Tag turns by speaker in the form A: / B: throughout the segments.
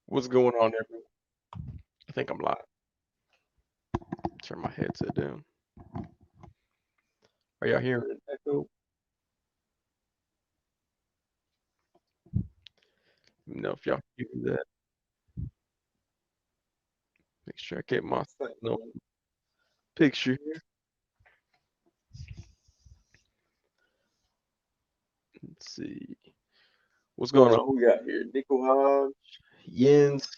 A: What's going on, everyone? I think I'm live. Turn my headset down. Are y'all hearing an echo? Let me know if y'all hear that. Make sure I get my no picture here. Let's see. What's going on? Who we got here? Nico Jens,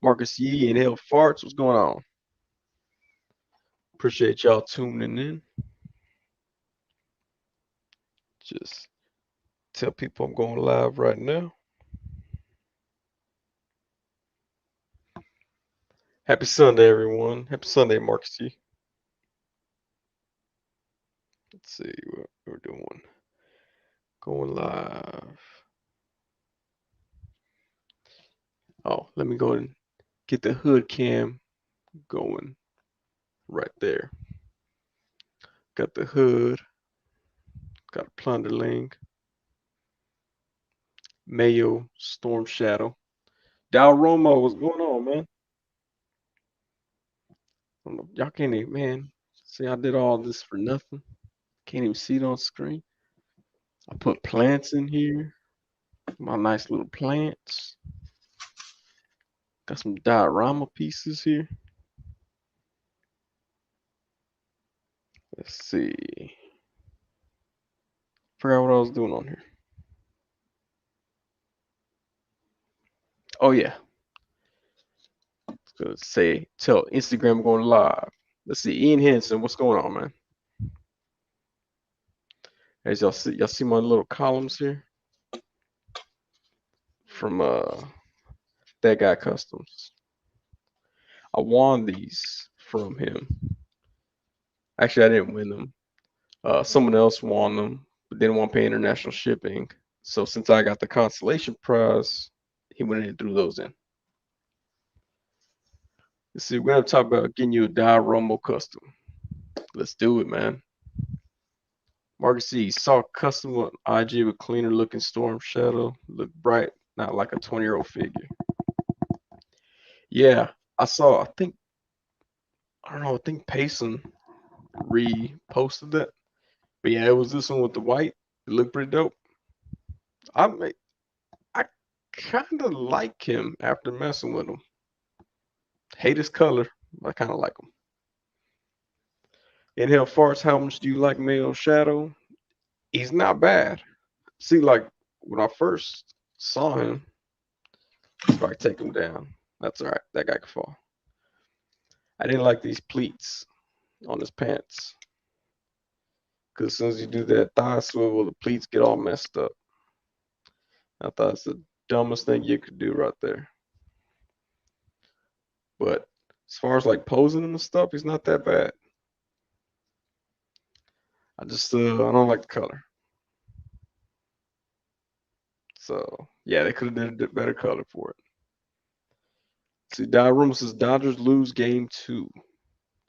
A: Marcus Yee, and Hell Farts. What's going on? Appreciate y'all tuning in. Just tell people I'm going live right now. Happy Sunday, everyone. Happy Sunday, Marcus Yee. Let's see what we're doing. Going live. Oh, let me go and get the hood cam going right there. Got the hood, got a plunderling, Mayo, Storm Shadow. Dal Roma, what's going on, man? I don't know, y'all can't even, man. See, I did all this for nothing. Can't even see it on screen. I put plants in here, my nice little plants. Got some diorama pieces here. Let's see. Forgot what I was doing on here. Oh yeah, gonna say tell Instagram going live. Let's see, Ian Henson, what's going on, man? As y'all see my little columns here from that guy customs. I won these from him. Actually, I didn't win them. Someone else won them, but didn't want to pay international shipping. So since I got the consolation prize, he went in and threw those in. Let's see, we're gonna talk about getting you a diorama custom. Let's do it, man. Marcus C. Saw custom on IG with cleaner looking storm shadow. Look bright, not like a 20-year-old figure. Yeah, I saw. I don't know. I think Payson reposted that. But yeah, it was this one with the white. It looked pretty dope. I may, I kind of like him after messing with him. Hate his color, but I kind of like him. Inhale farts. How much do you like Male Shadow? He's not bad. See, like when I first saw him, if I could take him down, that's all right. That guy can fall. I didn't like these pleats on his pants because as soon as you do that thigh swivel, the pleats get all messed up. I thought it's the dumbest thing you could do right there. But as far as like posing and stuff, he's not that bad. I don't like the color. So yeah, they could have did a better color for it. See, Rumor says Dodgers lose game 2.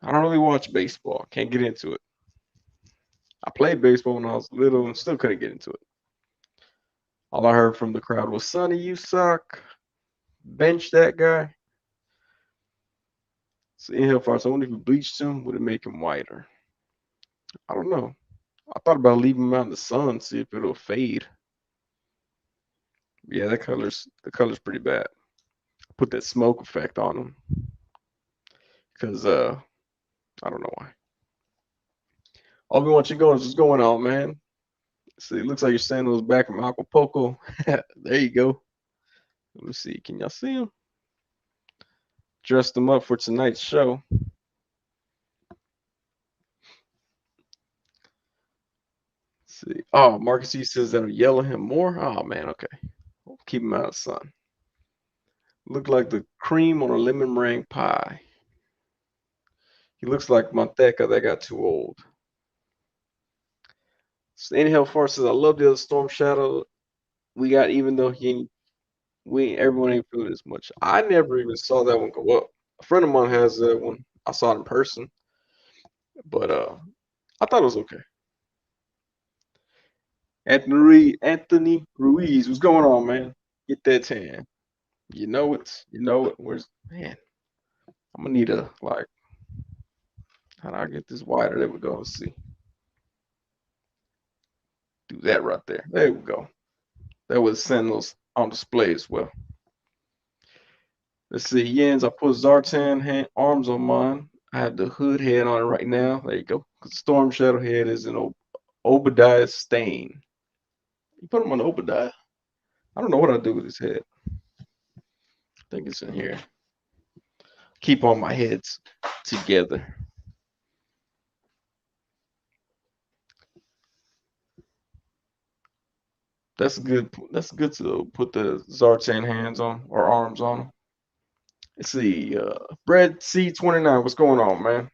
A: I don't really watch baseball. Can't get into it. I played baseball when I was little and still couldn't get into it. All I heard from the crowd was Sonny, you suck. Bench that guy. So inhale farts. I wonder if you bleached him, would it make him whiter? I don't know. I thought about leaving him out in the sun, see if it'll fade. Yeah, the color's pretty bad. Put that smoke effect on him. Cause I don't know why. Obi-Wan Chingon, what's going on, man? See, it looks like your sandals back from Acapulco. There you go. Let me see. Can y'all see him? Dressed him up for tonight's show. Let's see. Oh, Marcus E says that'll yell at him more. Oh man, okay. We'll keep him out of the sun. Look like the cream on a lemon meringue pie. He looks like Manteca that got too old. So inhale Force says, I love the other Storm Shadow we got, even though everyone ain't feeling as much. I never even saw that one go up. A friend of mine has that one. I saw it in person, but I thought it was okay. Anthony Ruiz, what's going on, man? Get that tan. You know it. Where's man? I'm gonna need a like. How do I get this wider? There we go. Let's see. Do that right there. There we go. That was Sentinels on display as well. Let's see. Yens. I put Zartan arms on mine. I have the hood head on it right now. There you go. Because Storm Shadow head is an Obadiah stain. You put him on Obadiah. I don't know what I do with his head. I think it's in here. Keep all my heads together. That's good. That's good to put the Zartan hands on or arms on him. Let's see. Bread C29. What's going on, man?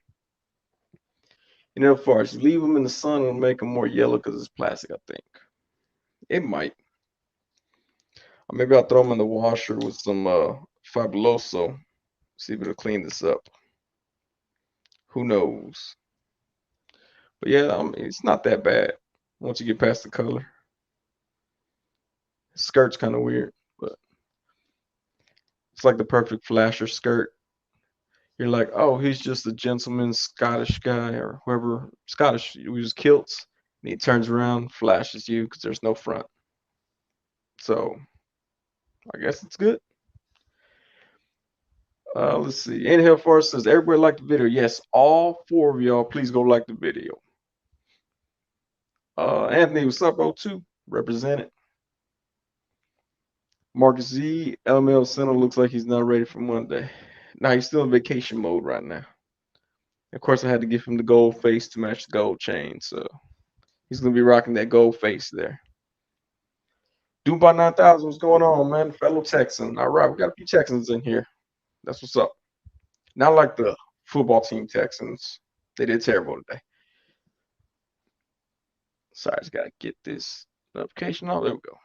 A: You know, as you leave them in the sun, it'll make them more yellow because it's plastic. I think it might. Or maybe I'll throw them in the washer with some Fabuloso. See if it'll clean this up. Who knows? But yeah, I mean, it's not that bad once you get past the color. Skirt's kind of weird, but it's like the perfect flasher skirt. You're like, oh, he's just a gentleman Scottish guy or whoever Scottish who uses kilts. And he turns around, flashes you because there's no front. So I guess it's good. Let's see. Inhale Force says, everybody like the video. Yes, all four of y'all, please go like the video. Anthony, what's up, O2? Represented. Marcus Z, LML Center looks like he's not ready for Monday. Now he's still in vacation mode right now. Of course, I had to give him the gold face to match the gold chain, so he's gonna be rocking that gold face there. Doom by 9,000, what's going on, man? Fellow Texan. All right, we got a few Texans in here. That's what's up. Not like the football team Texans. They did terrible today. Sorry, I just gotta get this notification. Oh, there we go.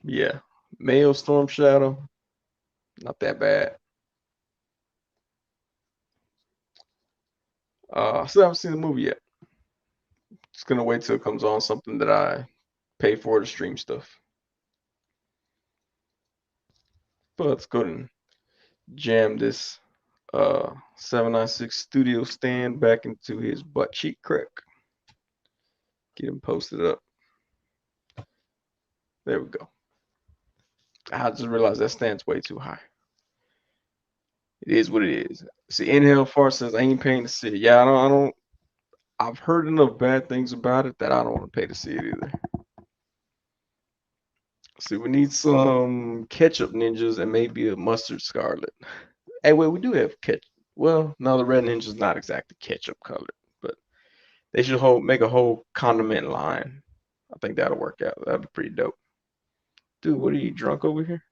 A: Yeah. Mayo Storm Shadow. Not that bad. Still haven't seen the movie yet. Just gonna wait till it comes on something that I pay for to stream stuff. But let's go and jam this 796 studio stand back into his butt cheek crack. Get him posted up. There we go. I just realized that stand's way too high. It is what it is. See, Inhale Far says I ain't paying to see it. Yeah, I don't. I've heard enough bad things about it that I don't want to pay to see it either. See, we need some ketchup ninjas and maybe a mustard scarlet. Hey, wait, we do have ketchup. Well, no, the red ninja's not exactly ketchup colored, but they should make a whole condiment line. I think that'll work out. That'd be pretty dope. Dude, what are you drunk over here?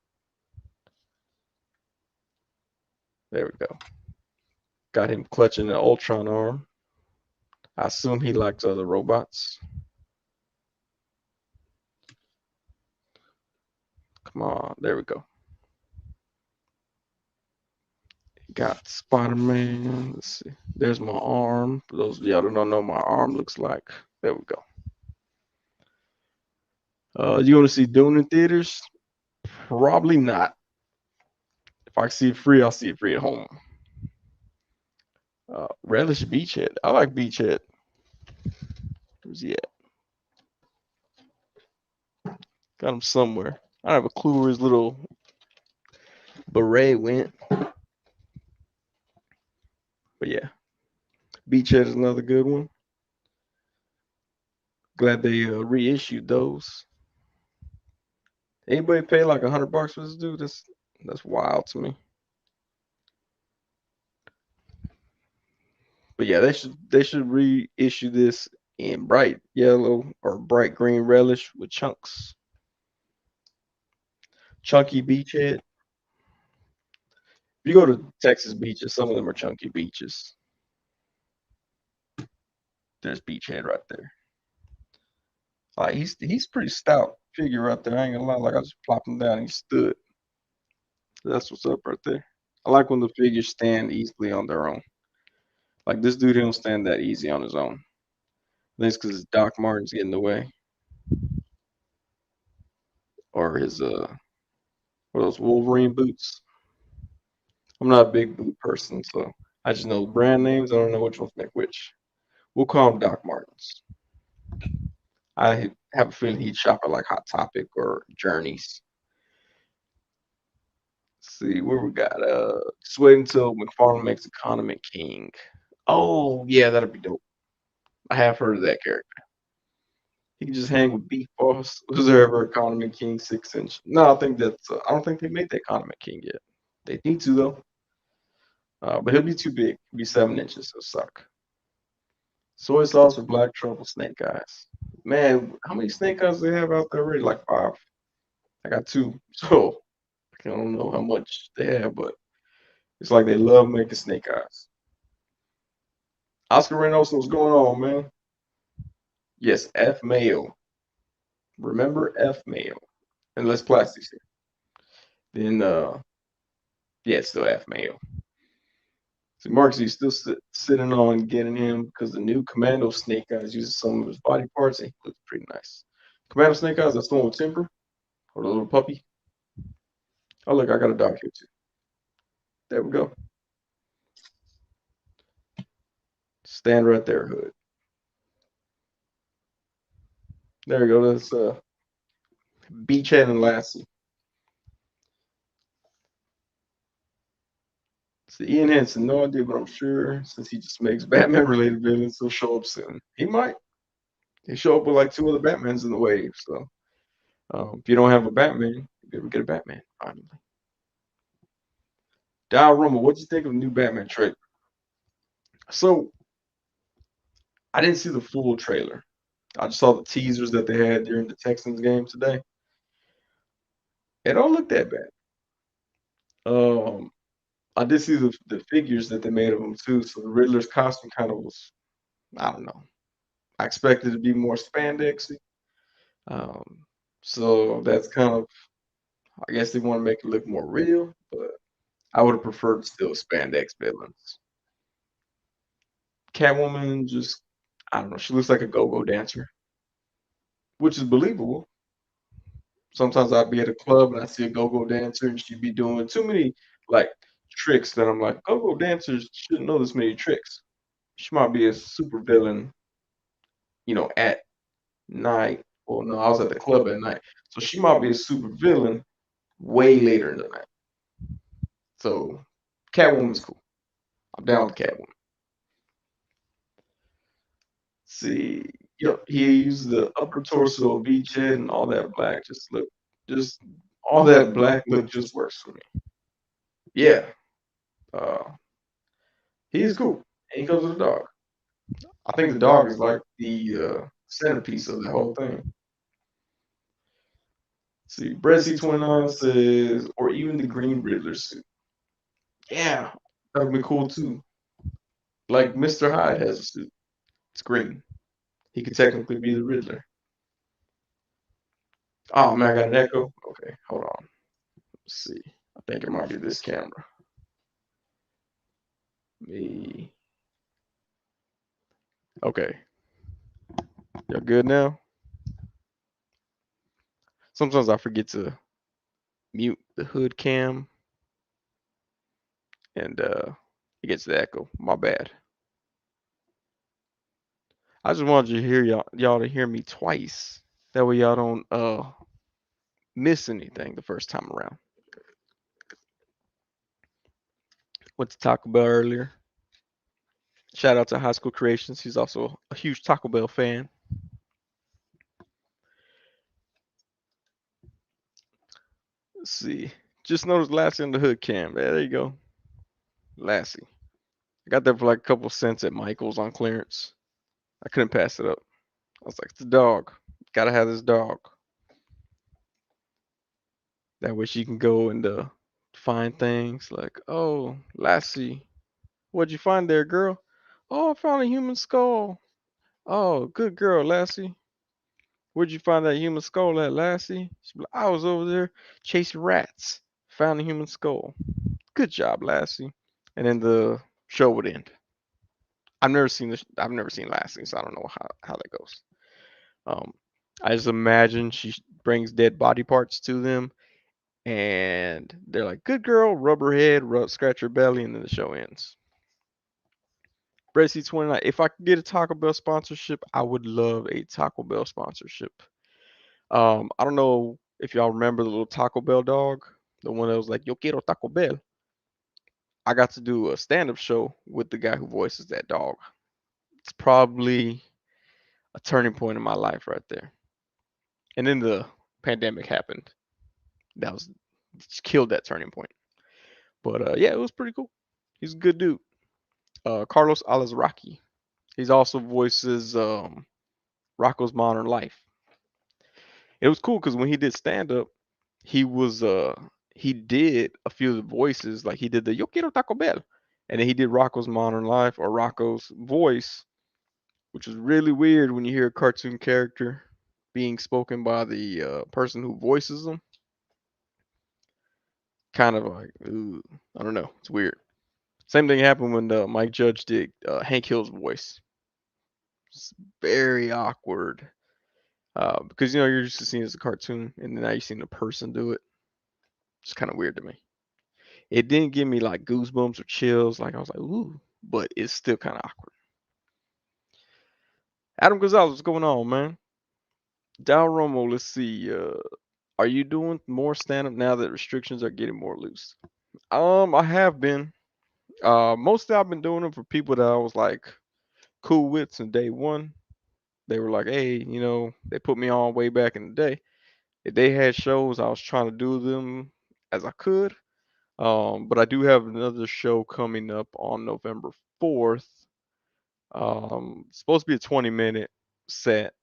A: There we go. Got him clutching the Ultron arm. I assume he likes other robots. Come on, there we go. Got Spider-Man. Let's see. There's my arm. For those of y'all who don't know my arm looks like. There we go. You want to see Dune in theaters? Probably not. If I see it free, I'll see it free at home. Relish Beachhead. I like Beachhead. Where's he at? Got him somewhere. I don't have a clue where his little beret went. But yeah, Beachhead is another good one. Glad they reissued those. Anybody pay like $100 for this dude? That's wild to me. But yeah, they should reissue this in bright yellow or bright green relish with chunks. Chunky beachhead. If you go to Texas beaches, some of them are chunky beaches. There's beachhead right there. Like he's pretty stout figure right there. I ain't gonna lie. Like I just plopped him down and he stood. That's what's up right there. I like when the figures stand easily on their own. Like this dude, he don't stand that easy on his own. I think it's because Doc Martens get in the way, or his Or those Wolverine boots. I'm not a big boot person, so I just know brand names. I don't know which ones make which. We'll call them Doc Martens. I have a feeling he'd shop at like Hot Topic or Journeys. Let's see where we got. Just wait until McFarlane makes a Condiment King. Oh yeah, that'd be dope. I have heard of that character. He can just hang with Beef Boss. Was there ever a Condiment King 6 inch? No, I think that's. I don't think they made that Condiment King yet. They need to though. But he'll be too big. He'll be 7 inches. He'll suck. Soy sauce or black truffle snake eyes. Man, how many snake eyes do they have out there already? Like five. I got two. So I don't know how much they have, but it's like they love making snake eyes. Oscar Reynoso, what's going on, man? Yes, F Mayo. Remember F Mayo. Unless plastics here. Then yeah, it's still F Mayo. See, Marcus, he's still sitting on getting him because the new Commando Snake Eyes uses some of his body parts and he looks pretty nice. Commando Snake Eyes, that's the one with Timber or the little puppy. Oh look, I got a dog here too. There we go. Stand right there, Hood. There we go. That's Beachhead and Lassie. So Ian Henson, no idea, but I'm sure since he just makes Batman related villains, he'll show up soon. He might. He show up with like two other Batmans in the wave. So if you don't have a Batman, you better get a Batman finally. Dial Rumble, what'd you think of the new Batman trailer? So I didn't see the full trailer. I just saw the teasers that they had during the Texans game today. It don't look that bad. Um, I did see the figures that they made of him too. So the Riddler's costume kind of was, I don't know. I expected it to be more spandexy. Um, so that's kind of, I guess they want to make it look more real, but I would have preferred still spandex villains. Catwoman just, I don't know. She looks like a go-go dancer, which is believable. Sometimes I'd be at a club and I see a go-go dancer and she'd be doing too many like tricks that I'm like, go-go dancers shouldn't know this many tricks. She might be a super villain, at night. Well, no, I was at the club at night. So she might be a super villain way later in the night. So Catwoman's cool. I'm down with Catwoman. See, he used the upper torso of Beachhead and all that black just all that black look just works for me. Yeah. Uh, he's cool. And he comes with a dog. I think the dog is like the centerpiece of the whole thing. See, Brezzy29 says, or even the Green Riddler suit. Yeah, that would be cool too. Like Mr. Hyde has a suit. It's green. He could technically be the Riddler. Oh man, I got an echo. Okay, hold on. Let's see. I think it might be this camera. Me. Okay. Y'all good now? Sometimes I forget to mute the hood cam and it gets the echo. My bad. I just wanted you to hear y'all to hear me twice. That way y'all don't miss anything the first time around. Went to Taco Bell earlier. Shout out to High School Creations. He's also a huge Taco Bell fan. Let's see. Just noticed Lassie on the hood cam. There you go. Lassie. I got that for like a couple cents at Michael's on clearance. I couldn't pass it up. I was like, it's a dog. Gotta have this dog. That way she can go and find things like, oh, Lassie, what'd you find there, girl? Oh, I found a human skull. Oh, good girl, Lassie. Where'd you find that human skull at, Lassie? She'd be like, I was over there chasing rats. Found a human skull. Good job, Lassie. And then the show would end. I've never seen Lassie, so I don't know how that goes. Um, I just imagine she brings dead body parts to them, And they're like, "Good girl, rub her head, scratch her belly," and then the show ends. Bread C29. If I could get a Taco Bell sponsorship, I would love a Taco Bell sponsorship. I don't know if y'all remember the little Taco Bell dog, the one that was like, "Yo quiero Taco Bell." I got to do a stand-up show with the guy who voices that dog. It's probably a turning point in my life right there. And then the pandemic happened. That was just killed that turning point. But yeah, it was pretty cool. He's a good dude. Carlos Alazraqui. He's also voices Rocco's Modern Life. It was cool because when he did stand up, he was he did a few of the voices, like he did the Yo quiero Taco Bell, and then he did Rocco's Modern Life or Rocco's voice, which is really weird when you hear a cartoon character being spoken by the person who voices them. Kind of like, ooh, I don't know, it's weird. Same thing happened when Mike Judge did Hank Hill's voice. It's very awkward because you know you're used to seeing it as a cartoon, and then now you're seeing a person do it. It's kind of weird to me. It didn't give me like goosebumps or chills, like I was like, ooh, but it's still kind of awkward. Adam Gonzalez, what's going on, man? Dal Romo, let's see. Are you doing more stand up now that restrictions are getting more loose? I have been. Mostly I've been doing them for people that I was like cool with since day one. They were like, hey, you know, they put me on way back in the day. If they had shows, I was trying to do them as I could. But I do have another show coming up on November 4th. It's supposed to be a 20-minute set,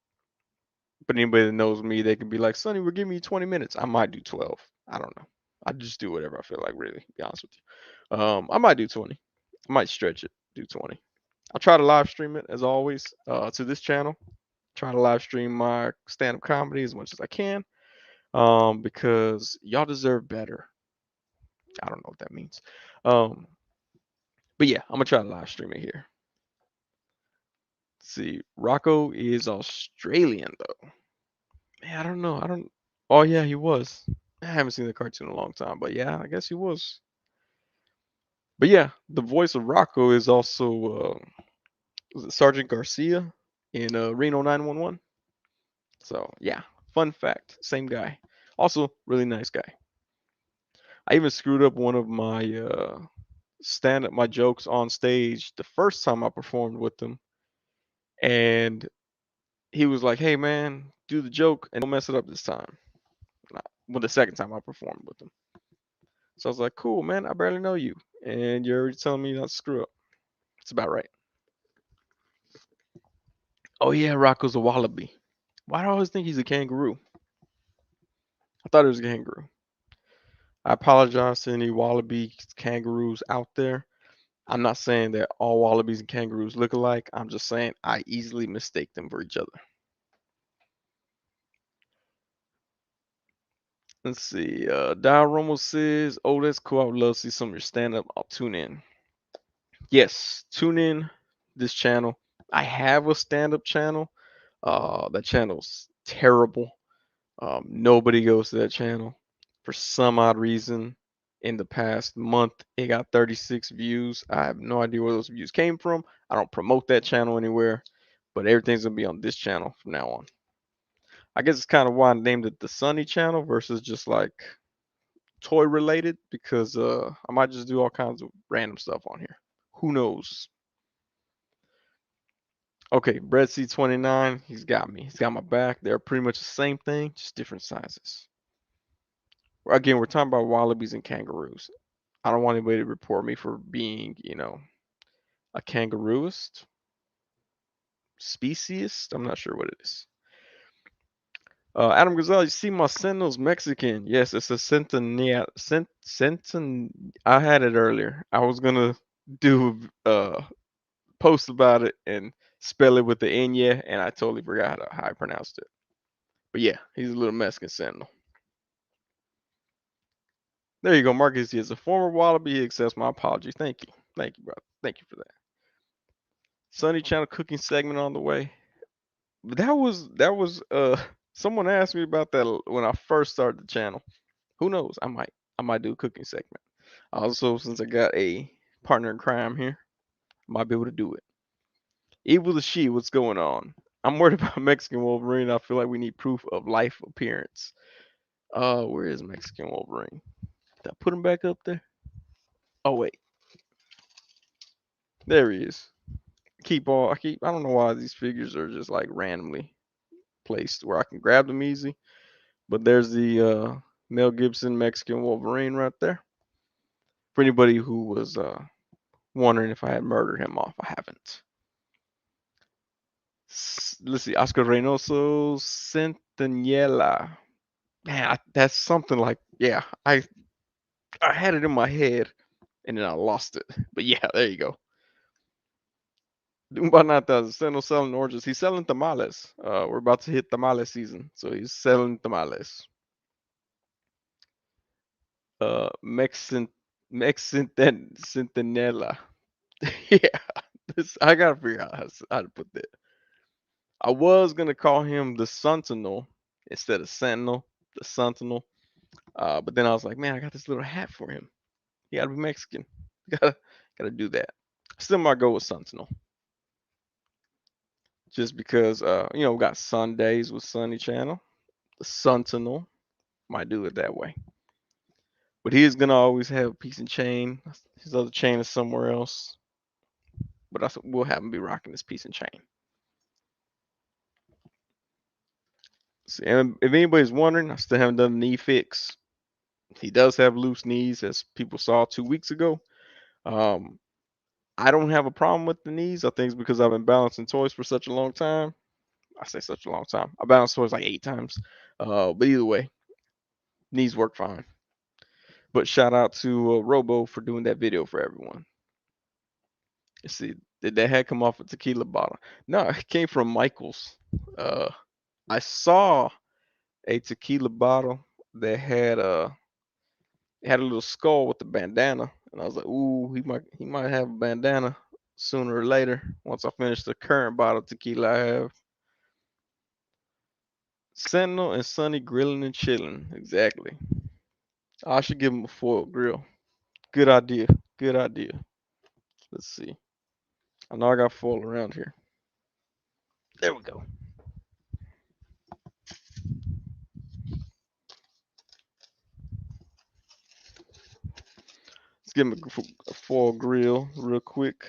A: but anybody that knows me, they can be like, Sonny, we're giving you 20 minutes. I might do 12. I don't know. I just do whatever I feel like, really, to be honest with you. I might do 20. I might stretch it, do 20. I'll try to live stream it as always to this channel. Try to live stream my stand up comedy as much as I can because y'all deserve better. I don't know what that means. Um, but yeah, I'm gonna try to live stream it here. Let's see, Rocco is Australian though. Man, I don't know. I don't. Oh yeah, he was. I haven't seen the cartoon in a long time, but yeah, I guess he was. But yeah, the voice of Rocco is also was it Sergeant Garcia in Reno 911. So yeah, fun fact, same guy. Also, really nice guy. I even screwed up one of my stand up my jokes on stage the first time I performed with him, and he was like, "Hey man, do the joke and don't mess it up this time." Well, the second time I performed with him, so I was like, "Cool, man. I barely know you, and you're already telling me not to screw up." It's about right. Oh yeah, Rocco's a wallaby. Why do I always think he's a kangaroo? I thought it was a kangaroo. I apologize to any wallaby kangaroos out there. I'm not saying that all wallabies and kangaroos look alike. I'm just saying I easily mistake them for each other. Let's see. Dial Romo says, "Oh, that's cool. I would love to see some of your stand up. I'll tune in." Yes, tune in this channel. I have a stand up channel. That channel's terrible. Nobody goes to that channel for some odd reason. In the past month, it got 36 views. I have no idea where those views came from. I don't promote that channel anywhere, but everything's gonna be on this channel from now on. I guess it's kind of why I named it the Sonny channel versus just like toy related because I might just do all kinds of random stuff on here. Who knows? Okay, Bread C29, he's got me. He's got my back. They're pretty much the same thing, just different sizes. Again, we're talking about wallabies and kangaroos. I don't want anybody to report me for being, you know, a kangarooist, speciesist. I'm not sure what it is. Adam Gonzalez, you see my Sentinel's Mexican. Yes, it's a Centennial. I had it earlier. I was gonna do post about it and spell it with the Enya, and I totally forgot how I pronounced it. But yeah, he's a little Mexican Sentinel. There you go, Marcus. He is a former Wallaby. He accepts my apology. Thank you. Thank you, brother. Thank you for that. Sunny Channel cooking segment on the way. That was someone asked me about that when I first started the channel. Who knows? I might do a cooking segment. Also, since I got a partner in crime here, I might be able to do it. Evil the She, what's going on? I'm worried about Mexican Wolverine. I feel like we need proof of life appearance. Where is Mexican Wolverine? Did I put him back up there? Oh wait, there he is. I don't know why these figures are just like randomly placed where I can grab them easy. But there's the Mel Gibson Mexican Wolverine right there. For anybody who was wondering if I had murdered him off, I haven't. Let's see, Oscar Reynoso Centinela. Man, that's something like, yeah, I had it in my head and then I lost it. But yeah, there you go. Dumbanata, Seno selling oranges. He's selling tamales. We're about to hit tamale season, so he's selling tamales. Mexican Centinela. Yeah, I gotta figure out how to put that. I was gonna call him the Sentinel instead of Sentinel, the Sentinel. But then I was like, man, I got this little hat for him. He gotta be Mexican. Gotta do that. Still might go with Sentinel. Just because we got Sundays with Sonny channel. The Sentinel might do it that way. But he is gonna always have a piece and chain. His other chain is somewhere else. But we'll have him be rocking this piece and chain. See, and if anybody's wondering, I still haven't done a knee fix. He does have loose knees, as people saw 2 weeks ago. Um, I don't have a problem with the knees. I think it's because I've been balancing toys for such a long time. I say such a long time. I balanced toys like 8 times. But either way, knees work fine. But shout out to Robo for doing that video for everyone. Let's see, did that hat come off a tequila bottle? No, it came from Michael's. Uh, I saw a tequila bottle that had a little skull with the bandana, and I was like, ooh, he might have a bandana sooner or later once I finish the current bottle of tequila I have. Sentinel and Sonny grilling and chilling. Exactly. I should give him a foil grill. Good idea. Good idea. Let's see. I know I got foil around here. There we go. Let's give him a foil grill real quick.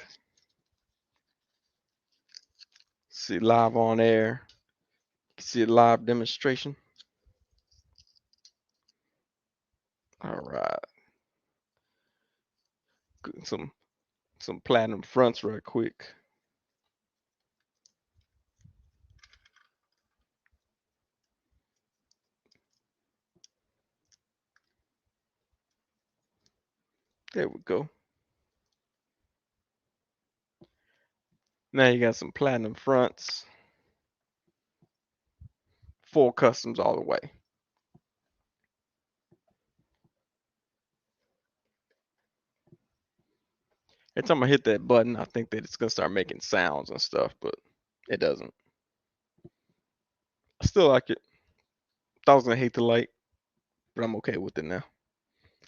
A: See live on air. You can see a live demonstration. All right. Some platinum fronts right quick. There we go. Now you got some platinum fronts. Full customs all the way. Every time I hit that button, I think that it's gonna start making sounds and stuff, but it doesn't. I still like it. Thought I was gonna hate the light, but I'm okay with it now.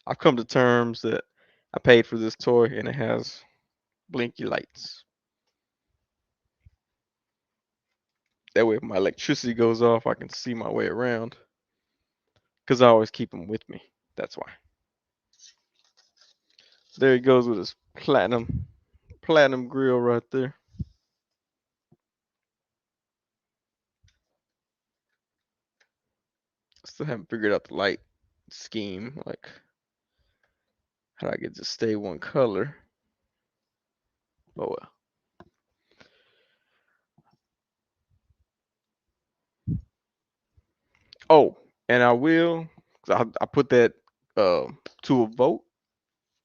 A: I've come to terms that I paid for this toy and it has blinky lights. That way, if my electricity goes off, I can see my way around. Because I always keep them with me. That's why. There he goes with his platinum grill right there. Still haven't figured out the light scheme. Like, how do I get to stay one color? Oh well. Oh, and I will. I put that to a vote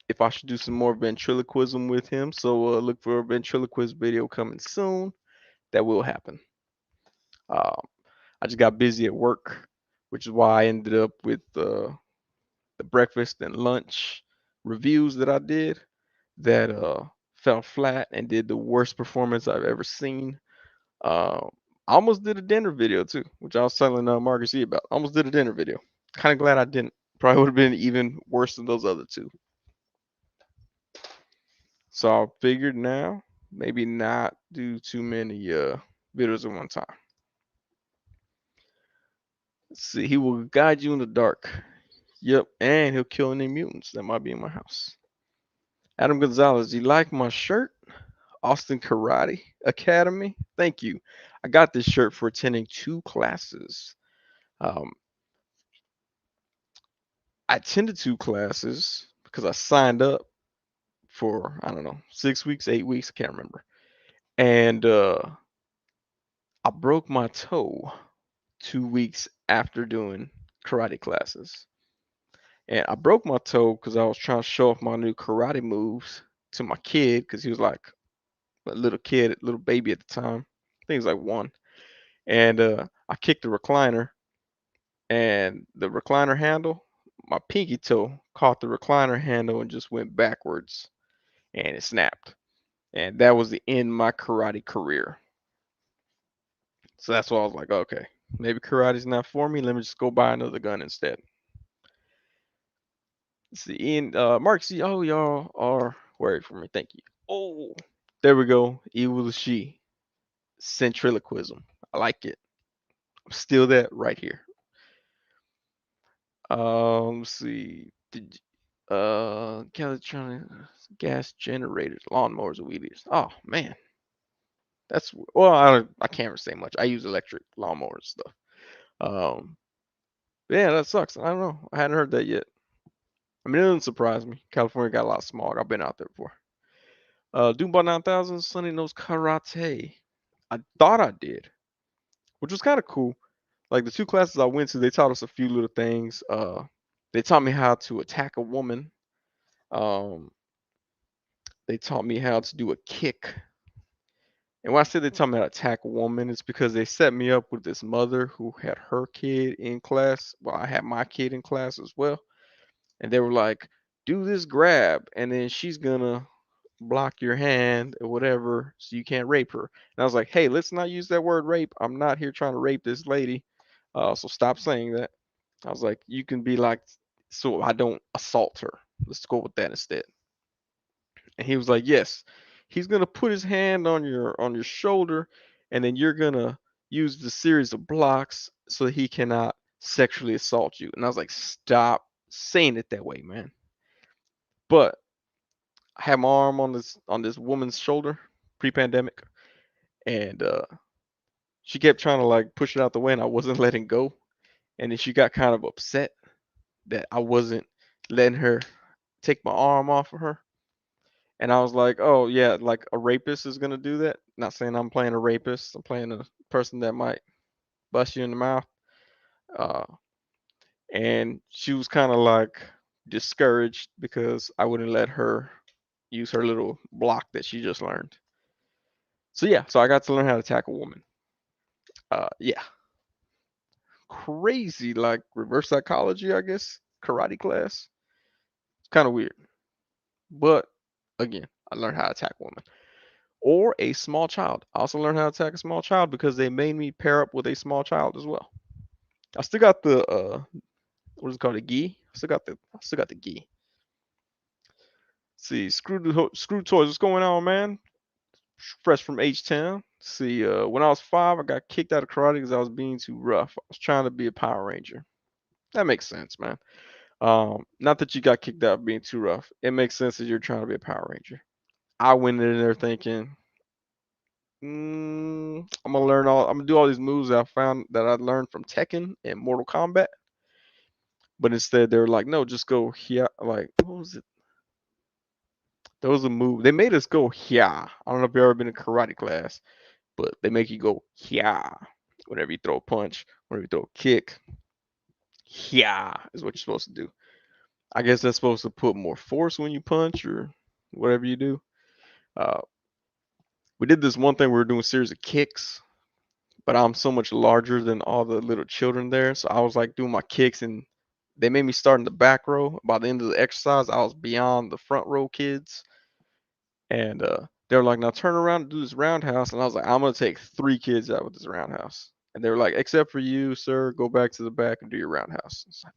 A: if I should do some more ventriloquism with him. So look for a ventriloquist video coming soon. That will happen. I just got busy at work, which is why I ended up with the breakfast and lunch reviews that I did that fell flat and did the worst performance I've ever seen. Uh, I almost did a dinner video too, which I was telling Marcus E about. I almost did a dinner video. Kind of glad I didn't. Probably would have been even worse than those other two. So I figured now maybe not do too many videos at one time. Let's see, he will guide you in the dark. Yep, and he'll kill any mutants that might be in my house. Adam Gonzalez, you like my shirt? Austin Karate Academy. Thank you. I got this shirt for attending 2 classes. Um, I attended 2 classes because I signed up for, I don't know, 6 weeks, 8 weeks, I can't remember. And I broke my toe 2 weeks after doing karate classes. And I broke my toe because I was trying to show off my new karate moves to my kid because he was like a little kid, little baby at the time. I think he was like 1. And I kicked the recliner, and the recliner handle, my pinky toe caught the recliner handle and just went backwards, and it snapped. And that was the end of my karate career. So that's why I was like, okay, maybe karate's not for me. Let me just go buy another gun instead. Let's see, Ian, Mark, see, oh, y'all are worried for me. Thank you. Oh, there we go. Evil is she. Centriloquism. I like it. I'm still that right here. Let's see. Calitronic gas generators, lawnmowers, and weed eaters. Oh man, that's well. I can't say much. I use electric lawnmowers stuff. Um, yeah, that sucks. I don't know. I hadn't heard that yet. I mean, it doesn't surprise me. California got a lot of smog. I've been out there before. Doombot 9000, Sonny knows karate. I thought I did, which was kind of cool. Like the 2 classes I went to, they taught us a few little things. They taught me how to attack a woman. Um, they taught me how to do a kick. And when I said they taught me how to attack a woman, it's because they set me up with this mother who had her kid in class. Well, I had my kid in class as well. And they were like, do this grab, and then she's gonna block your hand or whatever so you can't rape her. And I was like, hey, let's not use that word rape. I'm not here trying to rape this lady. So stop saying that. I was like, you can be like, so I don't assault her. Let's go with that instead. And he was like, yes. He's gonna put his hand on your shoulder, and then you're gonna use the series of blocks so he cannot sexually assault you. And I was like, stop saying it that way, man. But I had my arm on this woman's shoulder pre-pandemic, and she kept trying to like push it out the way, and I wasn't letting go. And then she got kind of upset that I wasn't letting her take my arm off of her. And I was like, oh yeah, like a rapist is gonna do that. Not saying I'm playing a rapist. I'm playing a person that might bust you in the mouth. Uh, and she was kind of like discouraged because I wouldn't let her use her little block that she just learned. So yeah, so I got to learn how to tackle a woman. Yeah, crazy like reverse psychology, I guess. Karate class. It's kind of weird, but again, I learned how to tackle women. Or a small child. I also learned how to attack a small child because they made me pair up with a small child as well. I still got the what is it called, the gi? I still got the gi. See, screw toys. What's going on, man? Fresh from H-Town. See, when I was 5, I got kicked out of karate because I was being too rough. I was trying to be a Power Ranger. That makes sense, man. Not that you got kicked out being too rough. It makes sense that you're trying to be a Power Ranger. I went in there thinking, I'm gonna learn all. I'm gonna do all these moves that I found that I learned from Tekken and Mortal Kombat. But instead, they were like, no, just go here. Like, what was it? There was a move. They made us go here. I don't know if you've ever been in karate class, but they make you go here whenever you throw a punch, whenever you throw a kick. Here is what you're supposed to do. I guess that's supposed to put more force when you punch or whatever you do. Uh, we did this one thing. We were doing a series of kicks, but I'm so much larger than all the little children there. So I was like doing my kicks, and they made me start in the back row. By the end of the exercise, I was beyond the front row kids. And they were like, now turn around and do this roundhouse. And I was like, I'm going to take 3 kids out with this roundhouse. And they were like, except for you, sir, go back to the back and do your roundhouse. It's like,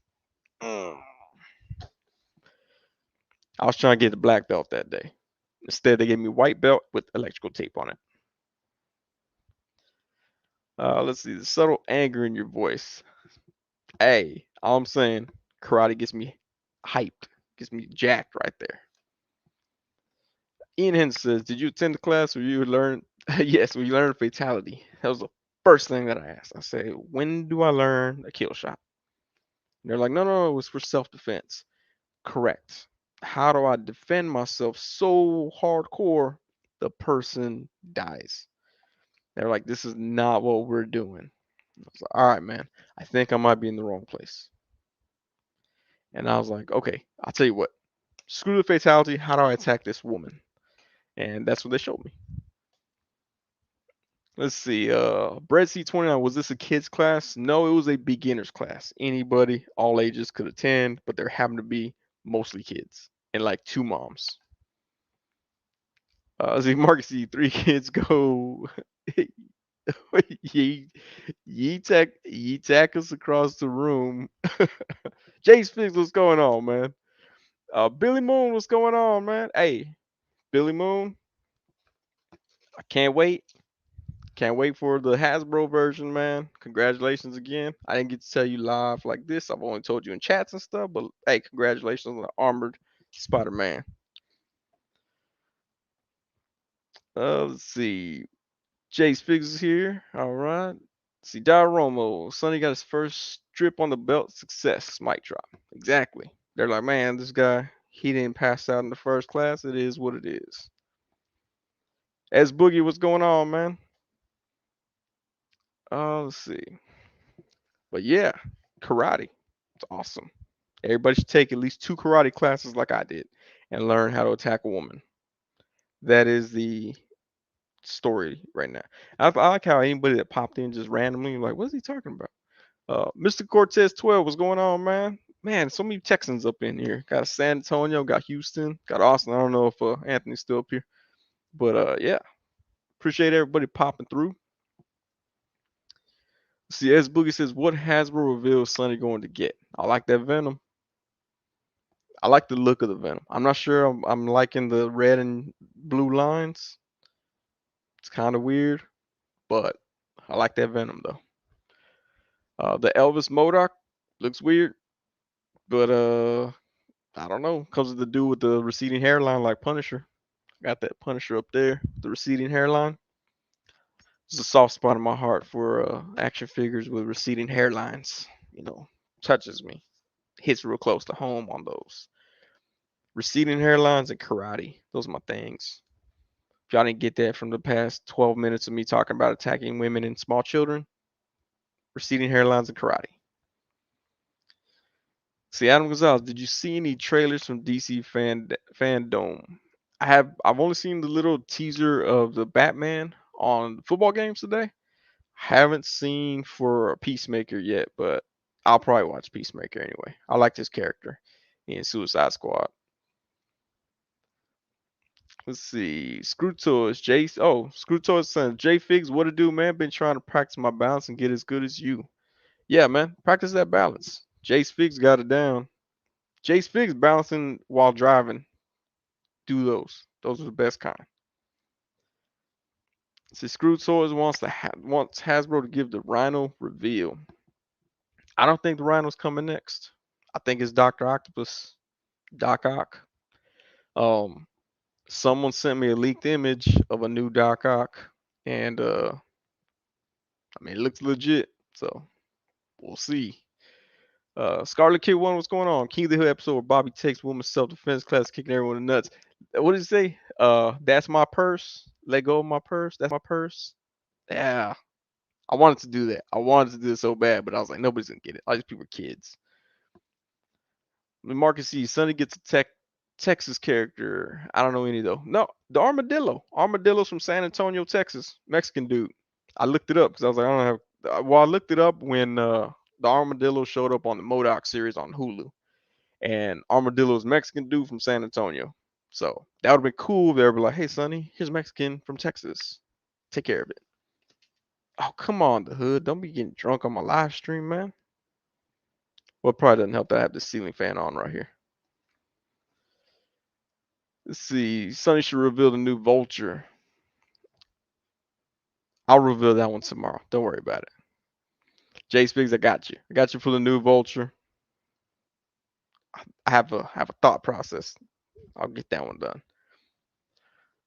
A: I was trying to get the black belt that day. Instead, they gave me white belt with electrical tape on it. Let's see the subtle anger in your voice. Hey, all I'm saying, karate gets me hyped, gets me jacked right there. Ian Henson says, "Did you attend the class where you learned?" Yes, we learned fatality. That was the first thing that I asked. I say, "When do I learn a kill shot?" And they're like, "No, no, it was for self-defense." Correct. How do I defend myself so hardcore the person dies? They're like, "This is not what we're doing." I was like, "All right, man. I think I might be in the wrong place." And I was like, "Okay, I'll tell you what. Screw the fatality. How do I attack this woman?" And that's what they showed me. Let's see. Bread C29, was this a kids class? No, it was a beginners class. Anybody, all ages could attend, but there happened to be mostly kids and like two moms. See, Marcus, see three kids go. ye, ye tack us across the room. Jace Fix, what's going on, man? Billy Moon, what's going on, man? Hey, Billy Moon, I can't wait. Can't wait for the Hasbro version, man. Congratulations again. I didn't get to tell you live like this. I've only told you in chats and stuff, but hey, congratulations on the armored Spider-Man. Let's see. Jace Figs is here. All right. See, Romo. Sonny got his first strip on the belt. Success. Mic drop. Exactly. They're like, man, this guy, he didn't pass out in the first class. It is what it is. As Boogie, what's going on, man? Let's see. But yeah, karate. It's awesome. Everybody should take at least two karate classes like I did and learn how to attack a woman. That is the story right now. I like how anybody that popped in just randomly, like, what's he talking about? Mr. Cortez 12, what's going on, man? Man, so many Texans up in here. Got San Antonio, got Houston, got Austin. I don't know if Anthony's still up here, but yeah, appreciate everybody popping through. See, as Boogie says, what Hasbro reveal is Sonny going to get? I like that Venom. I like the look of the Venom. I'm not sure I'm liking the red and blue lines. It's kind of weird, but I like that Venom though. The Elvis Modoc looks weird, but I don't know. Comes with the dude with the receding hairline like Punisher. Got that Punisher up there, the receding hairline. It's a soft spot in my heart for action figures with receding hairlines. You know, touches me, hits real close to home on those. Receding hairlines and karate. Those are my things. If y'all didn't get that from the past 12 minutes of me talking about attacking women and small children, receding hairlines and karate. See, Adam Gonzalez, did you see any trailers from DC fandom? I've only seen the little teaser of the Batman on football games today. Haven't seen for Peacemaker yet, but I'll probably watch Peacemaker anyway. I like this character in Suicide Squad. Let's see. Screwtoys, Jace. Oh, Screwtoys son. J Figs, what to do, man? Been trying to practice my balance and get as good as you. Yeah, man. Practice that balance. Jace Figs got it down. Jace Figs balancing while driving. Do those. Those are the best kind. See, Screwtoys wants Hasbro to give the Rhino reveal. I don't think the Rhino's coming next. I think it's Doctor Octopus, Doc Ock. Um, someone sent me a leaked image of a new Doc Ock, and I mean, it looks legit. So we'll see. Scarlet Kid One, what's going on? King of the Hill episode where Bobby takes woman's self defense class, kicking everyone in the nuts. What did he say? That's my purse. Let go of my purse. That's my purse. Yeah, I wanted to do that. I wanted to do it so bad, but I was like, nobody's gonna get it. All these people are kids. Marcus C. Sonny gets a Texas character. I don't know any though. No, the armadillo. Armadillo's from San Antonio, Texas. Mexican dude. I looked it up because I was like, I don't have. Well, I looked it up when the armadillo showed up on the Modoc series on Hulu, and Armadillo's Mexican dude from San Antonio. So that would have been cool if they were like, "Hey, Sonny, here's Mexican from Texas. Take care of it." Oh, come on, the hood. Don't be getting drunk on my live stream, man. Well, it probably doesn't help that I have the ceiling fan on right here. Let's see. Sonny should reveal the new Vulture. I'll reveal that one tomorrow. Don't worry about it. Jay Spiggs, I got you. I got you for the new Vulture. I have a thought process. I'll get that one done.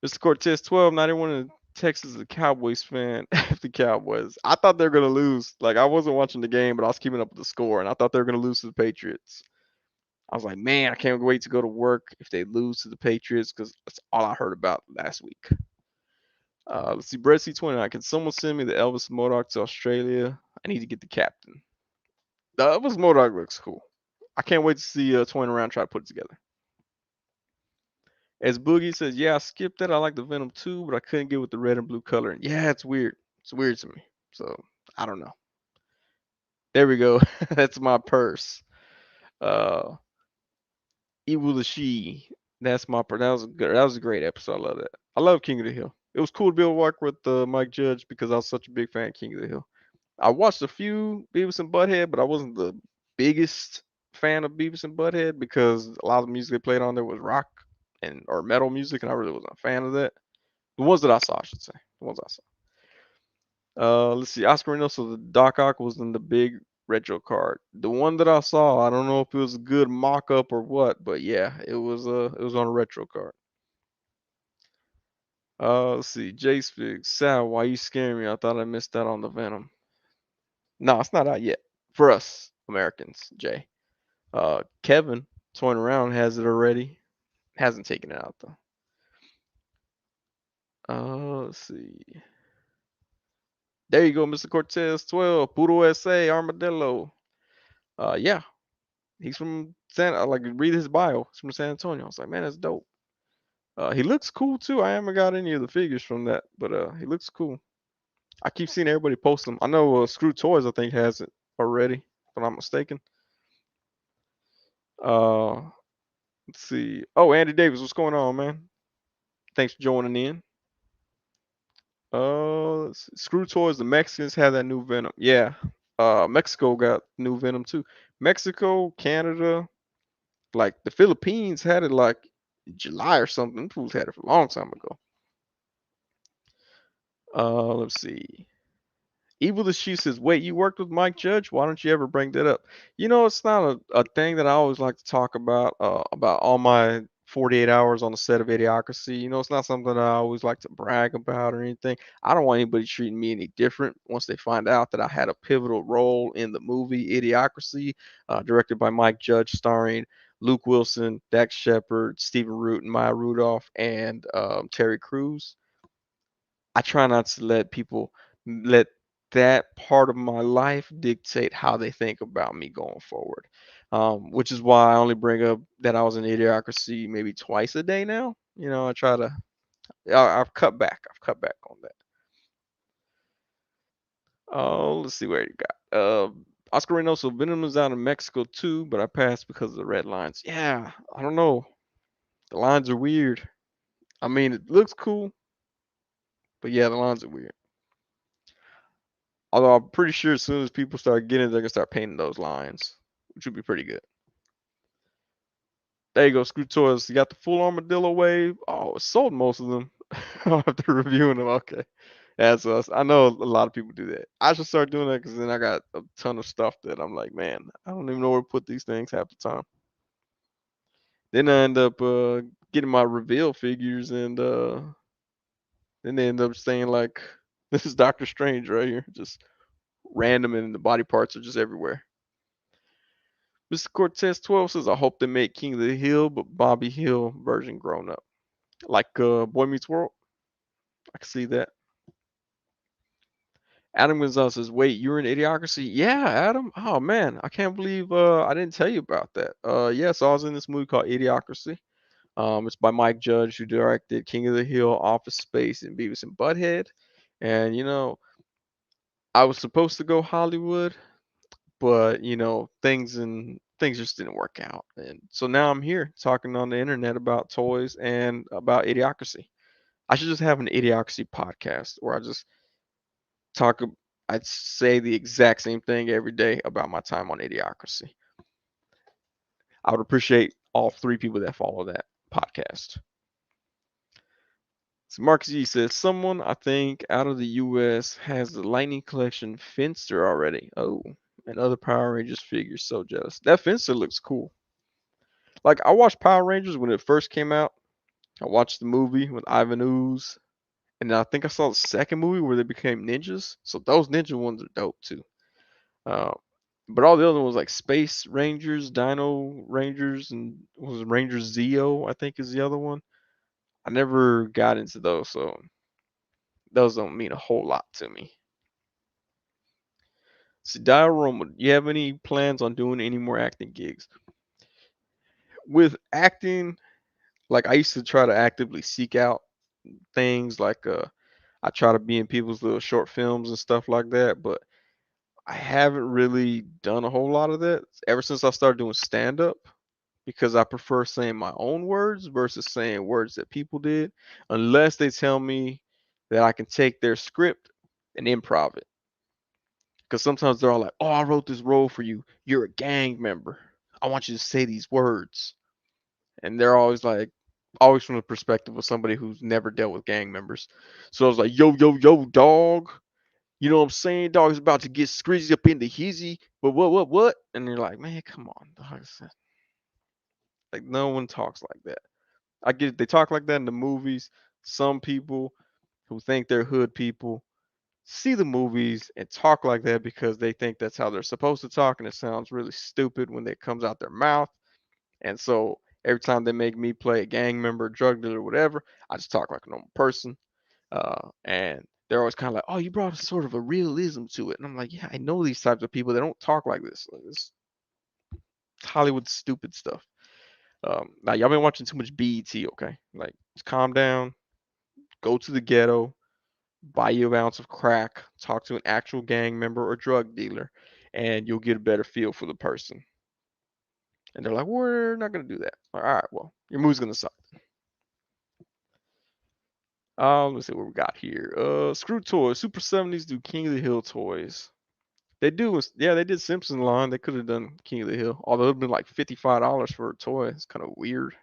A: Mr. Cortez 12, not everyone in Texas is a Cowboys fan. The Cowboys. I thought they were gonna lose. Like I wasn't watching the game, but I was keeping up with the score, and I thought they were gonna lose to the Patriots. I was like, man, I can't wait to go to work if they lose to the Patriots because that's all I heard about last week. Let's see, Brett C29. Can someone send me the Elvis Modoc to Australia? I need to get the captain. The Elvis Modoc looks cool. I can't wait to see Twin around try to put it together. As Boogie says, yeah, I skipped that. I like the Venom too, but I couldn't get with the red and blue color. Yeah, it's weird. It's weird to me. So I don't know. There we go. That's my purse. Uh, Evil the She. That's my purse. That was a good. That was a great episode. I love that. I love King of the Hill. It was cool to be able to work with Mike Judge because I was such a big fan of King of the Hill. I watched a few Beavis and Butthead, but I wasn't the biggest fan of Beavis and Butthead because a lot of the music they played on there was rock and or metal music, and I really wasn't a fan of that. The ones that I saw, I should say. The ones I saw. Let's see. Oscar Reno, so the Doc Ock was in the big retro card. The one that I saw, I don't know if it was a good mock up or what, but yeah, it was on a retro card. Let's see. J Spig, Sal, why you scaring me? I thought I missed out on the Venom. No, it's not out yet. For us Americans, Jay. Kevin, toying around, has it already. Hasn't taken it out though. Let's see. There you go, Mr. Cortez 12, Puro SA, Armadillo. Yeah, he's from like read his bio. He's from San Antonio. I was like, man, that's dope. He looks cool too. I haven't got any of the figures from that, but he looks cool. I keep seeing everybody post them. I know Screw Toys I think has it already, if I'm not mistaken. Uh, let's see. Oh, Andy Davis, what's going on, man? Thanks for joining in. Screw Toys, the Mexicans have that new Venom. Yeah. Mexico got new Venom too. Mexico, Canada, like the Philippines had it like July or something. Them fools had it for a long time ago. Let's see. Evil the She says, wait, you worked with Mike Judge? Why don't you ever bring that up? You know, it's not a thing that I always like to talk about all my 48 hours on the set of Idiocracy. You know, it's not something that I always like to brag about or anything. I don't want anybody treating me any different once they find out that I had a pivotal role in the movie Idiocracy, directed by Mike Judge, starring Luke Wilson, Dax Shepard, Stephen Root, and Maya Rudolph, and Terry Crews. I try not to let people let that part of my life dictate how they think about me going forward. Which is why I only bring up that I was in Idiocracy maybe twice a day now. You know, I've cut back. I've cut back on that. Oh, let's see where you got. Oscar Reynoso, Venom is out in Mexico too, but I passed because of the red lines. Yeah, I don't know. The lines are weird. I mean, it looks cool, but yeah, the lines are weird. Although I'm pretty sure as soon as people start getting it, they're gonna start painting those lines, which would be pretty good. There you go, Screw Toys. You got the full armadillo wave. Oh, it sold most of them after reviewing them. Okay. That's us. I know a lot of people do that. I should start doing that because then I got a ton of stuff that I'm like, man, I don't even know where to put these things half the time. Then I end up getting my reveal figures, and then they end up saying like, "This is Doctor Strange right here," just random, and the body parts are just everywhere. Mr. Cortez 12 says, I hope they make King of the Hill, but Bobby Hill version grown up. Like Boy Meets World. I can see that. Adam Gonzalez says, wait, you're in Idiocracy? Yeah, Adam. Oh man, I can't believe I didn't tell you about that. Yes, I was in this movie called Idiocracy. It's by Mike Judge, who directed King of the Hill, Office Space, and Beavis and Butthead. And you know, I was supposed to go Hollywood, but you know things just didn't work out, and so now I'm here talking on the internet about toys and about idiocracy. I should just have an idiocracy podcast where I just talk I'd say the exact same thing every day about my time on idiocracy. I would appreciate all three people that follow that podcast. So Marcus G says someone I think out of the U.S. has the Lightning Collection Finster already. Oh, and other Power Rangers figures. So jealous. That Finster looks cool. Like I watched Power Rangers when it first came out. I watched the movie with Ivan Ooze, and I think I saw the second movie where they became ninjas. So those ninja ones are dope too. Uh, but all the other ones like Space Rangers, Dino Rangers, and was it Ranger Zeo, I think is the other one. I never got into those, so those don't mean a whole lot to me. So Diorama, you have any plans on doing any more acting gigs? With acting, like I used to try to actively seek out things like I try to be in people's little short films and stuff like that, but I haven't really done a whole lot of that ever since I started doing stand up because I prefer saying my own words versus saying words that people did, unless they tell me that I can take their script and improv it. Because sometimes they're all like, "Oh, I wrote this role for you. You're a gang member. I want you to say these words." And they're always like, always from the perspective of somebody who's never dealt with gang members. So I was like, "Yo, yo, yo, dog. You know what I'm saying? Dog is about to get scrizzy up in the hizzy. But what? And they're like, man, come on, dog. Like no one talks like that. I get it. They talk like that in the movies. Some people who think they're hood people see the movies and talk like that because they think that's how they're supposed to talk, and it sounds really stupid when it comes out their mouth. And so every time they make me play a gang member, drug dealer, whatever, I just talk like a normal person. And they're always kind of like, "Oh, you brought a sort of a realism to it," and I'm like, "Yeah, I know these types of people. They don't talk like this. Like, it's Hollywood stupid stuff." Now y'all been watching too much BET, okay? Like, just calm down. Go to the ghetto, buy you an ounce of crack, talk to an actual gang member or drug dealer, and you'll get a better feel for the person. And they're like, "We're not gonna do that." All right, well, your movie's gonna suck. Let's see what we got here. Screw Toys, Super 70s do King of the Hill toys. They do, yeah, they did Simpson line. They could have done King of the Hill, although it'd been like $55 for a toy. It's kind of weird.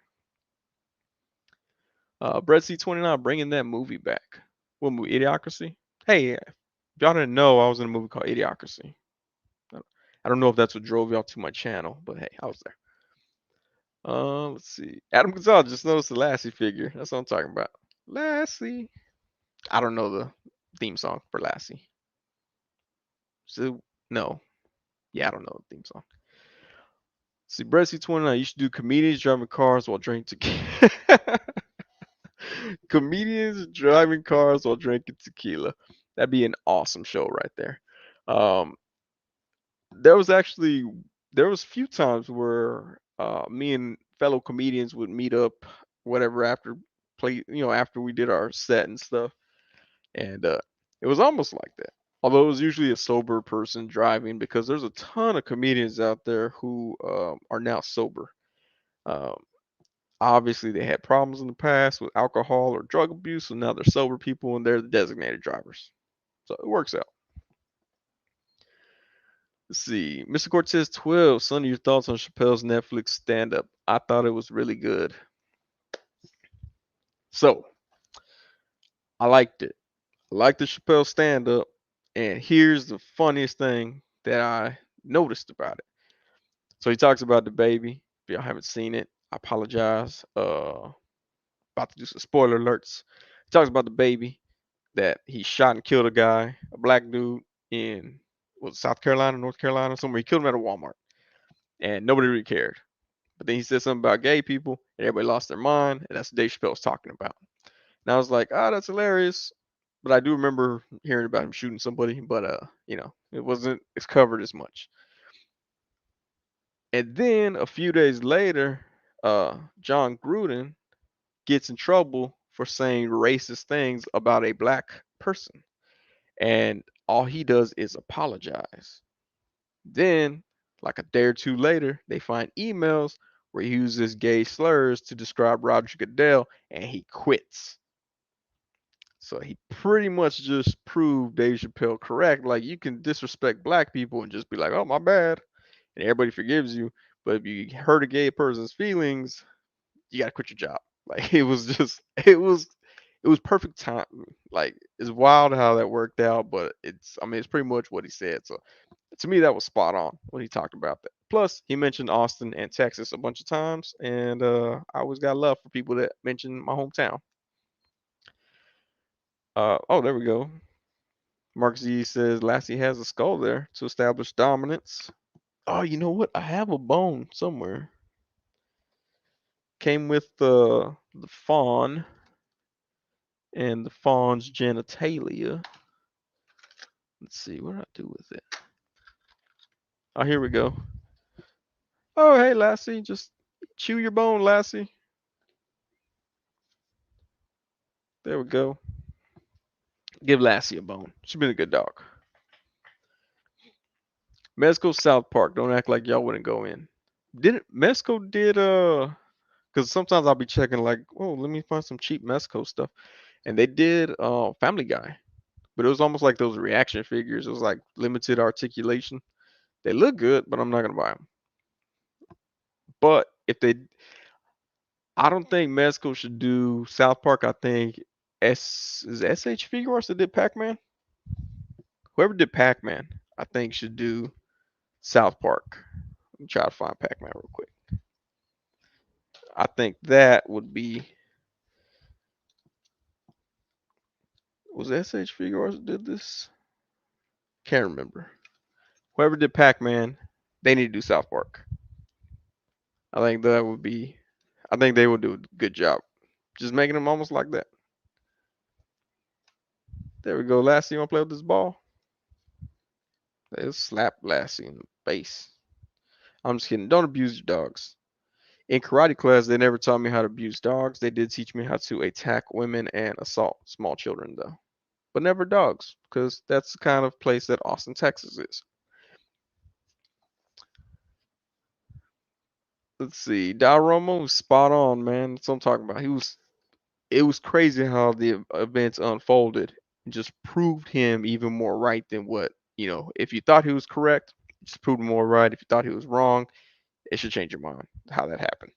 A: Brett C29 bringing that movie back. What movie? Idiocracy. Hey, if y'all didn't know, I was in a movie called Idiocracy. I don't know if that's what drove y'all to my channel, but hey, I was there. Let's see. Adam Gonzalez just noticed the Lassie figure. That's what I'm talking about. Lassie. I don't know the theme song for Lassie. So no. Yeah, I don't know the theme song. See, Brett C29, you should do comedians driving cars while drinking tequila. Comedians driving cars while drinking tequila. That'd be an awesome show right there. Um, there was actually there was a few times where me and fellow comedians would meet up, whatever after after we did our set and stuff, and it was almost like that. Although it was usually a sober person driving because there's a ton of comedians out there who are now sober. Um, Obviously, they had problems in the past with alcohol or drug abuse, so now they're sober people and they're the designated drivers. So it works out. Let's see. Mr. Cortez 12. Sonny, your thoughts on Chappelle's Netflix stand up? I thought it was really good. So I liked it. I liked the Chappelle stand up. And here's the funniest thing that I noticed about it. So he talks about the baby. If y'all haven't seen it, I apologize. About to do some spoiler alerts. He talks about the baby that he shot and killed a guy, a black dude in was it South Carolina, North Carolina, somewhere. He killed him at a Walmart, and nobody really cared. But then he said something about gay people, and everybody lost their mind, and that's what Dave Chappelle was talking about. And I was like, oh, that's hilarious. But I do remember hearing about him shooting somebody, but it wasn't it's covered as much. And then a few days later, John Gruden gets in trouble for saying racist things about a black person. And all he does is apologize. Then, like a day or two later, they find emails where he uses gay slurs to describe Roger Goodell and he quits. So he pretty much just proved Dave Chappelle correct. Like you can disrespect black people and just be like, oh, my bad. And everybody forgives you. But if you hurt a gay person's feelings, you gotta quit your job. Like it was it was perfect time. Like it's wild how that worked out, but I mean it's pretty much what he said. So to me that was spot on when he talked about that. Plus he mentioned Austin and Texas a bunch of times, and I always got love for people that mention my hometown. Oh, there we go. Mark Z says Lassie has a skull there to establish dominance. Oh, you know what? I have a bone somewhere. Came with the fawn and the fawn's genitalia. Let's see, what do I do with it? Oh, here we go. Oh, hey, Lassie, just chew your bone, Lassie. There we go. Give Lassie a bone. She's been a good dog. Mezco South Park. Don't act like y'all wouldn't go in. Didn't Mezco did because sometimes I'll be checking like, oh, let me find some cheap Mezco stuff. And they did Family Guy. But it was almost like those reaction figures. It was like limited articulation. They look good, but I'm not gonna buy them. But if they, I don't think Mezco should do South Park. I think SH Figure Arts that did Pac-Man. Whoever did Pac-Man, I think should do South Park. Let me try to find Pac-Man real quick. I think that would be was SH Figure Arts that did this? Can't remember. Whoever did Pac-Man, they need to do South Park. I think that would be. I think they would do a good job, just making them almost like that. There we go, Lassie. You want to play with this ball? They'll slap Lassie in the face. I'm just kidding. Don't abuse your dogs. In karate class, they never taught me how to abuse dogs. They did teach me how to attack women and assault small children, though. But never dogs, because that's the kind of place that Austin, Texas is. Let's see. Romo was spot on, man. That's what I'm talking about. It was crazy how the events unfolded and just proved him even more right than what, if you thought he was correct, it just proved him more right. If you thought he was wrong, it should change your mind how that happened.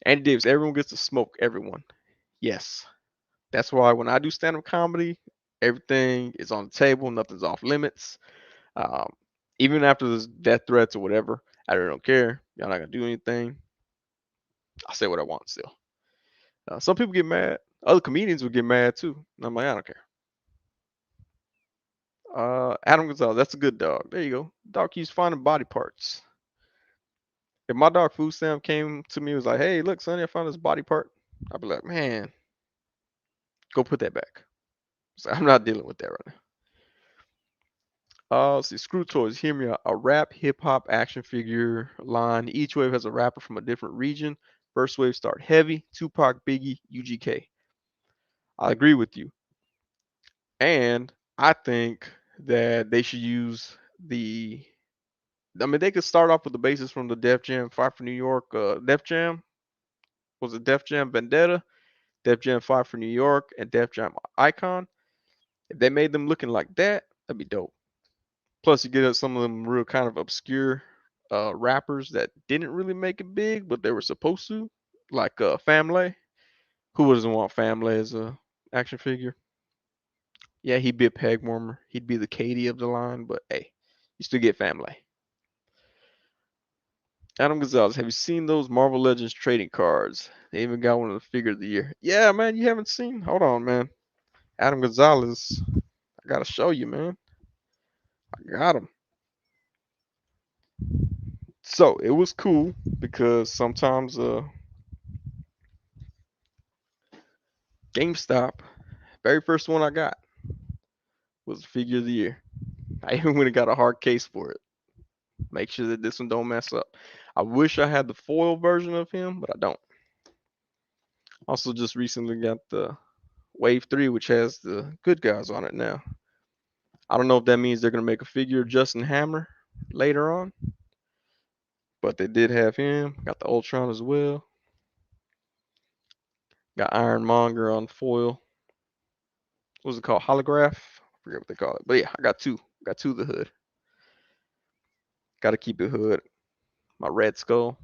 A: And Dibs, everyone gets to smoke everyone. Yes. That's why when I do stand up comedy, everything is on the table, nothing's off limits. Um, Even after there's death threats or whatever, I really don't care. Y'all not gonna do anything. I say what I want still. Some people get mad. Other comedians would get mad too. And I'm like, I don't care. Adam Gonzalez, that's a good dog. There you go. Dog keeps finding body parts. If my dog Food Stamp came to me and was like, hey, look, Sonny, I found this body part, I'd be like, man, go put that back. So I'm not dealing with that right now. Let's see, Screw Toys, hear me out. A rap, hip hop, action figure line. Each wave has a rapper from a different region. First wave start heavy. Tupac, Biggie, UGK. I agree with you. And I think that they should use they could start off with the basis from the Def Jam Fight for New York. Def Jam, was it Def Jam Vendetta? Def Jam Fight for New York and Def Jam Icon. If they made them looking like that, that'd be dope. Plus, you get some of them real kind of obscure rappers that didn't really make it big, but they were supposed to, like Family. Who doesn't want Family as a action figure? Yeah, he'd be a peg warmer. He'd be the Katie of the line, but hey, you still get Family. Adam Gonzalez, have you seen those Marvel Legends trading cards? They even got one of the figure of the year. Yeah, man, you haven't seen? Hold on, man. Adam Gonzalez, I gotta show you, man. I got him. So it was cool because sometimes GameStop, very first one I got was figure of the year. I even went and got a hard case for it. Make sure that this one don't mess up. I wish I had the foil version of him, but I don't. Also, just recently got the Wave 3, which has the good guys on it now. I don't know if that means they're gonna make a figure of Justin Hammer later on, but they did have him. Got the Ultron as well. Got Ironmonger on foil. What was it called? Holograph? I forget what they call it. But yeah, I got two. Got two of the hood. Got to keep the hood. My Red Skull.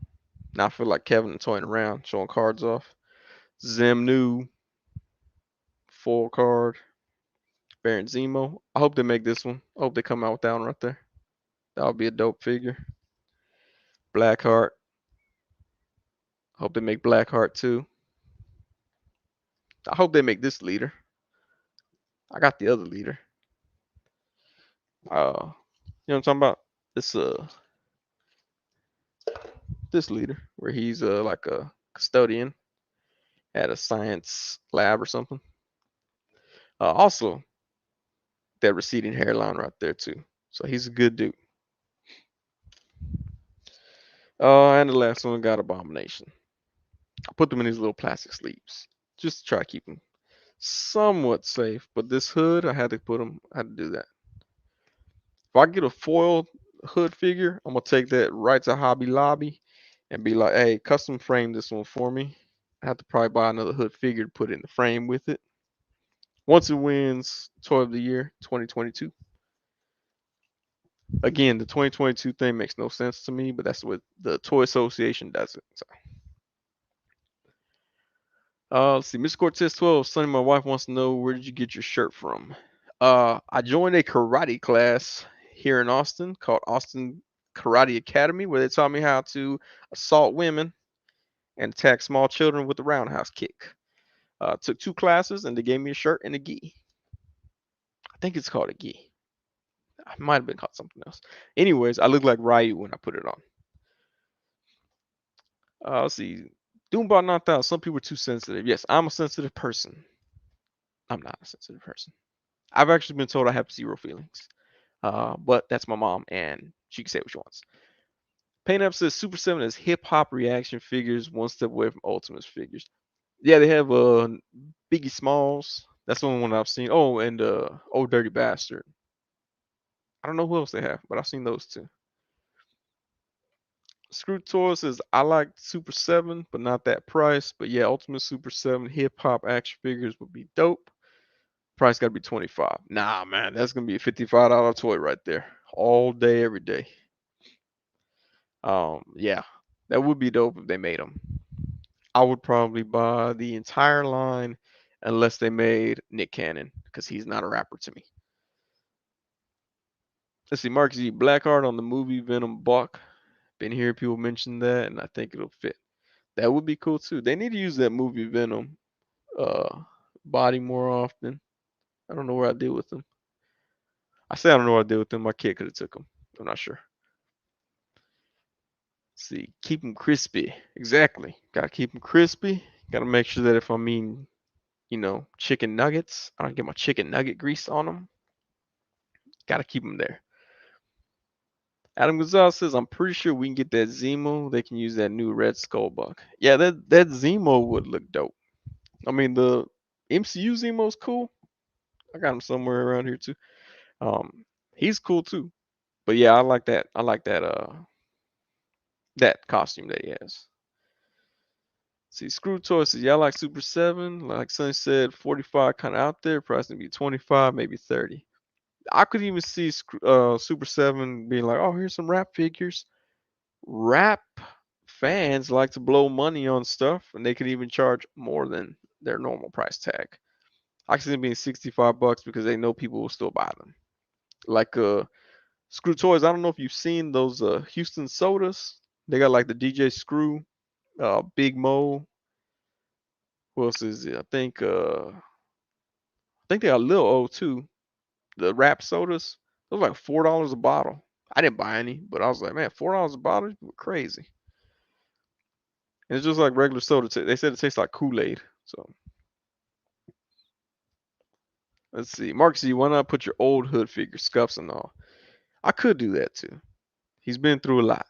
A: Now I feel like Kevin and toying around, showing cards off. Zamnu full card. Baron Zemo. I hope they make this one. I hope they come out with that one right there. That would be a dope figure. Blackheart. Hope they make Blackheart too. I hope they make this leader. I got the other leader. You know what I'm talking about? This this leader where he's like a custodian at a science lab or something. Also, that receding hairline right there too. So he's a good dude. And the last one got Abomination. I put them in these little plastic sleeves just to try to keep them somewhat safe. But this hood, I had to put them. I had to do that. If I get a foil hood figure, I'm gonna take that right to Hobby Lobby and be like, "Hey, custom frame this one for me." I have to probably buy another hood figure to put in the frame with it. Once it wins Toy of the Year 2022. Again, the 2022 thing makes no sense to me, but that's what the Toy Association does it. So, let's see. Miss Cortez 12, Sonny, my wife wants to know where did you get your shirt from? I joined a karate class here in Austin called Austin Karate Academy, where they taught me how to assault women and attack small children with the roundhouse kick. Took 2 classes and they gave me a shirt and a gi. I think it's called a gi. I might have been called something else. Anyways, I look like Ryu when I put it on. Let's see. Doombot 9000. Some people are too sensitive. Yes, I'm a sensitive person. I'm not a sensitive person. I've actually been told I have 0 feelings. But that's my mom, and she can say what she wants. Paint Up says Super 7 is hip hop reaction figures, one step away from Ultimates figures. Yeah, they have Biggie Smalls. That's the only one I've seen. Oh, and Oh Dirty Bastard. I don't know who else they have, but I've seen those two. Screw Toy says I like Super 7, but not that price. But yeah, Ultimate Super 7 hip hop action figures would be dope. Price gotta be 25. Nah, man, that's gonna be a $55 toy right there. All day, every day. Yeah, that would be dope if they made them. I would probably buy the entire line unless they made Nick Cannon, because he's not a rapper to me. Let's see, Marcus E. Blackheart on the movie Venom Buck. Been hearing people mention that, and I think it'll fit. That would be cool too. They need to use that movie Venom body more often. I don't know where I did with them. I say I don't know what I did with them. My kid could have took them. I'm not sure. Let's see, keep them crispy. Exactly. Gotta keep them crispy. Gotta make sure that if I'm eating, chicken nuggets, I don't get my chicken nugget grease on them. Gotta keep them there. Adam Gonzalez says, I'm pretty sure we can get that Zemo. They can use that new Red Skull buck. Yeah, that Zemo would look dope. I mean, the MCU Zemo's cool. I got him somewhere around here too. He's cool too. But yeah, I like that. I like that costume that he has. See, Screw Toy says, yeah, I like Super 7. Like Sonny said, 45 kind of out there. Price gonna be 25, maybe 30. I could even see Super 7 being like, oh, here's some rap figures. Rap fans like to blow money on stuff, and they could even charge more than their normal price tag. I can see them being $65 because they know people will still buy them. Like Screw Toys, I don't know if you've seen those Houston sodas. They got like the DJ Screw, Big Mo. Who else is it? I think they got Lil O too. The rap sodas. Those like $4 a bottle. I didn't buy any, but I was like, man, $4 a bottle? You crazy. And it's just like regular soda. They said it tastes like Kool-Aid. So let's see. Mark C, why not put your old hood figure, scuffs and all? I could do that too. He's been through a lot.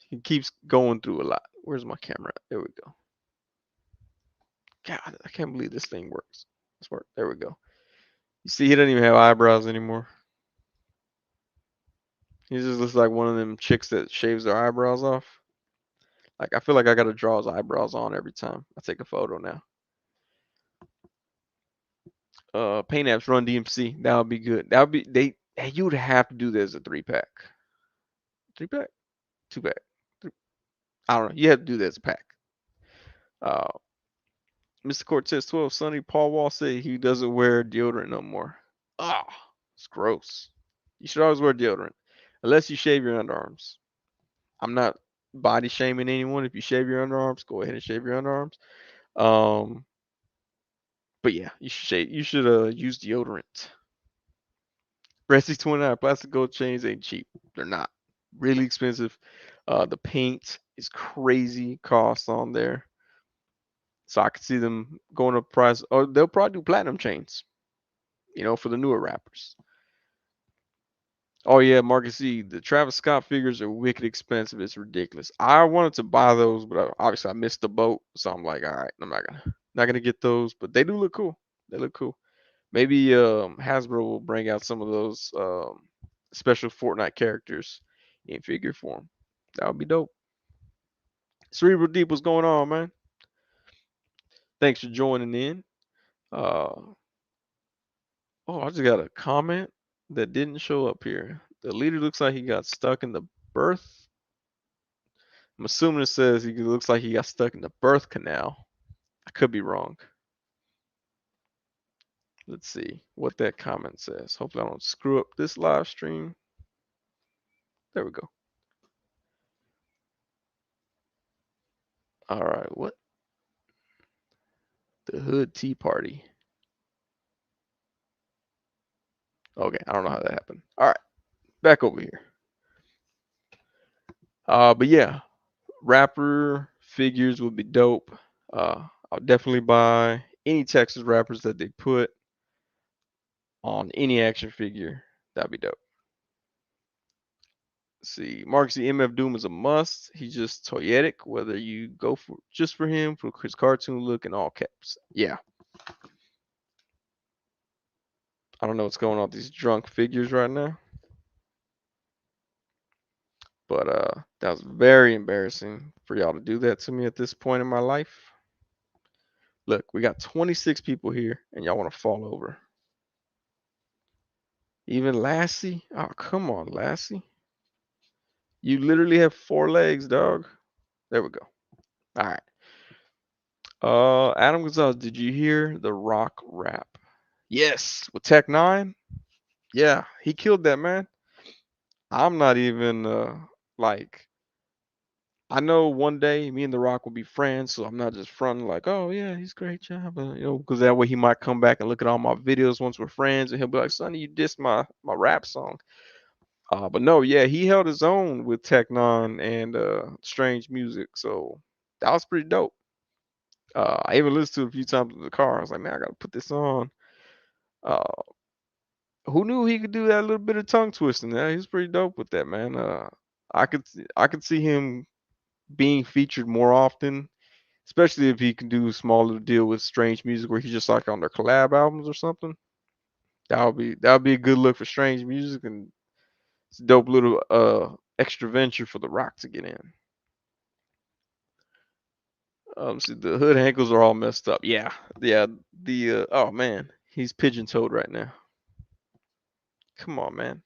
A: He keeps going through a lot. Where's my camera? There we go. God, I can't believe this thing works. It's work. There we go. You see, he doesn't even have eyebrows anymore. He just looks like one of them chicks that shaves their eyebrows off. Like I feel like I gotta draw his eyebrows on every time I take a photo now. Paint apps run DMC. That would be good. That would be you would have to do this as a 3-pack. 3-pack? 2-pack. I don't know. You have to do that as a pack. Uh Mr. Cortez 12, Sonny Paul Wall said he doesn't wear deodorant no more. Ah, it's gross. You should always wear deodorant, unless you shave your underarms. I'm not body shaming anyone. If you shave your underarms, go ahead and shave your underarms. Um, but yeah, you should shave. You should use deodorant. Resty 29 plastic gold chains ain't cheap. They're not. Really expensive. The paint is crazy cost on there. So I could see them going up price. Or they'll probably do platinum chains, for the newer rappers. Oh yeah, Marcus E. The Travis Scott figures are wicked expensive. It's ridiculous. I wanted to buy those, but obviously I missed the boat, so I'm like, all right, I'm not gonna get those. But they do look cool. They look cool. Maybe Hasbro will bring out some of those special Fortnite characters in figure form. That would be dope. Cerebral Deep, what's going on, man? Thanks for joining in. Uh, oh, I just got a comment that didn't show up here. The leader looks like he got stuck in the birth. I'm assuming it says he looks like he got stuck in the birth canal. I could be wrong. Let's see what that comment says. Hopefully, I don't screw up this live stream. There we go. All right, what? The Hood Tea Party. Okay, I don't know how that happened. All right, back over here. But yeah, rapper figures would be dope. I'll definitely buy any Texas rappers that they put on any action figure. That'd be dope. Let's see, Mark C. MF Doom is a must. He's just toyetic, whether you go for just for him for his cartoon look and all caps. Yeah, I don't know what's going on with these drunk figures right now, but that was very embarrassing for y'all to do that to me at this point in my life. Look, we got 26 people here, and y'all want to fall over. Even Lassie? Oh, come on, Lassie. You literally have 4 legs, dog. There we go. All right. Adam Gonzalez, did you hear the Rock rap? Yes, with Tech Nine. Yeah, he killed that man. I'm not even like I know one day me and The Rock will be friends, so I'm not just fronting like, oh yeah, he's great job, because that way he might come back and look at all my videos once we're friends, and he'll be like, Sonny, you dissed my rap song. But no, yeah, he held his own with Tech Nine and Strange Music, so that was pretty dope. I even listened to it a few times in the car. I was like, man, I gotta put this on. Uh, who knew he could do that little bit of tongue twisting? Yeah, he's pretty dope with that, man. I could see him being featured more often, especially if he can do a small little deal with Strange Music where he's just like on their collab albums or something. That would be a good look for Strange Music, and it's a dope little extra venture for The Rock to get in. See, the hood ankles are all messed up. Yeah, yeah. The oh man, he's pigeon toed right now. Come on, man.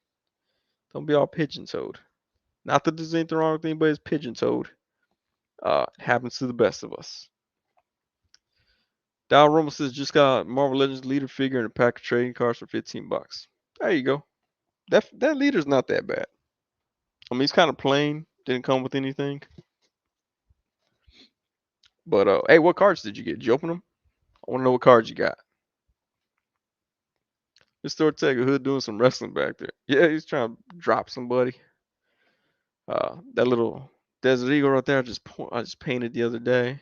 A: Don't be all pigeon toed. Not that there's anything wrong with anybody, it's pigeon toed. It happens to the best of us. Dow Roma says just got Marvel Legends leader figure and a pack of trading cards for $15. There you go. That leader's not that bad. I mean, he's kind of plain. Didn't come with anything. But hey, what cards did you get? Did you open them? I want to know what cards you got. Mr. Ortega Hood doing some wrestling back there. Yeah, he's trying to drop somebody. That little Desert Eagle right there, I just painted the other day.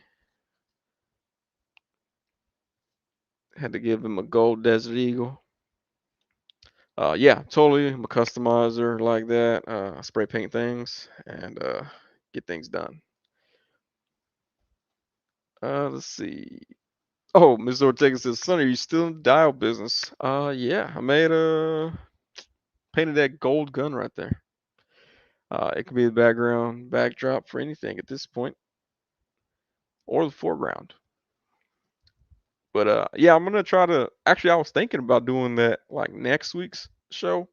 A: Had to give him a gold Desert Eagle. Yeah, totally. I'm a customizer like that. I spray paint things and get things done. Let's see. Oh, Mr. Ortega says, Sonny, are you still in the dial business? Yeah, I made painted that gold gun right there. It could be the backdrop for anything at this point, or the foreground. But yeah, I'm gonna try to. Actually, I was thinking about doing that like next week's show,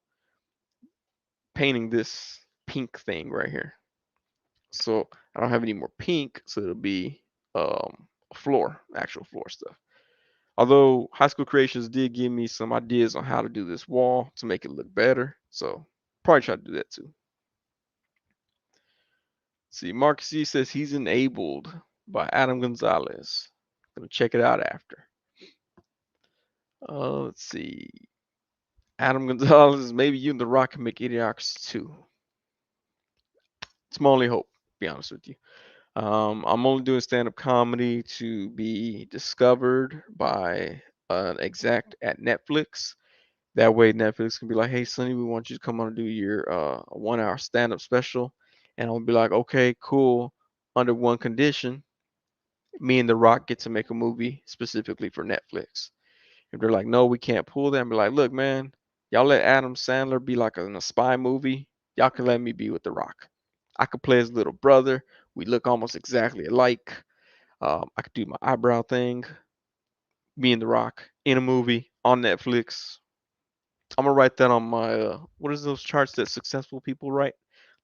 A: painting this pink thing right here. So I don't have any more pink, so it'll be a floor, actual floor stuff. Although High School Creations did give me some ideas on how to do this wall to make it look better, so probably try to do that too. See, Marcus C says he's enabled by Adam Gonzalez. Gonna check it out after. Let's see. Adam Gonzalez, maybe you and The Rock can make Idiocracy too. It's my only hope, to be honest with you. I'm only doing stand-up comedy to be discovered by an exec at Netflix. That way, Netflix can be like, "Hey, Sonny, we want you to come on and do your 1 hour stand-up special," and I'll be like, "Okay, cool." Under one condition, me and The Rock get to make a movie specifically for Netflix. If they're like, "No, we can't pull that," and be like, "Look, man, y'all let Adam Sandler be like in a spy movie. Y'all can let me be with The Rock. I could play his little brother. We look almost exactly alike. I could do my eyebrow thing. Me and The Rock in a movie on Netflix. I'm gonna write that on my what is those charts that successful people write?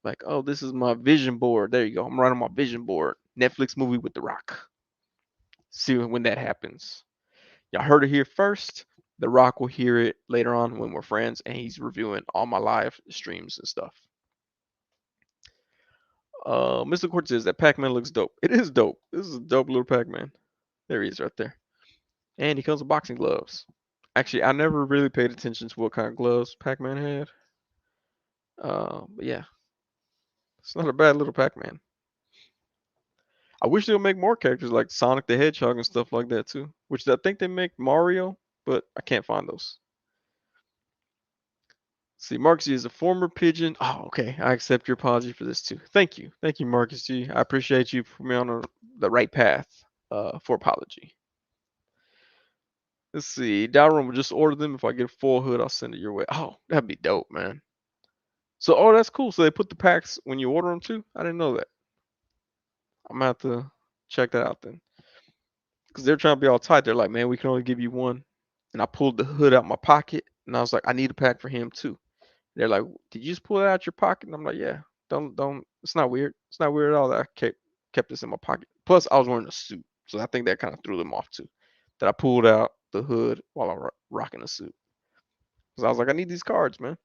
A: Like, oh, this is my vision board. There you go. I'm writing my vision board. Netflix movie with The Rock. See when that happens. Y'all heard it here first. The Rock will hear it later on when we're friends, and he's reviewing all my live streams and stuff. Mr. Court says that Pac-Man looks dope. It is dope. This is a dope little Pac-Man. There he is right there. And he comes with boxing gloves. Actually, I never really paid attention to what kind of gloves Pac-Man had. But yeah, it's not a bad little Pac-Man. I wish they'll make more characters like Sonic the Hedgehog and stuff like that too. Which I think they make Mario, but I can't find those. See, Marcus G is a former pigeon. Oh, okay. I accept your apology for this too. Thank you. Thank you, Marcus G. I appreciate you putting me on the right path for apology. Let's see. Dalrymple will just order them. If I get a full hood, I'll send it your way. Oh, that'd be dope, man. So, oh, that's cool. So they put the packs when you order them too? I didn't know that. I'm gonna have to check that out then. Because they're trying to be all tight. They're like, man, we can only give you one. And I pulled the hood out my pocket and I was like, I need a pack for him too. They're like, did you just pull it out your pocket? And I'm like, yeah. Don't. It's not weird. It's not weird at all that I kept this in my pocket. Plus, I was wearing a suit, so I think that kind of threw them off too. That I pulled out the hood while I'm rocking a suit. Because I was like, I need these cards, man.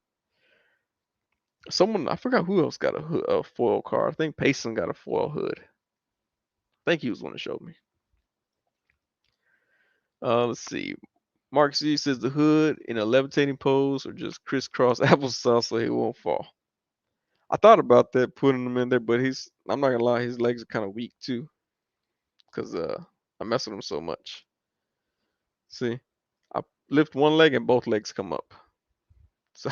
A: Someone, I forgot who else got a foil card. I think Payson got a foil hood. I think he was the one that showed me. Let's see. Mark Z says the hood in a levitating pose or just crisscross applesauce so he won't fall. I thought about that putting him in there, but I'm not gonna lie, his legs are kind of weak too, cause I mess with him so much. See, I lift one leg and both legs come up. So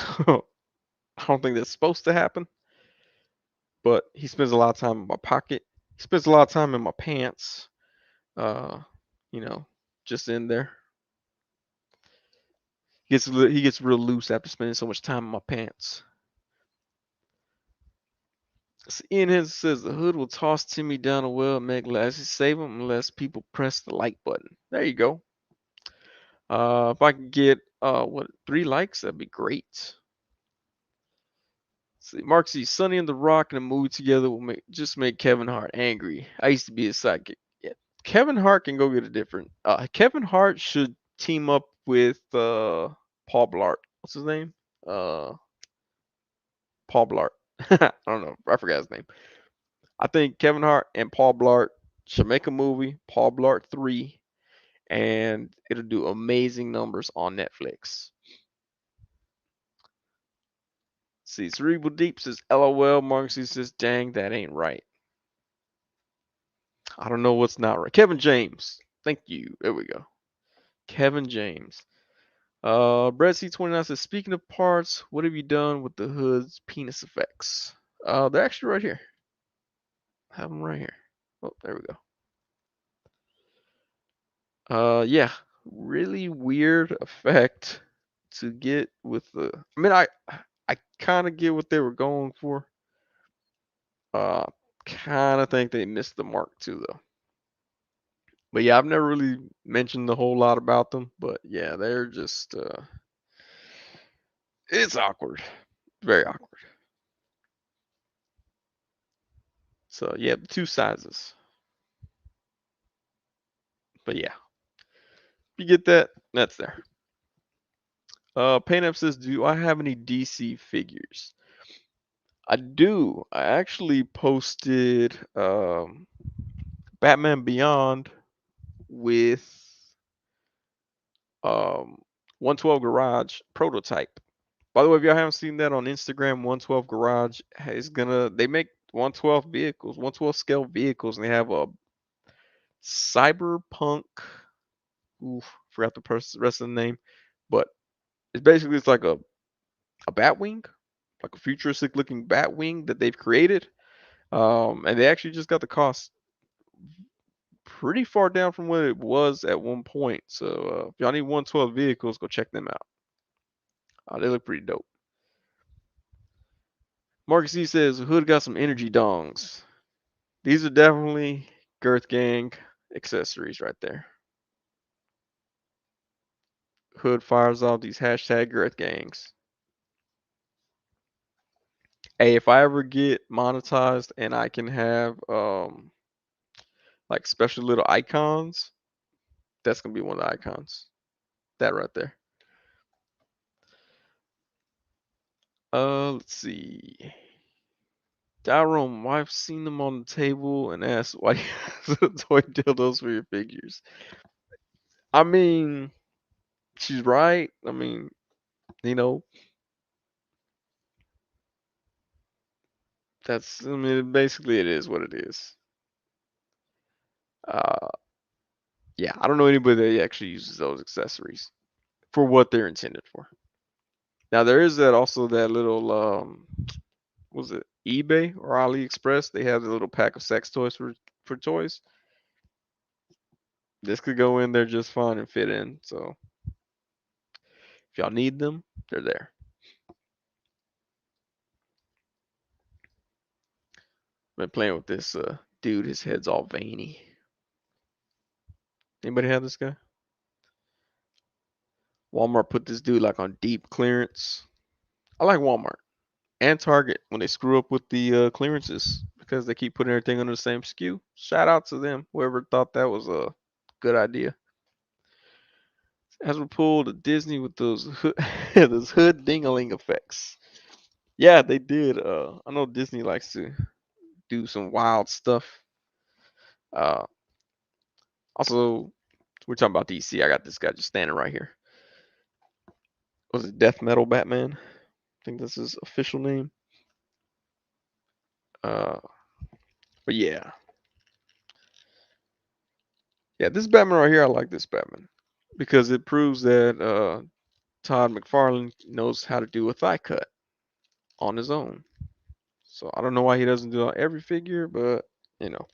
A: I don't think that's supposed to happen. But he spends a lot of time in my pocket. He spends a lot of time in my pants. Uh, you know, just in there. He gets real loose after spending so much time in my pants. Ian Henson says the hood will toss Timmy down a well and make Lassie save him unless people press the like button. There you go. If I could get 3 likes, that'd be great. Let's see, Mark C. Sonny and The Rock in a movie together will make Kevin Hart angry. I used to be his sidekick. Yeah, Kevin Hart can go get a different. Kevin Hart should team up with Paul Blart. What's his name? Uh, Paul Blart. I don't know. I forgot his name. I think Kevin Hart and Paul Blart should make a movie, Paul Blart 3, and it'll do amazing numbers on Netflix. See, Cerebral Deep says, LOL. Mark C says, dang, that ain't right. I don't know what's not right. Kevin James. Thank you. There we go. Kevin James. Brett C29 says, speaking of parts, what have you done with the hood's penis effects? They're actually right here. I have them right here. Oh, there we go. Yeah, really weird effect to get with the. I mean, I kind of get what they were going for. Uh, kind of think they missed the mark too, though. But yeah, I've never really mentioned a whole lot about them. But yeah, they're just it's awkward, very awkward. So yeah, the 2 sizes. But yeah, if you get that, that's there. Paintup says, "Do I have any DC figures?" I do. I actually posted Batman Beyond with um 112 Garage prototype. By the way, if y'all haven't seen that on Instagram, 112 Garage is gonna they make 112 vehicles, 112 scale vehicles, and they have a cyberpunk. Oof, forgot the rest of the name, but it's like a Batwing, like a futuristic looking Batwing that they've created. And they actually just got the cost pretty far down from what it was at one point. So if y'all need 112 vehicles, go check them out. They look pretty dope. Marcus C says Hood got some energy dongs. These are definitely Girth Gang accessories right there. Hood fires off these hashtag Girth Gangs. Hey, if I ever get monetized and I can have like special little icons, that's gonna be one of the icons. That right there. Let's see. Darum, I've seen them on the table and asked why you have toy dildos for your figures. I mean, she's right. I mean, you know, I mean, basically it is what it is. Uh, yeah, I don't know anybody that actually uses those accessories for what they're intended for. Now there is that little was it eBay or AliExpress? They have the little pack of sex toys for toys. This could go in there just fine and fit in. So if y'all need them, they're there. Been playing with this dude. His head's all veiny. Anybody have this guy? Walmart put this dude like on deep clearance. I like Walmart and Target when they screw up with the clearances because they keep putting everything under the same SKU. Shout out to them. Whoever thought that was a good idea. As we pulled a Disney with those those hood dingaling effects. Yeah, they did. I know Disney likes to do some wild stuff. Uh, Also, we're talking about DC. I got this guy just standing right here. Was it Death Metal Batman? I think that's his official name. Uh, but yeah, this Batman right here, I like this Batman because it proves that Todd McFarlane knows how to do a thigh cut on his own. So I don't know why he doesn't do it on every figure, but you know,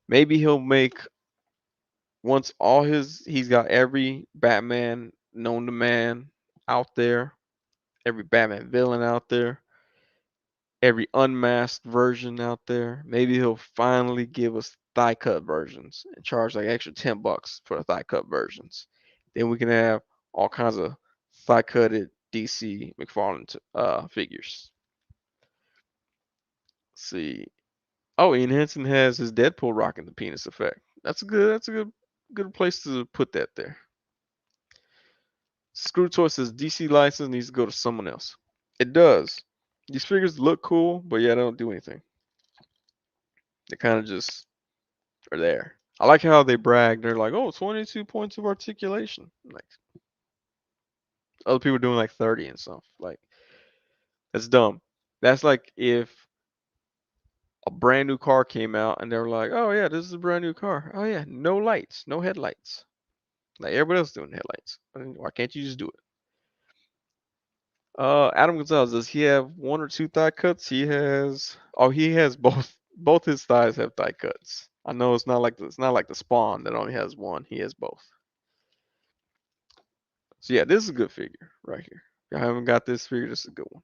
A: maybe he'll make once he's got every Batman known to man out there, every Batman villain out there, every unmasked version out there. Maybe he'll finally give us thigh cut versions and charge like extra $10 for the thigh cut versions. Then we can have all kinds of thigh cutted DC McFarlane figures. Let's see. Oh, Ian Henson has his Deadpool rocking the penis effect. That's a good place to put that there. Screw Toy says DC license needs to go to someone else. It does. These figures look cool, but yeah, they don't do anything. They kind of just are there. I like how they brag. They're like, oh, 22 points of articulation. Like other people doing like 30 and stuff. Like that's dumb. That's like if a brand new car came out and they were like, oh yeah, this is a brand new car. Oh yeah, no lights, no headlights. Like everybody else doing headlights. I mean, why can't you just do it? Adam Gonzalez, does he have one or two thigh cuts? He has both. Both his thighs have thigh cuts. I know it's not like the Spawn that only has one. He has both. So yeah, this is a good figure right here. If y'all haven't got this figure, this is a good one.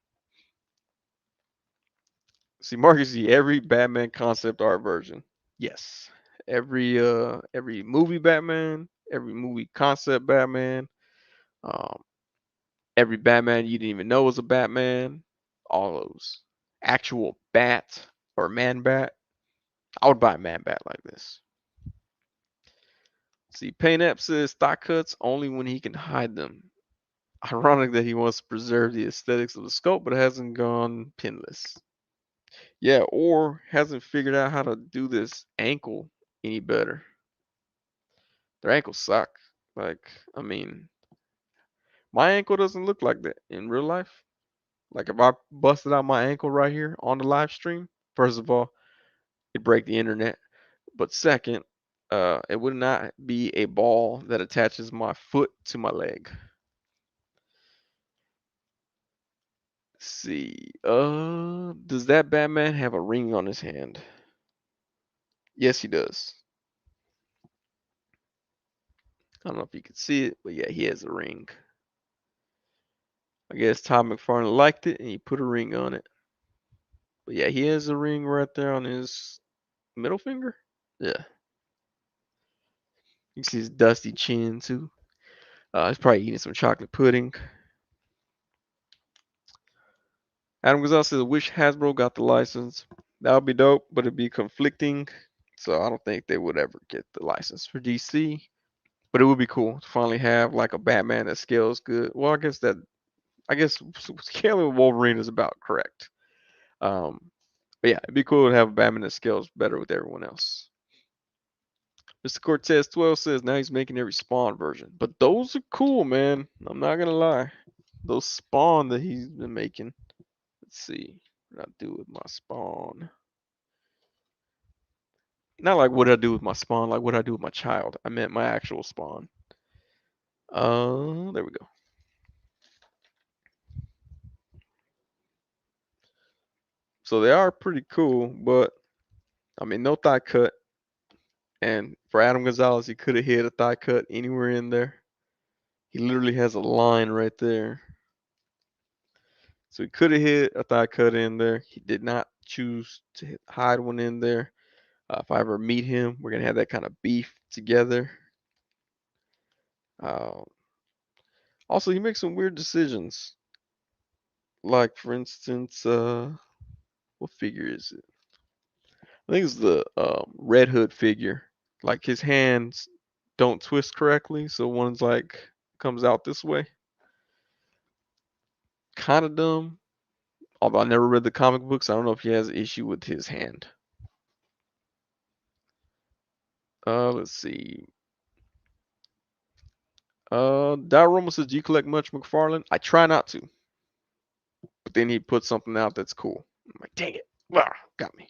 A: See, Marcus, see every Batman concept art version. Yes. Every movie Batman, every movie concept Batman, um, every Batman you didn't even know was a Batman, all those. Actual bat or man bat. I would buy a man bat like this. See, Painap says thigh cuts only when he can hide them. Ironic that he wants to preserve the aesthetics of the sculpt, but hasn't gone pinless. Yeah, or hasn't figured out how to do this ankle any better. Their ankles suck. Like, I mean, my ankle doesn't look like that in real life. Like, if I busted out my ankle right here on the live stream, first of all, it'd break the internet. But second, it would not be a ball that attaches my foot to my leg. Let's see. Does that Batman have a ring on his hand? Yes, he does. I don't know if you can see it, but yeah, he has a ring. I guess Todd McFarlane liked it and he put a ring on it. But yeah, he has a ring right there on his middle finger. Yeah. You can see his dusty chin too. He's probably eating some chocolate pudding. Adam Gonzalez says, I wish Hasbro got the license. That would be dope, but it'd be conflicting. So I don't think they would ever get the license for DC. But it would be cool to finally have like a Batman that scales good. Well, I guess scaling with Wolverine is about correct. Um, but yeah, it'd be cool to have a Batman that scales better with everyone else. Mr. Cortez 12 says now he's making every Spawn version. But those are cool, man. I'm not gonna lie. Those Spawn that he's been making. Let's see what I do with my Spawn. Not like what I do with my Spawn, like what I do with my child. I meant my actual Spawn. There we go. So they are pretty cool, but I mean, no thigh cut. And for Adam Gonzalez, he could have hit a thigh cut anywhere in there. He literally has a line right there. So he could have hit a thigh cut in there. He did not choose to hide one in there. If I ever meet him, we're gonna have that kind of beef together. Uh, Also, he makes some weird decisions. Like for instance, what figure is it? I think it's the Red Hood figure. Like his hands don't twist correctly, so one's like comes out this way. Kind of dumb. Although I never read the comic books, I don't know if he has an issue with his hand. Let's see. Diorama says, "Do you collect much, McFarlane?" I try not to, but then he puts something out that's cool. I'm like, dang it, got me.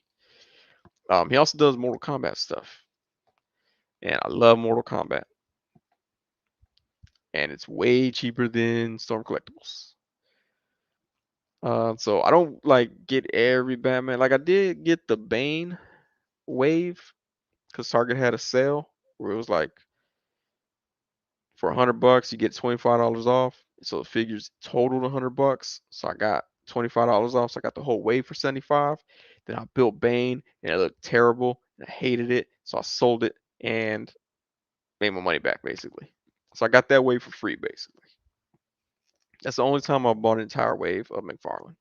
A: He also does Mortal Kombat stuff, and I love Mortal Kombat, and it's way cheaper than Storm Collectibles. So I don't like get every Batman. Like I did get the Bane wave because Target had a sale where it was like for $100 you get $25 off. So the figures totaled $100. So I got $25 off. So I got the whole wave for 75. Then I built Bane and it looked terrible and I hated it. So I sold it and made my money back basically. So I got that wave for free basically. That's the only time I bought an entire wave of McFarlane.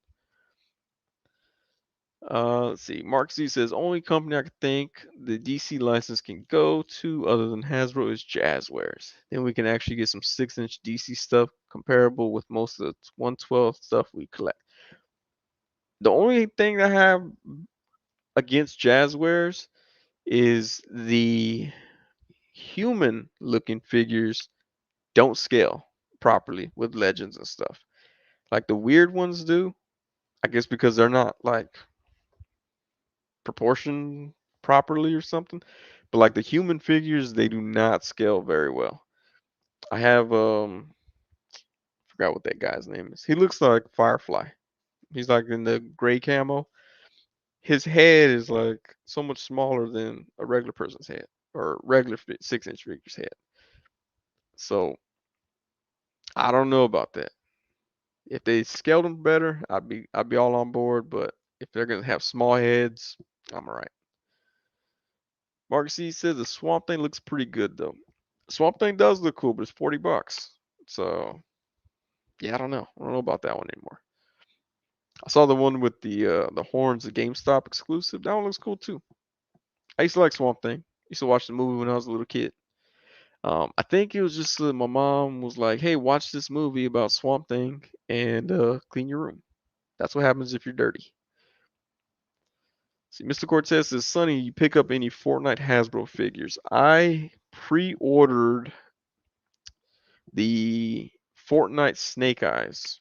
A: Let's see. Mark Z says only company I could think the DC license can go to other than Hasbro is Jazzwares. Then we can actually get some 6-inch DC stuff comparable with most of the 112 stuff we collect. The only thing I have against Jazzwares is the human looking figures don't scale properly with legends and stuff. Like the weird ones do. I guess because they're not like proportion properly or something. But like the human figures, they do not scale very well. I have forgot what that guy's name is. He looks like Firefly. He's like in the gray camo. His head is like so much smaller than a regular person's head or regular 6-inch figure's head. So I don't know about that. If they scaled them better, I'd be all on board. But if they're gonna have small heads, I'm alright. Mark C says the Swamp Thing looks pretty good though. Swamp Thing does look cool, but it's $40. So yeah, I don't know. I don't know about that one anymore. I saw the one with the horns, the GameStop exclusive. That one looks cool too. I used to like Swamp Thing. I used to watch the movie when I was a little kid. I think it was just my mom was like, "Hey, watch this movie about Swamp Thing and clean your room." That's what happens if you're dirty. See, Mr. Cortez says, "Sonny, you pick up any Fortnite Hasbro figures?" I pre-ordered the Fortnite Snake Eyes.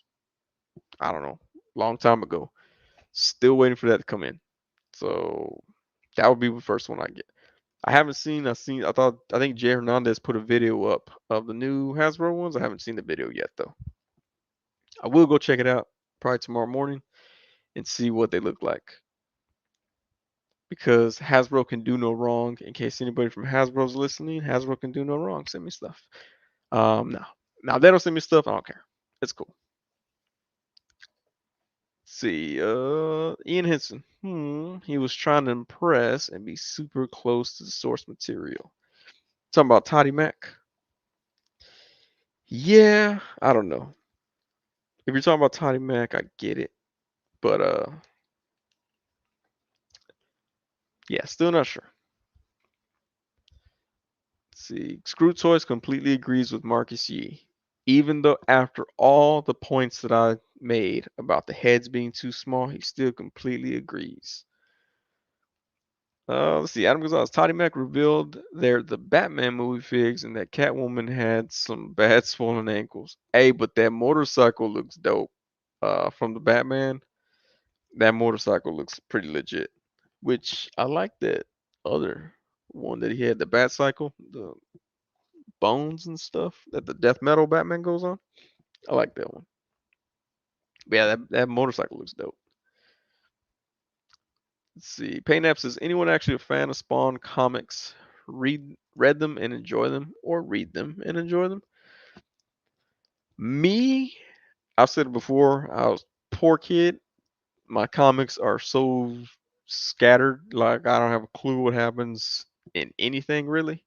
A: I don't know, long time ago. Still waiting for that to come in. So that would be the first one I get. I haven't seen. I think Jay Hernandez put a video up of the new Hasbro ones. I haven't seen the video yet though. I will go check it out probably tomorrow morning and see what they look like because Hasbro can do no wrong. In case anybody from Hasbro's listening, Hasbro can do no wrong. Send me stuff. No, now they don't send me stuff. I don't care. It's cool. Let's see, Ian Henson. He was trying to impress and be super close to the source material. Talking about Toddy Mac. Yeah, I don't know. If you're talking about Toddy Mac, I get it. But yeah, still not sure. Let's see. Screw Toys completely agrees with Marcus Yee. Even though after all the points that I made about the heads being too small, he still completely agrees. Let's see. Adam Gonzalez, Toddy Mac revealed they're the Batman movie figs and that Catwoman had some bad swollen ankles. Hey, but that motorcycle looks dope. From the Batman, that motorcycle looks pretty legit. Which I like that other one that he had, the Bat Cycle, the bones and stuff that the death metal Batman goes on. I like that one. But yeah, that motorcycle looks dope. Let's see. Paynap says, anyone actually a fan of Spawn comics? Read them and enjoy them, or read them and enjoy them. Me, I've said it before. I was a poor kid. My comics are so scattered. Like I don't have a clue what happens in anything really.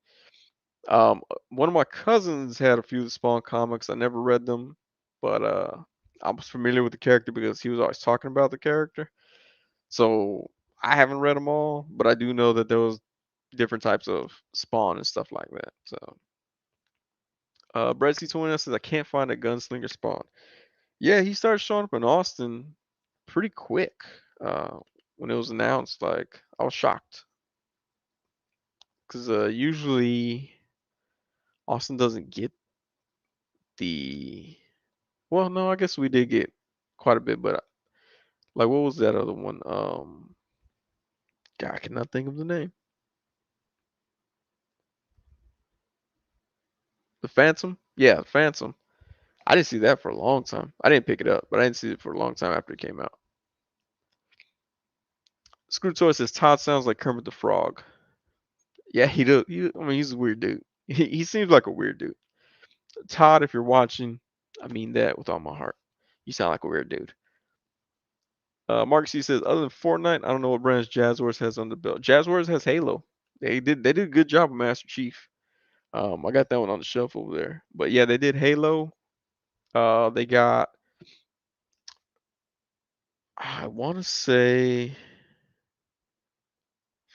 A: One of my cousins had a few of the Spawn comics. I never read them, but I was familiar with the character because he was always talking about the character. So I haven't read them all, but I do know that there was different types of Spawn and stuff like that. So, Brad C29 says I can't find a gunslinger Spawn. Yeah, he started showing up in Austin pretty quick uh, when it was announced. Like I was shocked because usually Austin doesn't get the. Well, no, I guess we did get quite a bit, but like what was that other one? God, I cannot think of the name. The Phantom? Yeah, Phantom. I didn't see that for a long time. I didn't pick it up, but I didn't see it for a long time after it came out. Screw Toy says Todd sounds like Kermit the Frog. Yeah, he does. I mean, he's a weird dude. He seems like a weird dude. Todd, if you're watching, I mean that with all my heart. You sound like a weird dude. Mark C says, other than Fortnite, I don't know what brands Jazzwares has on the belt. Jazzwares has Halo. They did a good job with Master Chief. I got that one on the shelf over there. But yeah, they did Halo. They got I want to say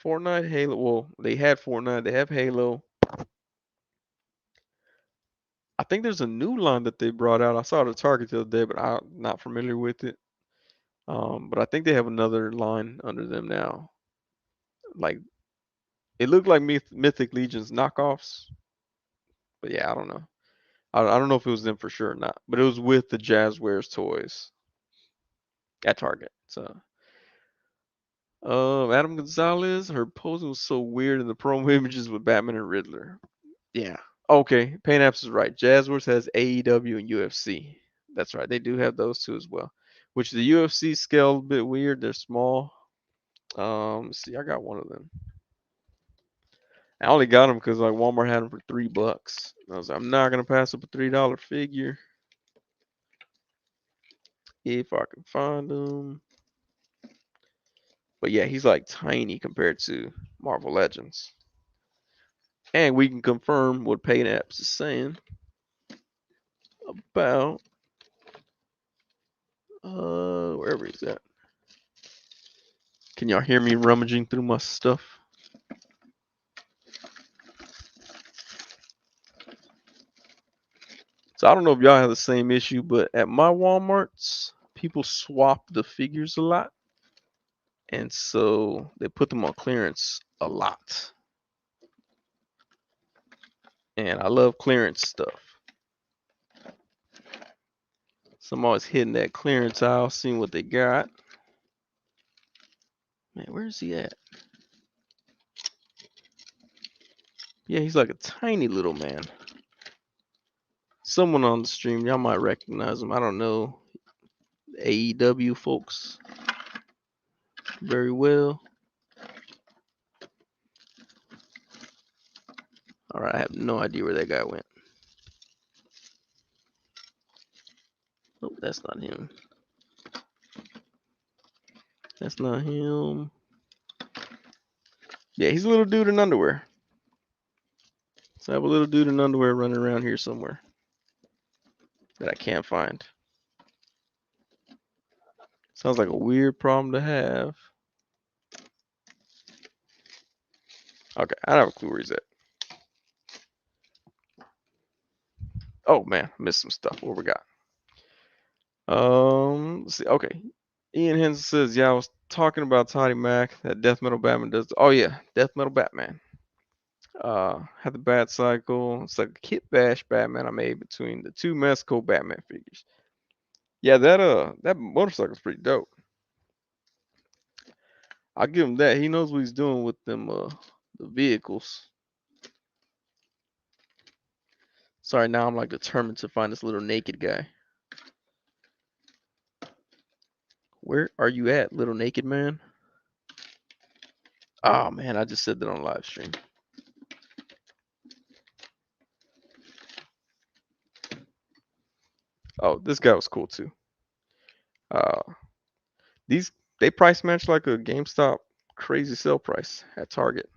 A: Fortnite, Halo. Well, they had Fortnite. They have Halo. I think there's a new line that they brought out. I saw it at Target the other day, but I'm not familiar with it. But I think they have another line under them now. Like it looked like Mythic Legion's knockoffs, but yeah, I don't know. I don't know if it was them for sure or not, but it was with the Jazzwares toys at Target. So, Adam Gonzalez, her posing was so weird in the promo images with Batman and Riddler. Yeah. Okay, Pain Apps is right. Jazzwares has AEW and UFC. That's right. They do have those two as well. Which the UFC scale a bit weird. They're small. Let's see, I got one of them. I only got them because like Walmart had them for $3. I was like, I'm not gonna pass up a $3 figure if I can find them. But yeah, he's like tiny compared to Marvel Legends. And we can confirm what Pain Apps is saying about wherever he's at. Can y'all hear me rummaging through my stuff? So I don't know if y'all have the same issue, but at my Walmarts, people swap the figures a lot, and so they put them on clearance a lot. And I love clearance stuff. So I'm always hitting that clearance aisle, seeing what they got. Man, where's he at? Yeah, he's like a tiny little man. Someone on the stream, y'all might recognize him. I don't know AEW folks very well. All right, I have no idea where that guy went. Oh, that's not him. That's not him. Yeah, he's a little dude in underwear. So I have a little dude in underwear running around here somewhere that I can't find. Sounds like a weird problem to have. Okay, I don't have a clue where he's at. Oh man, missed some stuff. What we got? Let's see. Okay, Ian Henson says, "Yeah, I was talking about Toddy Mac. That Death Metal Batman does. Oh yeah, Death Metal Batman. Had the Bat Cycle. It's like a kit bash Batman I made between the two Mezco Batman figures. Yeah, that motorcycle's pretty dope. I'll give him that. He knows what he's doing with them the vehicles. Sorry, now I'm like determined to find this little naked guy. Where are you at, little naked man? Oh man, I just said that on live stream. Oh, this guy was cool too. Uh, these they price match like a GameStop crazy sale price at Target.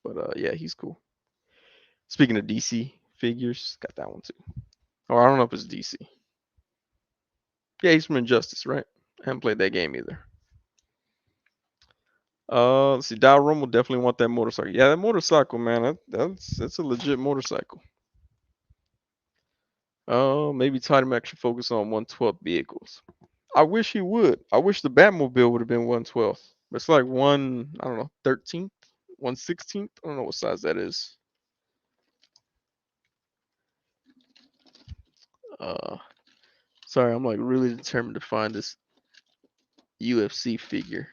A: But yeah, he's cool. Speaking of DC figures, got that one too. Or I don't know if it's DC. Yeah, he's from Injustice, right? I haven't played that game either. Let's see. Dow Rum will definitely want that motorcycle. Yeah, that motorcycle, man. That's a legit motorcycle. Maybe Tidy Mac should focus on 112 vehicles. I wish he would. I wish the Batmobile would have been 112th. But it's like I don't know, 13th, 116th. I don't know what size that is. Uh, sorry, I'm like really determined to find this UFC figure.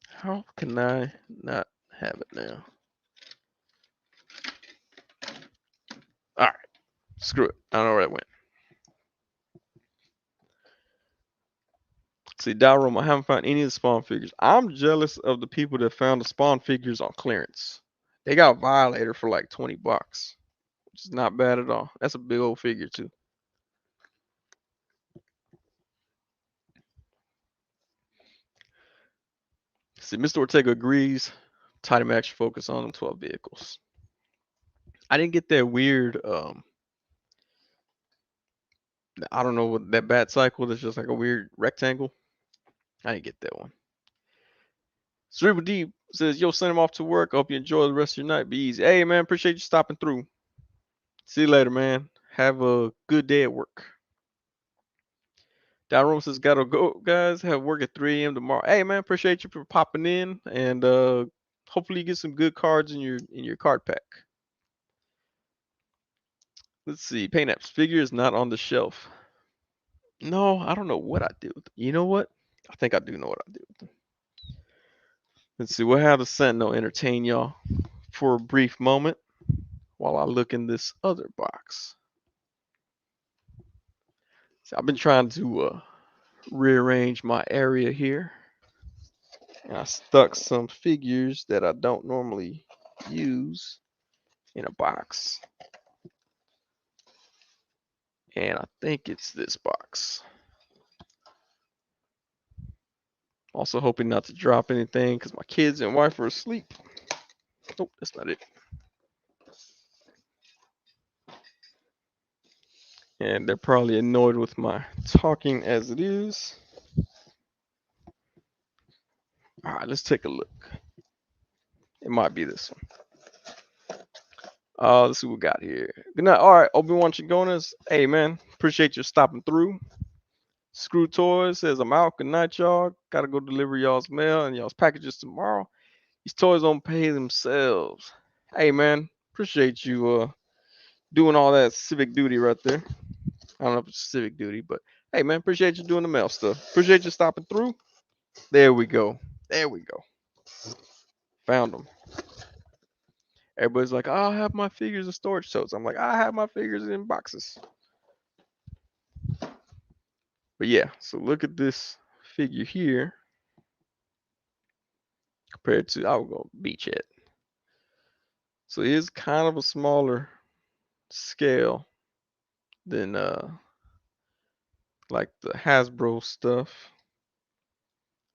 A: How can I not have it now? All right, screw it. I don't know where that went. See, Dalrom, I haven't found any of the Spawn figures. I'm jealous of the people that found the Spawn figures on clearance. They got Violator for like $20, which is not bad at all. That's a big old figure too. See, Mr. Ortega agrees. Tidy Max should focus on them 12 vehicles. I didn't get that weird. I don't know what that bat cycle. That's just like a weird rectangle. I didn't get that one. Cerebral Deep says, "Yo, send him off to work. I hope you enjoy the rest of your night. Be easy. Hey, man, appreciate you stopping through. See you later, man. Have a good day at work." Dalrome says, "Gotta go, guys. Have work at 3 a.m. tomorrow." Hey, man, appreciate you for popping in, and hopefully you get some good cards in your card pack. Let's see. Paint apps figure is not on the shelf. No, I don't know what I do. You know what? I think I do know what I do. Let's see. We'll have the Sentinel entertain y'all for a brief moment while I look in this other box. So I've been trying to rearrange my area here, and I stuck some figures that I don't normally use in a box. And I think it's this box. Also hoping not to drop anything because my kids and wife are asleep. Nope, that's not it. And they're probably annoyed with my talking as it is. All right, let's take a look. It might be this one. Let's see what we got here. Good night. All right, Obi-Wan Chigonas. Hey, man. Appreciate you stopping through. Screw Toys says, I'm out. Good night, y'all. Gotta go deliver y'all's mail and y'all's packages tomorrow. These toys don't pay themselves. Hey, man. Appreciate you doing all that civic duty right there. I don't know if it's civic duty, but hey, man. Appreciate you doing the mail stuff. Appreciate you stopping through. There we go. There we go. Found them. Everybody's like, I'll have my figures in storage totes. I'm like, I have my figures in boxes. But yeah, so look at this figure here compared to, I would go Beachhead. So it is kind of a smaller scale than like the Hasbro stuff.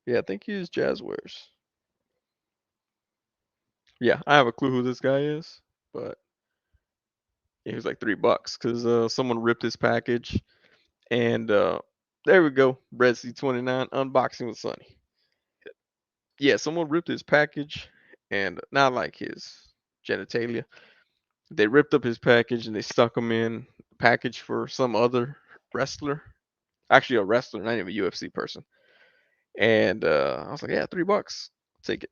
A: Yeah, I think he is Jazzwares. Yeah, I have a clue who this guy is, but yeah, he was like $3 because someone ripped his package, and there we go, Red C29 unboxing with Sonny. Yeah, someone ripped his package, and not like his genitalia. They ripped up his package and they stuck him in a package for some other wrestler. Actually, a wrestler, not even a UFC person. And I was like, yeah, $3. Take it.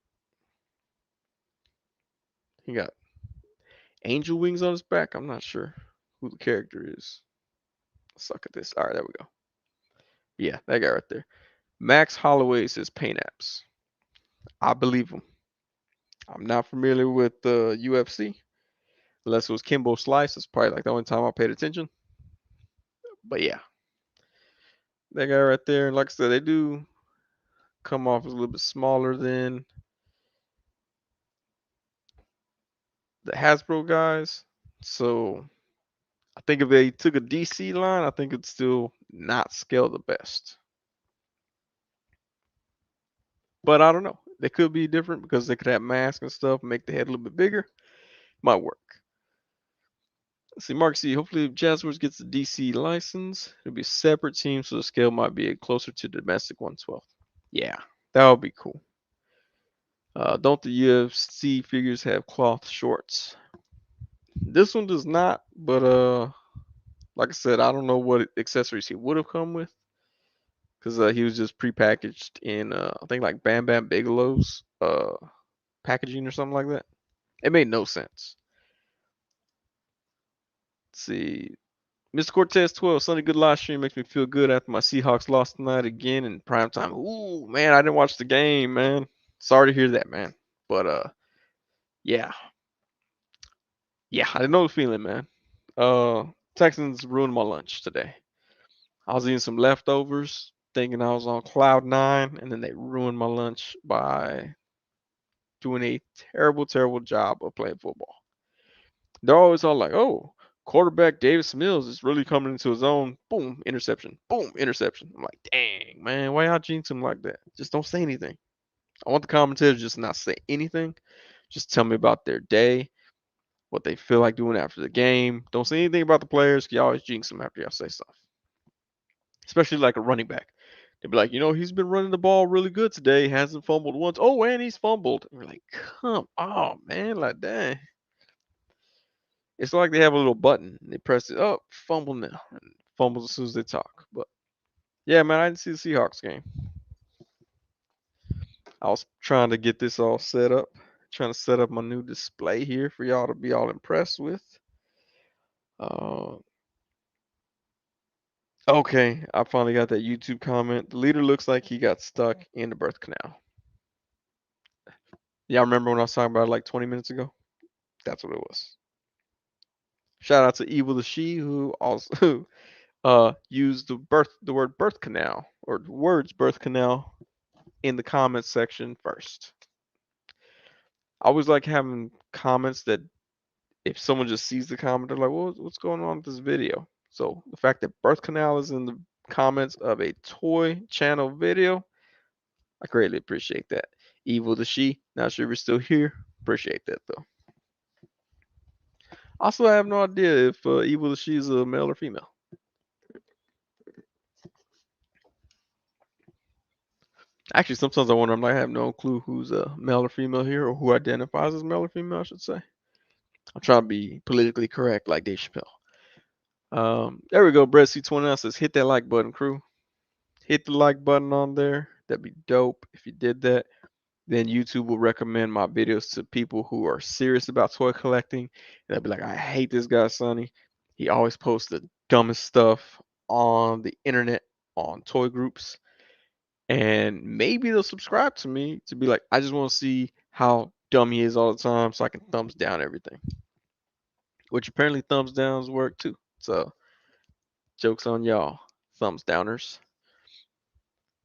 A: He got angel wings on his back. I'm not sure who the character is. Suck at this. All right, there we go. Yeah, that guy right there. Max Holloway says paint apps. I believe him. I'm not familiar with the UFC unless it was Kimbo Slice. That's probably like the only time I paid attention. But yeah, that guy right there. And like I said, they do come off as a little bit smaller than the Hasbro guys. So I think if they took a DC line, I think it'd still not scale the best. But I don't know. They could be different because they could have masks and stuff, make the head a little bit bigger. Might work. Let's see, Mark C. Hopefully, if Jazzwares gets the DC license, it'll be a separate team, so the scale might be closer to the domestic 112. Yeah, that would be cool. Don't the UFC figures have cloth shorts? This one does not, but like I said, I don't know what accessories he would have come with because he was just prepackaged in I think like Bam Bam Bigelow's packaging or something like that. It made no sense. Let's see. Mr. Cortez 12, Sunday good live stream makes me feel good after my Seahawks lost tonight again in prime time. Ooh, man, I didn't watch the game, man. Sorry to hear that, man. But yeah. Yeah, I know the feeling, man. Uh Texans ruined my lunch today. I was eating some leftovers, thinking I was on cloud nine, and then they ruined my lunch by doing a terrible, terrible job of playing football. They're always all like, oh, quarterback Davis Mills is really coming into his own. Boom, interception. Boom, interception. I'm like, dang, man, why y'all jinx him like that? Just don't say anything. I want the commentators just not say anything. Just tell me about their day, what they feel like doing after the game. Don't say anything about the players. You always jinx them after y'all say stuff. Especially like a running back. They'd be like, he's been running the ball really good today. Hasn't fumbled once. Oh, and he's fumbled. And we're like, come on, man. Like, dang. It's like they have a little button. They press it up, fumble now, and fumbles as soon as they talk. But yeah, man, I didn't see the Seahawks game. I was trying to get this all set up, trying to set up my new display here for y'all to be all impressed with. Uh, okay, I finally got that YouTube comment. The leader looks like he got stuck in the birth canal. Y'all remember when I was talking about it like 20 minutes ago? That's what it was. Shout out to Evil the She who also used the word birth canal or the words birth canal in the comments section first. I always like having comments that if someone just sees the comment, they're like, well, what's going on with this video? So the fact that birth canal is in the comments of a toy channel video, I greatly appreciate that. Evil the She, not sure if you're still here. Appreciate that though. Also, I have no idea if Evil the She is a male or female. Actually, sometimes I wonder, I have no clue who's a male or female here, or who identifies as male or female, I should say. I'm trying to be politically correct like Dave Chappelle. There we go. Brett C29 says hit that like button, crew. Hit the like button on there. That'd be dope if you did that. Then YouTube will recommend my videos to people who are serious about toy collecting. And they'll be like, I hate this guy, Sonny. He always posts the dumbest stuff on the internet on toy groups. And maybe they'll subscribe to me to be like, I just want to see how dumb he is all the time so I can thumbs down everything. Which apparently thumbs downs work too. So joke's on y'all, thumbs downers.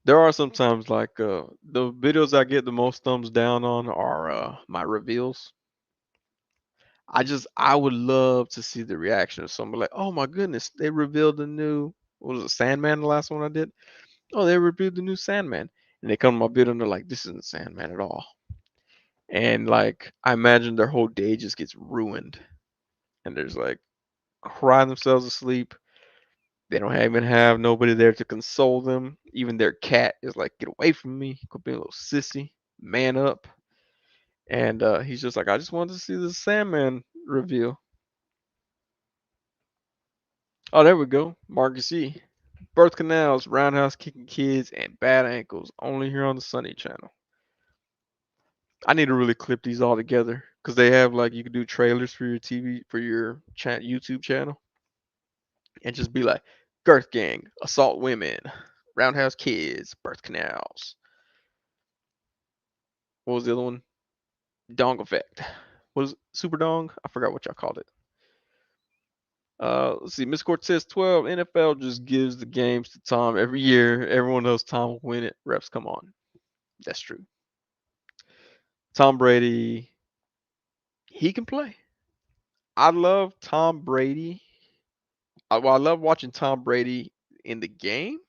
A: There are sometimes like the videos I get the most thumbs down on are my reveals. I would love to see the reaction of somebody like, oh my goodness, they revealed the new, what was it, Sandman, the last one I did? Oh, they revealed the new Sandman. And they come to my video and they're like, this isn't Sandman at all. And like I imagine their whole day just gets ruined. And there's like crying themselves to sleep. They don't even have nobody there to console them. Even their cat is like, get away from me. Quit being a little sissy. Man up. And he's just like, I just wanted to see the Sandman reveal. Oh, there we go. Marcus E. Birth canals, roundhouse kicking kids, and bad ankles. Only here on the Sonny channel. I need to really clip these all together because they have like you can do trailers for your TV for your YouTube channel, and just be like, girth gang, assault women, roundhouse kids, birth canals. What was the other one? Dong effect. What is it? Super dong? I forgot what y'all called it. Let's see. Miss Cortez 12. NFL just gives the games to Tom every year. Everyone knows Tom will win it. Refs, come on. That's true. Tom Brady, he can play. I love Tom Brady. I love watching Tom Brady in the game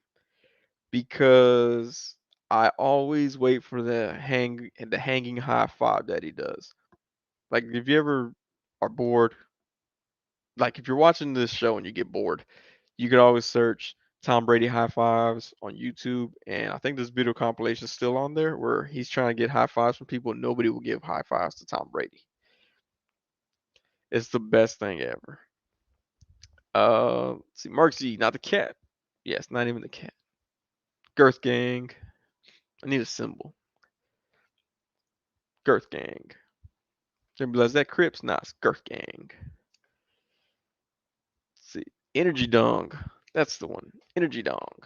A: because I always wait for the hanging high five that he does. Like if you ever are bored, like if you're watching this show and you get bored, you could always search Tom Brady high fives on YouTube, and I think this video compilation is still on there where he's trying to get high fives from people. Nobody will give high fives to Tom Brady. It's the best thing ever. Let's see, Mark Z, not the cat. Yes, not even the cat. Girth Gang. I need a symbol. Girth Gang. Is that Crips? Nah, it's Girth Gang. Let's see. Energy Dong. That's the one. Energy Dong.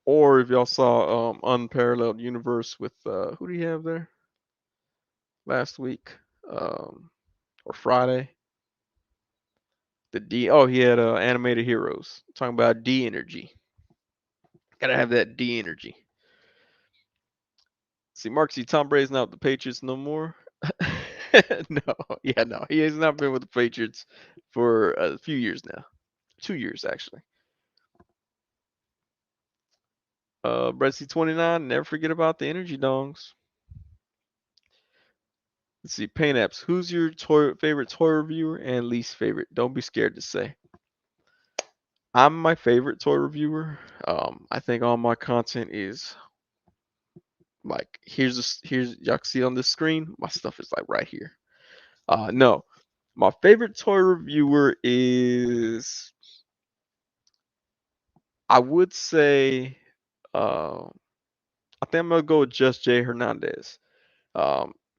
A: Or if y'all saw Unparalleled Universe with who do you have there? Last week. Or Friday. The D he had animated heroes. Talking about D energy. Gotta have that D energy. See, Mark, see, Tom Brady's not with the Patriots no more. No, he has not been with the Patriots for a few years now. 2 years actually. Brett C29, never forget about the energy dongs. Let's see, Paint Apps. Who's your favorite toy reviewer and least favorite? Don't be scared to say. I'm my favorite toy reviewer. I think all my content is like here's y'all can see on this screen. My stuff is like right here. No, my favorite toy reviewer is I would say I think I'm gonna go with Just Jay Hernandez.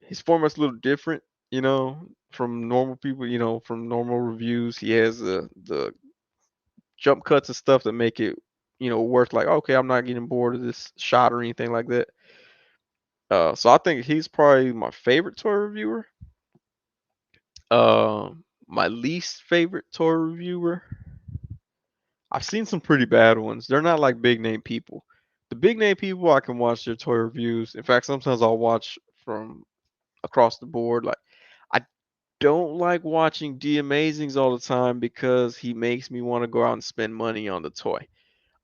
A: His format's a little different, from normal people, from normal reviews. He has the jump cuts and stuff that make it, worth like, okay, I'm not getting bored of this shot or anything like that. So I think he's probably my favorite toy reviewer. My least favorite toy reviewer. I've seen some pretty bad ones. They're not like big name people. The big name people I can watch their toy reviews. In fact, sometimes I'll watch from across the board. Like I don't like watching D Amazings all the time because he makes me want to go out and spend money on the toy.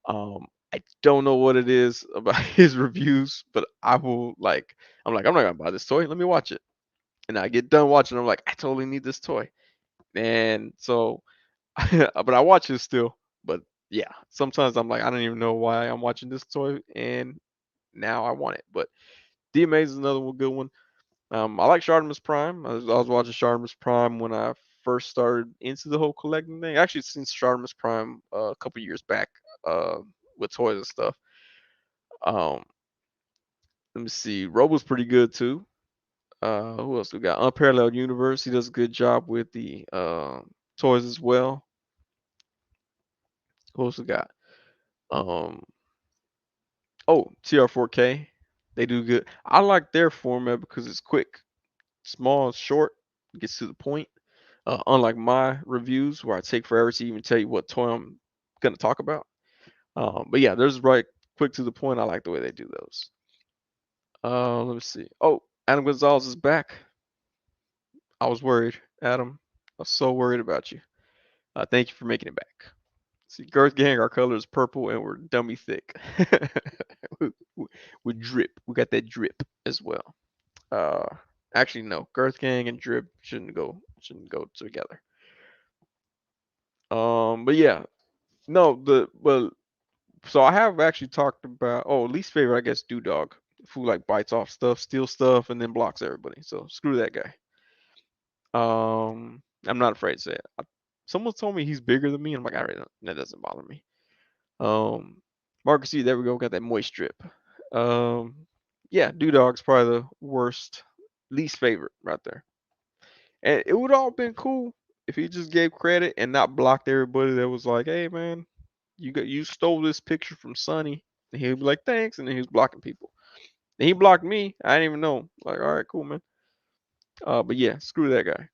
A: I don't know what it is about his reviews, but I'm like, I'm not gonna buy this toy. Let me watch it. And I get done watching, I'm like, I totally need this toy. And so but I watch it still. But yeah, sometimes I'm like, I don't even know why I'm watching this toy, and now I want it. But DMA is another good one. I like Shartimus Prime. I was watching Shartimus Prime when I first started into the whole collecting thing. Actually, since Shartimus Prime a couple years back, uh, with toys and stuff. Um, let me see. Robo's pretty good too. Who else we got? Unparalleled Universe. He does a good job with the toys as well. Who else we got? Um, oh, TR4K. They do good. I like their format because it's quick, small, short, gets to the point. Unlike my reviews where I take forever to even tell you what toy I'm gonna talk about. But yeah, there's right quick to the point. I like the way they do those. Let me see. Oh, Adam Gonzalez is back. I was worried, Adam. I was so worried about you. Thank you for making it back. See, Girth Gang, our color is purple and we're dummy thick. we, we drip. We got that drip as well. Uh, actually, no. Girth Gang and drip shouldn't go together. But yeah, no. So I have actually talked about least favorite I guess Dog, who like bites off stuff, steals stuff, and then blocks everybody. So screw that guy. I'm not afraid to say it. Someone told me he's bigger than me. I'm like, I already know. That doesn't bother me. Um, Marcus, see, there we go. Got that moist drip. Yeah, Dog's probably the worst, least favorite right there. And it would all been cool if he just gave credit and not blocked everybody that was like, "Hey, man, you stole this picture from Sonny." And he'd be like, "Thanks," and then he was blocking people. And he blocked me. I didn't even know. Like, all right, cool, man. But yeah, screw that guy.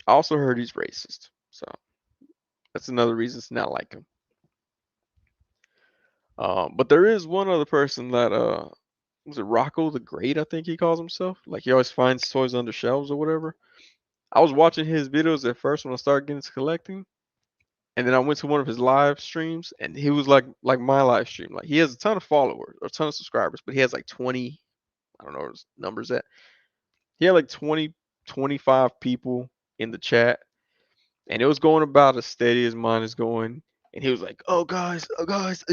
A: I also heard he's racist, so that's another reason to not like him. But there is one other person that was it Rocco the Great? I think he calls himself. Like he always finds toys under shelves or whatever. I was watching his videos at first when I started getting into collecting, and then I went to one of his live streams, and he was like my live stream. Like he has a ton of followers or a ton of subscribers, but he has like 20. I don't know what his numbers at. He had like 20, 25 people in the chat, and it was going about as steady as mine is going. And he was like, oh guys, I just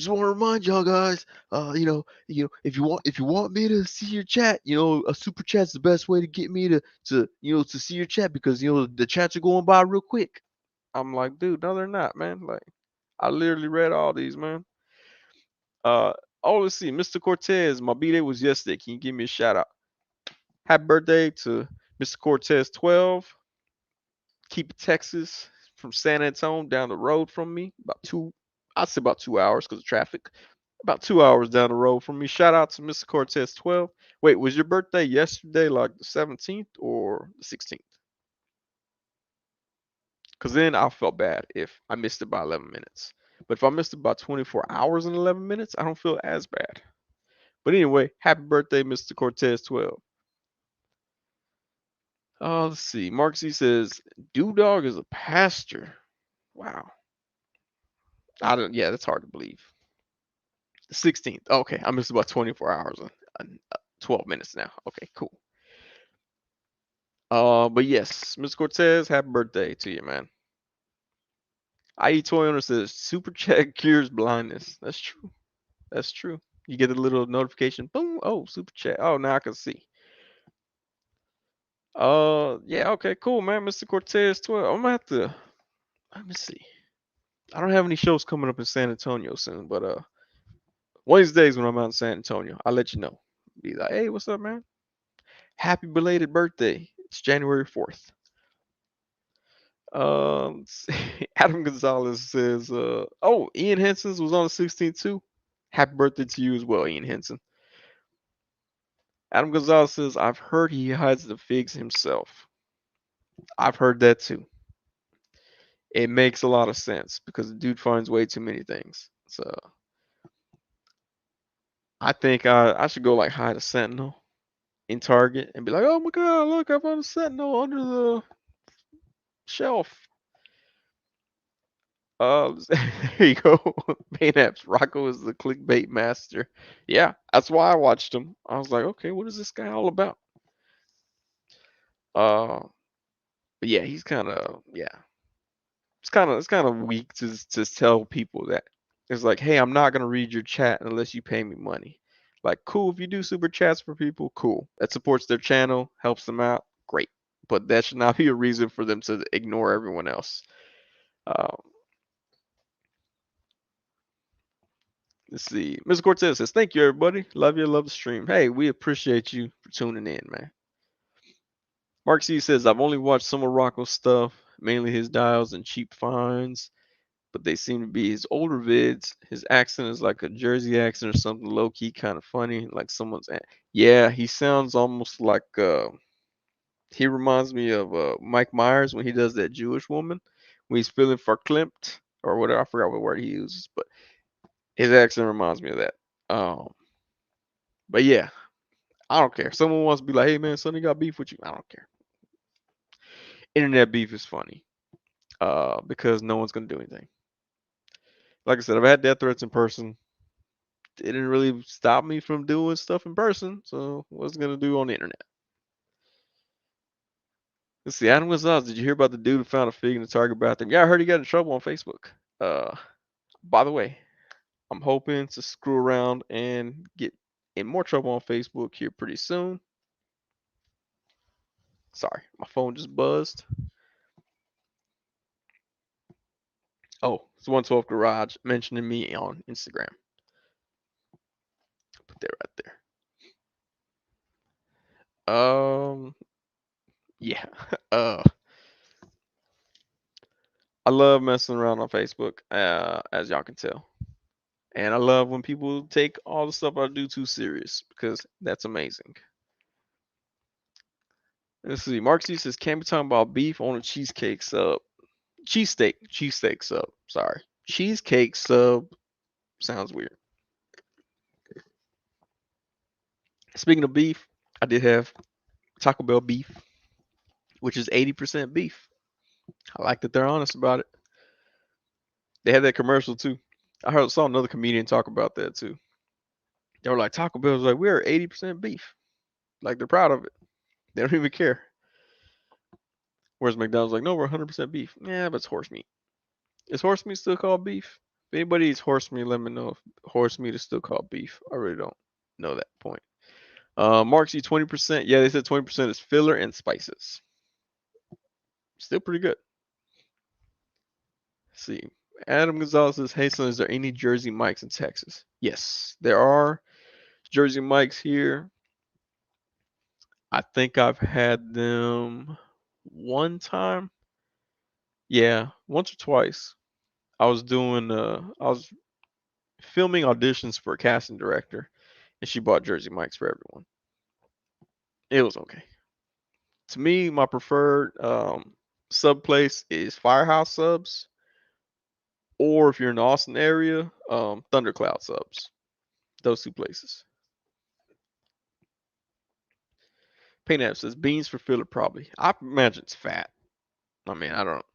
A: want to remind y'all guys, if you want me to see your chat, a super chat's the best way to get me to see your chat because the chats are going by real quick. I'm like, dude, no, they're not, man. Like, I literally read all these, man. Uh, oh, let's see, Mr. Cortez, my b-day was yesterday. Can you give me a shout out? Happy birthday to Mr. Cortez 12. Keep Texas from San Antonio down the road from me. I'd say about 2 hours because of traffic. About 2 hours down the road from me. Shout out to Mr. Cortez 12. Wait, was your birthday yesterday, like the 17th or the 16th? Because then I felt bad if I missed it by 11 minutes. But if I missed it by 24 hours and 11 minutes, I don't feel as bad. But anyway, happy birthday, Mr. Cortez 12. Let's see. Mark C says, Dog is a pastor. Wow. I don't. Yeah, that's hard to believe. The 16th. Okay, I missed about 24 hours and 12 minutes now. Okay, cool. But yes, Miss Cortez, happy birthday to you, man. IE Toy Owner says super chat cures blindness. That's true. That's true. You get a little notification. Boom. Oh, super chat. Oh, now I can see. Yeah. Okay. Cool, man. Mr. Cortez 12. I'm gonna have to. Let me see. I don't have any shows coming up in San Antonio soon, but one of these days when I'm out in San Antonio, I'll let you know. Be like, hey, what's up, man? Happy belated birthday. It's January 4th. Adam Gonzalez says, oh, Ian Henson's was on the 16th too. Happy birthday to you as well, Ian Henson. Adam Gonzalez says, I've heard he hides the figs himself. I've heard that too. It makes a lot of sense because the dude finds way too many things. So I think I should go like hide a sentinel in Target and be like, oh my god, look, I found a sentinel under the shelf. There you go. Baynaps. Rocco is the clickbait master. Yeah, that's why I watched him. I was like, okay, what is this guy all about? Uh, but yeah, he's kind of it's kind of weak to tell people that it's like, hey, I'm not gonna read your chat unless you pay me money. Like, cool if you do super chats for people, cool. That supports their channel, helps them out, great. But that should not be a reason for them to ignore everyone else. Um, let's see. Mr. Cortez says, "Thank you, everybody. Love you. Love the stream. Hey, we appreciate you for tuning in, man." Mark C says, "I've only watched some of Rocco's stuff, mainly his dials and cheap finds, but they seem to be his older vids. His accent is like a Jersey accent or something low key kind of funny, like someone's. Yeah, he sounds almost like he reminds me of Mike Myers when he does that Jewish woman when he's feeling verklempt or whatever. I forgot what word he uses, but his accent reminds me of that. Um, but yeah, I don't care. Someone wants to be like, "Hey man, Sonny got beef with you." I don't care. Internet beef is funny because no one's gonna do anything. Like I said, I've had death threats in person. It didn't really stop me from doing stuff in person. So what's it gonna do on the internet? Let's see. Adam Gonzalez, did you hear about the dude who found a fig in the Target bathroom? Yeah, I heard he got in trouble on Facebook. Uh, by the way, I'm hoping to screw around and get in more trouble on Facebook here pretty soon. Sorry, my phone just buzzed. Oh, it's 112 Garage mentioning me on Instagram. Put that right there. Yeah. Uh, I love messing around on Facebook, as y'all can tell. And I love when people take all the stuff I do too serious because that's amazing. Let's see. Mark C says, "Can't be talking about beef on a cheesecake sub. Cheesesteak sub. Sorry. Cheesecake sub sounds weird." Speaking of beef, I did have Taco Bell beef, which is 80% beef. I like that they're honest about it. They had that commercial too. Saw another comedian talk about that too. They were like, Taco Bell's like, "We're 80% beef." Like they're proud of it. They don't even care. Whereas McDonald's like, "No, we're 100% beef." Yeah, but it's horse meat. Is horse meat still called beef? If anybody eats horse meat, let me know if horse meat is still called beef. I really don't know that point. Mark C 20%. Yeah, they said 20% is filler and spices. Still pretty good. Let's see. Adam Gonzalez says, "Hey, son, is there any Jersey Mikes in Texas?" Yes, there are Jersey Mikes here. I think I've had them one time. Yeah, once or twice. I was filming auditions for a casting director, and she bought Jersey Mikes for everyone. It was okay. To me, my preferred sub place is Firehouse Subs, or if you're in the Austin area, Thundercloud Subs. Those two places. Paint says beans for filler probably. I imagine it's fat. I mean, I don't.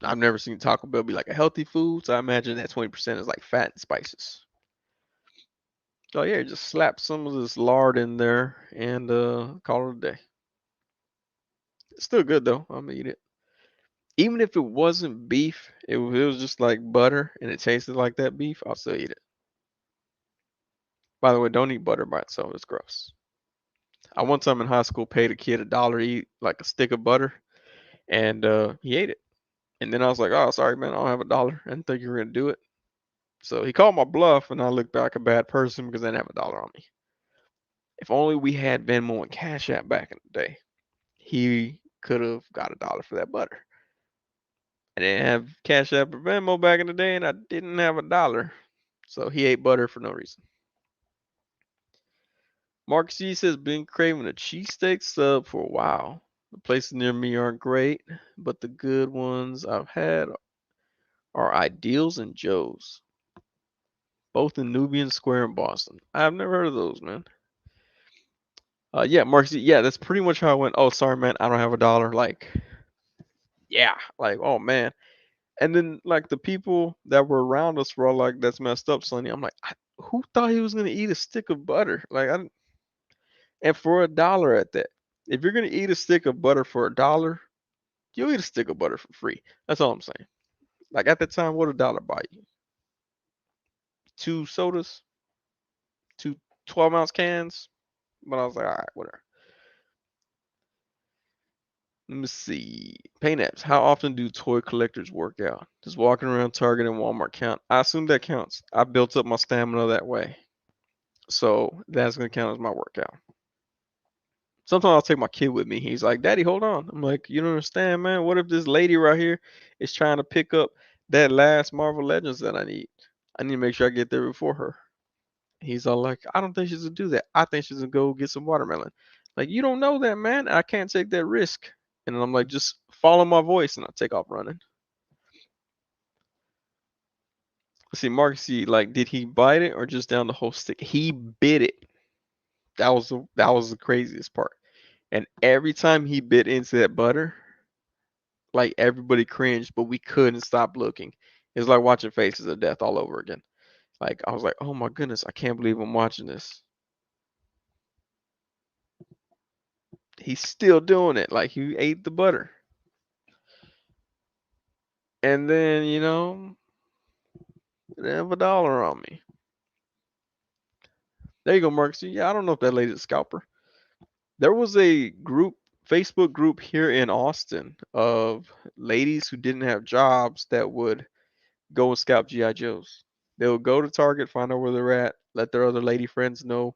A: I've never seen Taco Bell be like a healthy food, so I imagine that 20% is like fat and spices. So yeah, just slap some of this lard in there and call it a day. It's still good though. I'm gonna eat it. Even if it wasn't beef, if it was just like butter and it tasted like that beef, I'll still eat it. By the way, don't eat butter by itself. It's gross. I one time in high school paid a kid $1 to eat like a stick of butter, and he ate it. And then I was like, "Oh, sorry, man, I don't have $1. I didn't think you were gonna do it." So he called my bluff, and I looked back a bad person because I didn't have $1 on me. If only we had Venmo and Cash App back in the day, he could have got $1 for that butter. I didn't have Cash App or Venmo back in the day, and I didn't have $1. So he ate butter for no reason. Mark C says, "Been craving a cheesesteak sub for a while. The places near me aren't great, but the good ones I've had are Ideals and Joe's, both in Nubian Square in Boston." I've never heard of those, man. Yeah, Mark C. Yeah, that's pretty much how I went. "Oh, sorry, man, I don't have $1." Like, yeah, like, oh man. And then like the people that were around us were all like, "That's messed up, Sonny." I'm like, who thought he was gonna eat a stick of butter? Like, and for $1 at that. If you're gonna eat a stick of butter for $1, you'll eat a stick of butter for free. That's all I'm saying. Like at the time, what $1 buy you? Two sodas, 12-ounce cans. But I was like, all right, whatever. Let me see. Paint apps. How often do toy collectors work out? Just walking around Target and Walmart count? I assume that counts. I built up my stamina that way. So that's gonna count as my workout. Sometimes I'll take my kid with me. He's like, Daddy, hold on. I'm like, you don't understand, man. What if this lady right here is trying to pick up that last Marvel Legends that I need? I need to make sure I get there before her. He's all like, I don't think she's gonna do that. I think she's gonna go get some watermelon. Like, you don't know that, man. I can't take that risk. And I'm like, just follow my voice, and I take off running. Let's see, Mark, see, like, did he bite it or just down the whole stick? He bit it. That was the craziest part. And every time he bit into that butter, like everybody cringed, but we couldn't stop looking. It was like watching Faces of Death all over again. Like I was like, oh my goodness, I can't believe I'm watching this. He's still doing it. Like he ate the butter. And then, they have $1 on me. There you go, Mark. See, yeah, I don't know if that lady's a scalper. There was a Facebook group here in Austin of ladies who didn't have jobs that would go and scalp GI Joes. They would go to Target, find out where they're at, let their other lady friends know,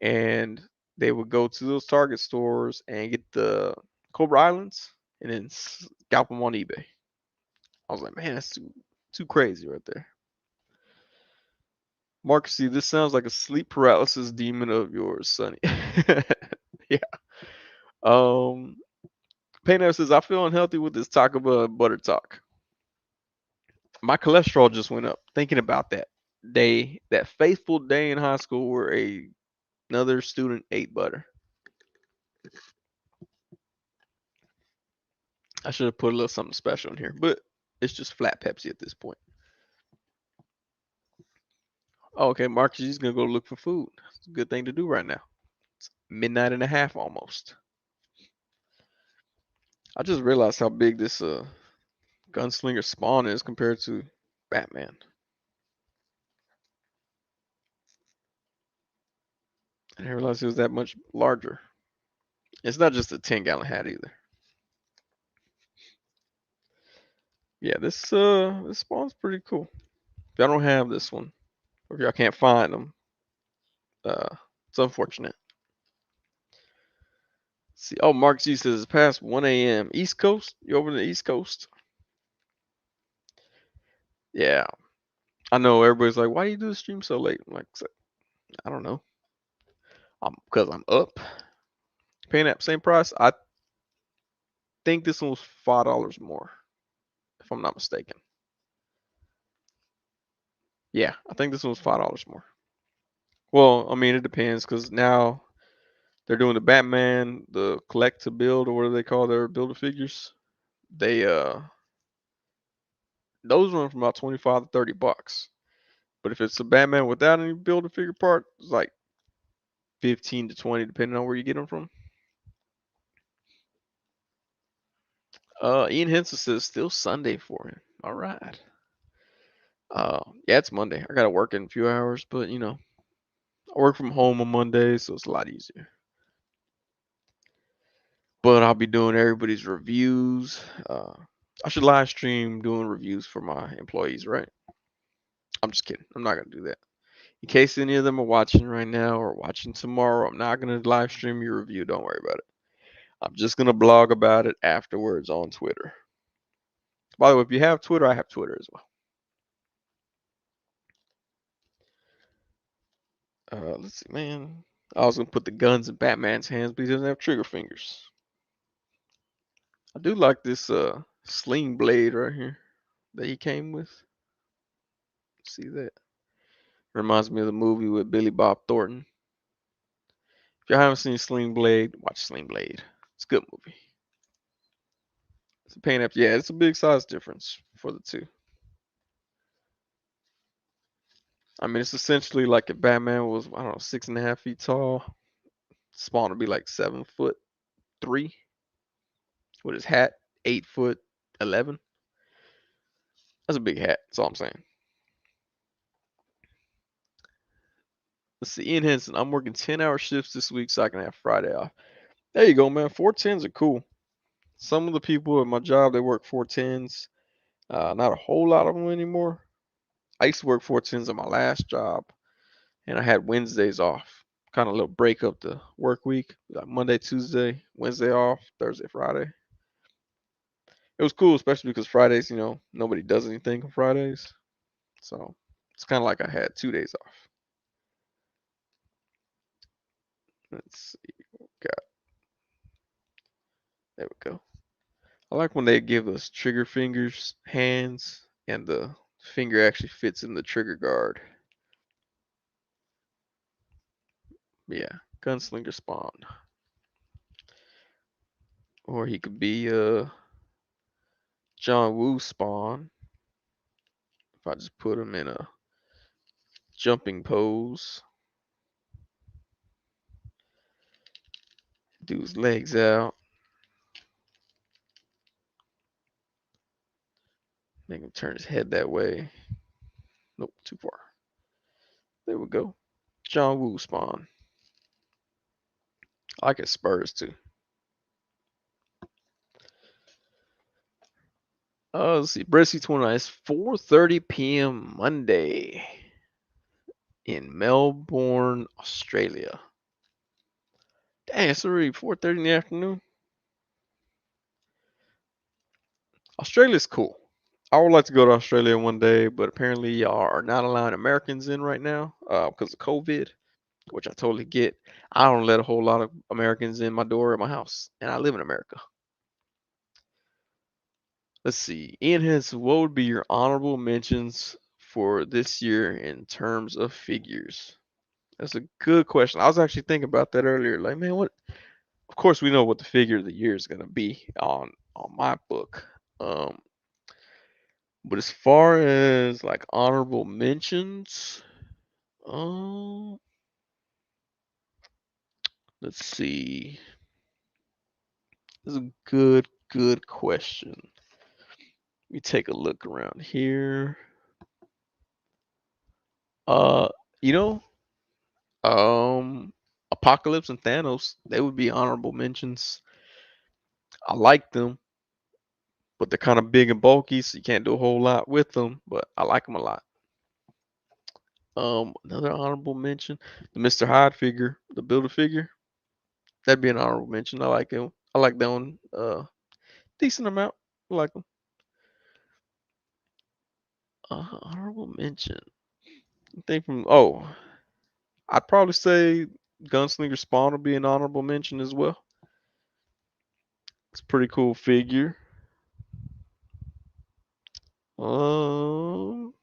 A: and they would go to those Target stores and get the Cobra Islands and then scalp them on eBay. I was like, man, that's too crazy right there. Mark, see, this sounds like a sleep paralysis demon of yours, Sonny. Yeah. Um, Payner says, I feel unhealthy with this Taco Bell butter talk. My cholesterol just went up thinking about that faithful day in high school where another student ate butter. I should have put a little something special in here, but it's just flat Pepsi at this point. Oh, okay, Marcus, he's gonna go look for food. It's a good thing to do right now. It's midnight and a half almost. I just realized how big this gunslinger Spawn is compared to Batman. I didn't realize it was that much larger. It's not just a 10-gallon hat either. Yeah, this Spawn's pretty cool. If y'all don't have this one, or if y'all can't find them, uh, it's unfortunate. See, oh, Mark G says it's past 1 a.m. East Coast. You over the East Coast? Yeah, I know. Everybody's like, "Why do you do the stream so late?" I'm like, I don't know. Because I'm up. Paying that same price. I think this one was $5 more, if I'm not mistaken. Yeah, I think this one was $5 more. Well, I mean, it depends because now they're doing the Batman, the collect to build, or what do they call their builder figures? They those run from about 25 to $30. But if it's a Batman without any builder figure part, it's like 15 to 20, depending on where you get them from. Ian Henson says still Sunday for him. All right. Yeah, it's Monday. I gotta work in a few hours, but I work from home on Monday, so it's a lot easier. But I'll be doing everybody's reviews. I should live stream doing reviews for my employees, right? I'm just kidding. I'm not gonna do that. In case any of them are watching right now or watching tomorrow, I'm not gonna live stream your review. Don't worry about it. I'm just gonna blog about it afterwards on Twitter. By the way, if you have Twitter, I have Twitter as well. Let's see, man. I was gonna put the guns in Batman's hands, but he doesn't have trigger fingers. I do like this sling blade right here that he came with. See that? Reminds me of the movie with Billy Bob Thornton. If y'all haven't seen Sling Blade, watch Sling Blade. It's a good movie. It's a paint up. Yeah, it's a big size difference for the two. I mean, it's essentially like if Batman was, I don't know, 6.5 feet tall. Spawn would be like 7'3" with his hat, 8'11". That's a big hat. That's all I'm saying. Let's see. Ian Henson, I'm working 10-hour shifts this week so I can have Friday off. There you go, man. 410s are cool. Some of the people at my job, they work 410s. Not a whole lot of them anymore. I used to work 410s at my last job, and I had Wednesdays off. Kind of a little break up the work week, like Monday, Tuesday, Wednesday off, Thursday, Friday. It was cool, especially because Fridays, nobody does anything on Fridays. So it's kind of like I had 2 days off. Let's see. Got There we go. I like when they give us trigger fingers, hands, and the finger actually fits in the trigger guard. Yeah, Gunslinger Spawn. Or he could be John Woo Spawn. If I just put him in a jumping pose, do his legs out, make him turn his head that way. Nope, too far. There we go. John Woo Spawn. I like his spurs too. Let's see. Bressy 29 is 4:30 p.m. Monday in Melbourne, Australia. Dang, it's already 4:30 in the afternoon. Australia's cool. I would like to go to Australia one day, but apparently y'all are not allowing Americans in right now because of COVID, which I totally get. I don't let a whole lot of Americans in my door at my house, and I live in America. Let's see. Ian has what would be your honorable mentions for this year in terms of figures? That's a good question. I was actually thinking about that earlier. Like, man, what? Of course, we know what the figure of the year is gonna be on my book. Um, but as far as like honorable mentions, um, let's see. This is a good question. Let me take a look around here. Uh, you know, Apocalypse and Thanos, they would be honorable mentions. I like them, but they're kind of big and bulky, so you can't do a whole lot with them. But I like them a lot. Another honorable mention, the Mr. Hyde figure, the Builder figure. That'd be an honorable mention. I like him. I like that one. Decent amount. I like them. Honorable mention. I think from I'd probably say Gunslinger Spawn would be an honorable mention as well. It's a pretty cool figure. Um,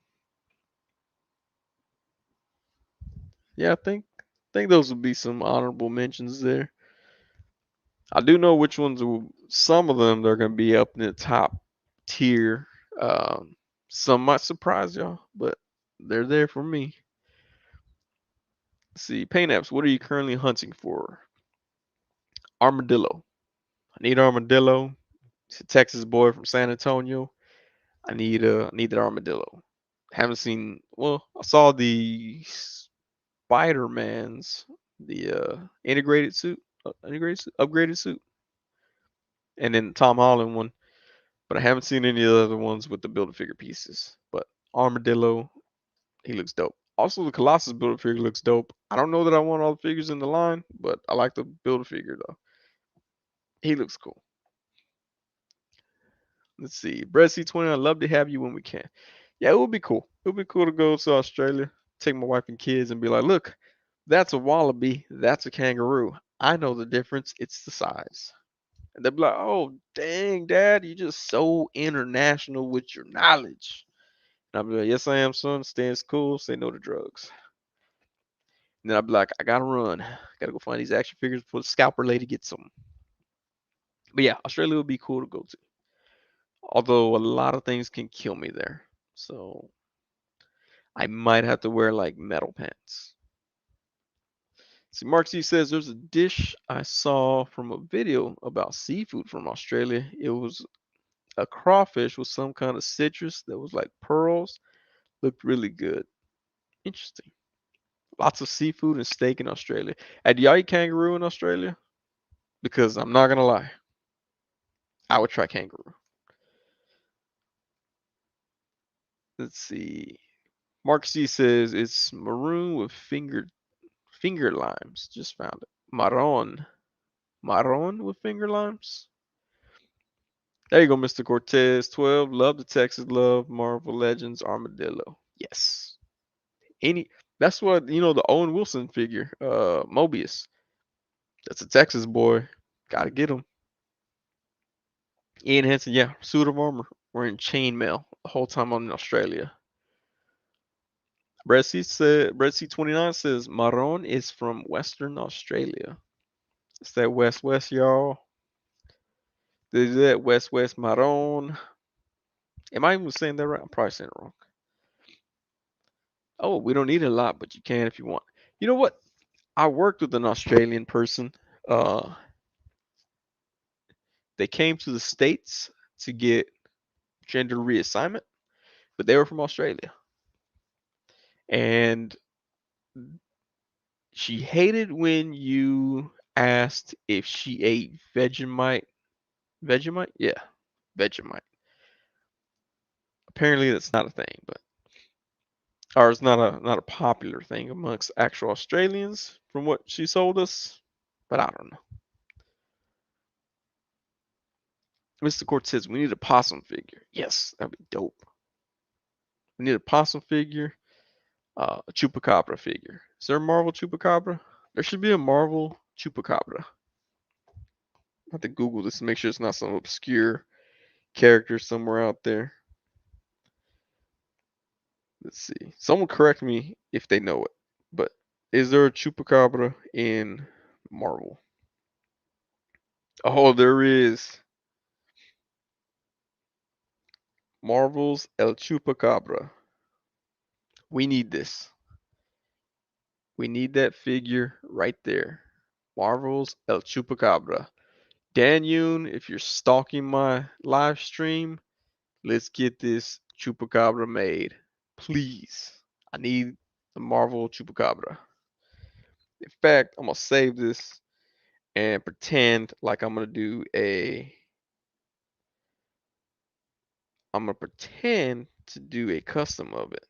A: yeah, I think those would be some honorable mentions there. I do know which ones will. Some of them they're going to be up in the top tier. Um, some might surprise y'all, but they're there for me. Let's see, paint apps. What are you currently hunting for? Armadillo. I need armadillo. It's a Texas boy from San Antonio. I need that armadillo. Haven't seen. Well, I saw the Spider Man's the integrated suit, upgraded suit, and then Tom Holland one. But I haven't seen any of the other ones with the build a figure pieces. But Armadillo, he looks dope. Also, the Colossus build a figure looks dope. I don't know that I want all the figures in the line, but I like the build a figure though. He looks cool. Let's see. Brett C20, I'd love to have you when we can. Yeah, it would be cool. It would be cool to go to Australia, take my wife and kids, and be like, look, that's a wallaby, that's a kangaroo. I know the difference. It's the size. And they'll be like, oh, dang, Dad, you're just so international with your knowledge. And I'll be like, yes, I am, son. Stay in school, say no to drugs. And then I'll be like, I gotta run. Gotta go find these action figures before the scalper lady gets them. But yeah, Australia would be cool to go to. Although a lot of things can kill me there. So I might have to wear like metal pants. See, Mark C says there's a dish I saw from a video about seafood from Australia. It was a crawfish with some kind of citrus that was like pearls. Looked really good. Interesting. Lots of seafood and steak in Australia. And do y'all eat kangaroo in Australia? Because I'm not gonna lie, I would try kangaroo. Let's see. Mark C says it's maroon with finger limes. Just found it. Marron with finger limes. There you go, Mr. Cortez. 12. Love the Texas love. Marvel Legends Armadillo. Yes. Any that's what the Owen Wilson figure, Mobius. That's a Texas boy. Gotta get him. Ian Henson, yeah, suit of armor. We're in chainmail the whole time I'm in Australia. Brett C 29 says Marron is from Western Australia. It's that West y'all. Is that West Marron? Am I even saying that right? I'm probably saying it wrong. Oh, we don't need a lot, but you can if you want. You know what? I worked with an Australian person. Uh, they came to the States to get gender reassignment, but they were from Australia. And she hated when you asked if she ate Vegemite. Vegemite? Yeah, Vegemite. Apparently that's not a thing, but or it's not a popular thing amongst actual Australians from what she sold us. But I don't know. Mr. Court says we need a possum figure. Yes, that'd be dope. We need a possum figure, a chupacabra figure. Is there a Marvel chupacabra? There should be a Marvel chupacabra. I have to Google this to make sure it's not some obscure character somewhere out there. Let's see. Someone correct me if they know it. But is there a chupacabra in Marvel? Oh, there is. Marvel's El Chupacabra. We need this. We need that figure right there. Marvel's El Chupacabra. Dan Yoon, if you're stalking my live stream, let's get this Chupacabra made. Please. I need the Marvel Chupacabra. In fact, I'm going to save this and pretend like I'm going to pretend to do a custom of it.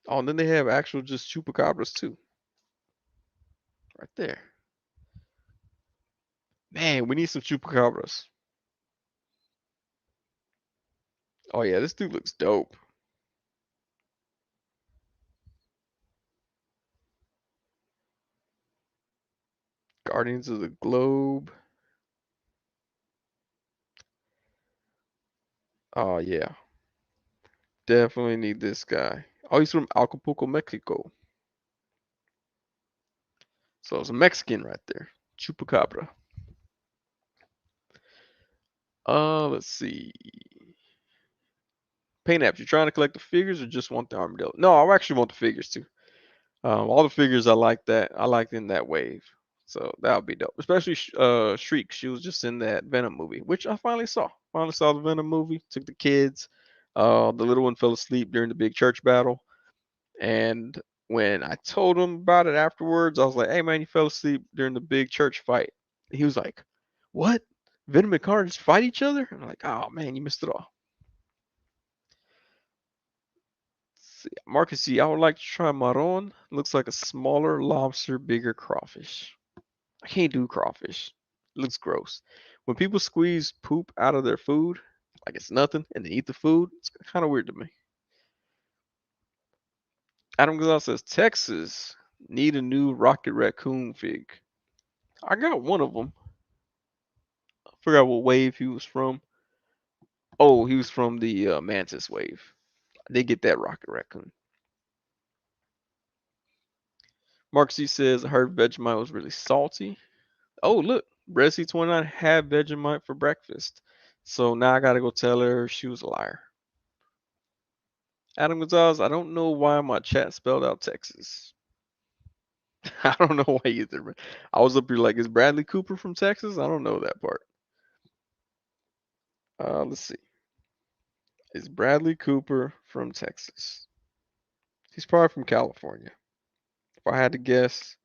A: Oh, and then they have actual just Chupacabras too. Right there. Man, we need some Chupacabras. Oh yeah, this dude looks dope. Guardians of the Globe. Oh yeah, definitely need this guy. Oh, he's from Acapulco, Mexico. So it's a Mexican right there. Chupacabra. Let's see. Paint apps. You trying to collect the figures or just want the armadillo? No, I actually want the figures too. All the figures I like that. I liked in that wave. So that would be dope. Especially Shriek. She was just in that Venom movie, which I finally saw. Finally saw the Venom movie. Took the kids. The little one fell asleep during the big church battle. And when I told him about it afterwards, I was like, "Hey man, you fell asleep during the big church fight." He was like, "What? Venom and Carnage fight each other?" And I'm like, "Oh man, you missed it all." See, Marcus C, I would like to try Maron. Looks like a smaller lobster, bigger crawfish. I can't do crawfish. It looks gross. When people squeeze poop out of their food, like it's nothing, and they eat the food, it's kind of weird to me. Adam Gonzalez says Texas need a new Rocket Raccoon fig. I got one of them. I forgot what wave he was from. Oh, he was from the Mantis wave. I did get that Rocket Raccoon. Mark C says I heard Vegemite was really salty. Oh, look, Bressy 29 had Vegemite for breakfast. So now I gotta go tell her she was a liar. Adam Gonzalez, I don't know why my chat spelled out Texas. I don't know why either. I was up here like, is Bradley Cooper from Texas? I don't know that part. Let's see. Is Bradley Cooper from Texas? He's probably from California. If I had to guess,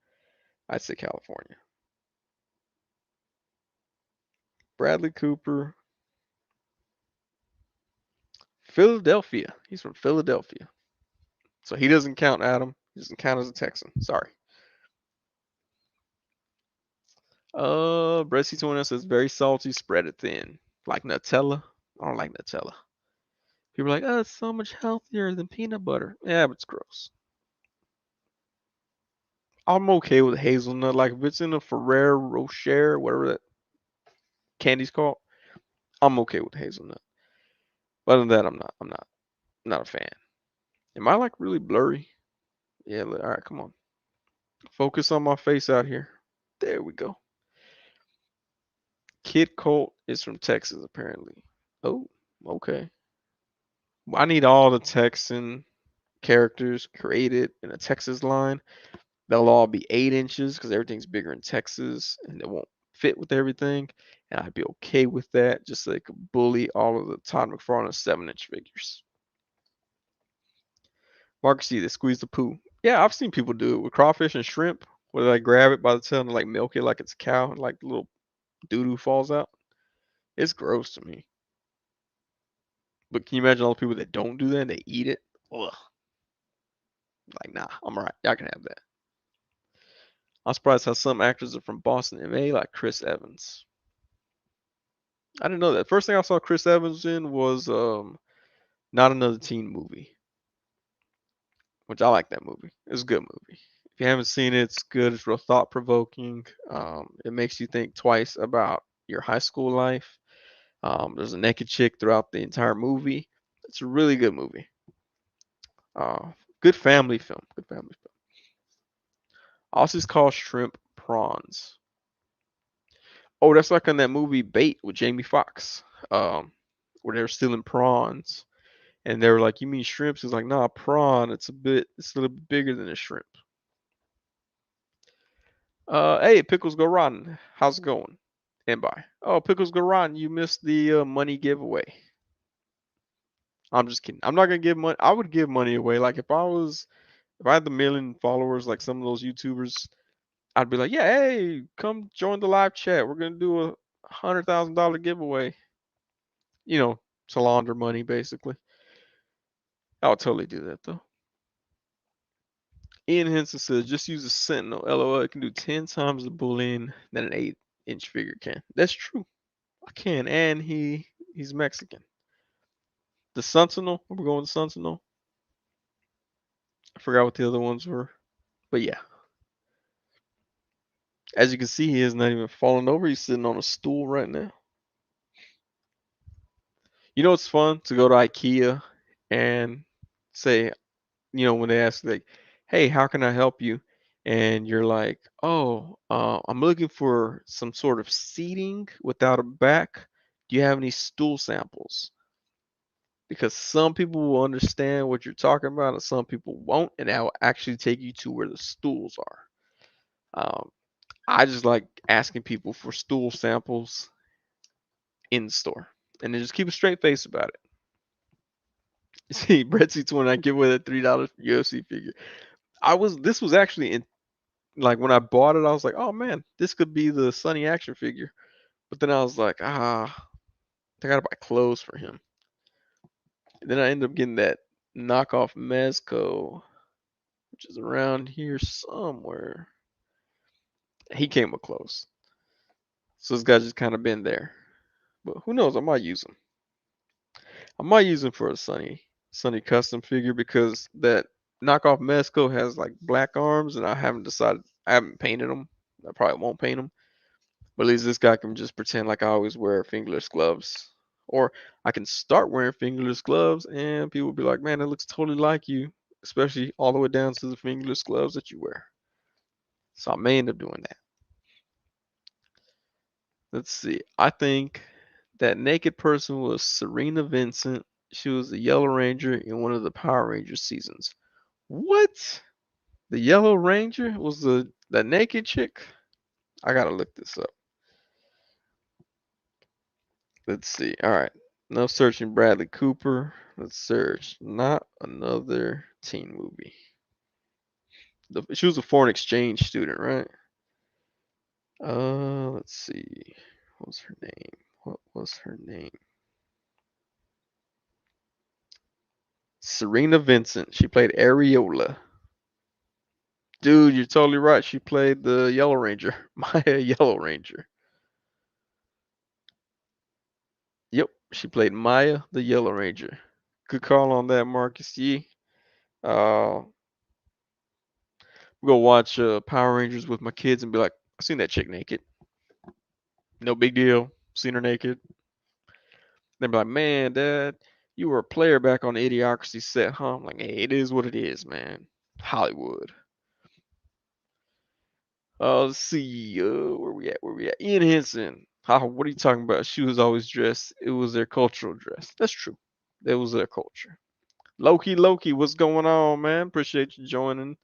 A: I'd say California. Bradley Cooper, Philadelphia. He's from Philadelphia. So he doesn't count, Adam. He doesn't count as a Texan. Sorry. Bread C21 says very salty, spread it thin. Like Nutella. I don't like Nutella. People are like, oh, it's so much healthier than peanut butter. Yeah, but it's gross. I'm okay with hazelnut. Like if it's in a Ferrero Rocher, whatever that candy's called, I'm okay with hazelnut. But other than that, I'm not a fan. Am I like really blurry? Yeah, all right, come on. Focus on my face out here. There we go. Kid Colt is from Texas, apparently. Oh, okay. I need all the Texan characters created in a Texas line. They'll all be 8 inches because everything's bigger in Texas and it won't fit with everything. And I'd be okay with that just so they could bully all of the Todd McFarlane 7 inch figures. Marcus C, they squeeze the poo. Yeah, I've seen people do it with crawfish and shrimp where they like grab it by the tail and like milk it like it's a cow and like little doo doo falls out. It's gross to me. But can you imagine all the people that don't do that and they eat it? Ugh. Like, nah, I'm alright. Y'all can have that. I'm surprised how some actors are from Boston, MA, like Chris Evans. I didn't know that. First thing I saw Chris Evans in was Not Another Teen Movie, which I like that movie. It's a good movie. If you haven't seen it, it's good. It's real thought provoking. It makes you think twice about your high school life. There's a naked chick throughout the entire movie. It's a really good movie. Uh, Good family film. Good family film. Also, it's called Shrimp Prawns. Oh, that's like in that movie Bait with Jamie Foxx, where they're stealing prawns, and they were like, "You mean shrimps?" He's like, "Nah, prawn. It's a little bit bigger than a shrimp." Hey, pickles go rotten. How's it going? And bye. Oh, pickles go rotten. You missed the money giveaway. I'm just kidding. I'm not gonna give money. I would give money away. Like if I had the million followers, like some of those YouTubers, I'd be like, yeah, hey, come join the live chat. We're gonna do a $100,000 giveaway. You know, to launder money basically. I would totally do that though. Ian Henson says just use a Sentinel. LOL, it can do 10 times the bullying than an 8 inch figure can. That's true. I can, and he's Mexican. The Sentinel. We're going to Sentinel. I forgot what the other ones were, but yeah. As you can see, he is not even falling over. He's sitting on a stool right now. You know it's fun to go to IKEA and say, when they ask like, "Hey, how can I help you?" and you're like, "Oh, I'm looking for some sort of seating without a back. Do you have any stool samples?" Because some people will understand what you're talking about, and some people won't, and that will actually take you to where the stools are. Um, I just like asking people for stool samples in the store, and then just keep a straight face about it. See, Brett C20, I give away that $3 UFC figure. This was actually in like when I bought it, I was like, oh man, this could be the Sonny action figure. But then I was like, I gotta buy clothes for him. And then I ended up getting that knockoff Mezco, which is around here somewhere. He came with clothes. So this guy's just kind of been there. But who knows? I might use him. I might use him for a Sonny custom figure because that knockoff Mezco has like black arms and I haven't decided. I haven't painted them. I probably won't paint them. But at least this guy can just pretend like I always wear fingerless gloves. Or I can start wearing fingerless gloves and people will be like, man, it looks totally like you, especially all the way down to the fingerless gloves that you wear. So I may end up doing that. Let's see. I think that naked person was Serena Vincent. She was the Yellow Ranger in one of the Power Rangers seasons. What? The Yellow Ranger was the naked chick? I gotta look this up. Let's see. All right. No searching Bradley Cooper. Let's search. Not another teen movie. She was a foreign exchange student, right? Let's see. What was her name? What was her name? Serena Vincent. She played Areola. Dude, you're totally right. She played the Yellow Ranger, Maya Yellow Ranger. Yep, she played Maya the Yellow Ranger. Good call on that, Marcus Yee. We go watch Power Rangers with my kids and be like, I seen that chick naked. No big deal. Seen her naked. They'd be like, man, Dad, you were a player back on the Idiocracy set, huh? I'm like, hey, it is what it is, man. Hollywood. Let's see. Where we at? Where we at? Ian Henson. What are you talking about? She was always dressed. It was their cultural dress. That's true. It was their culture. Loki, what's going on, man? Appreciate you joining.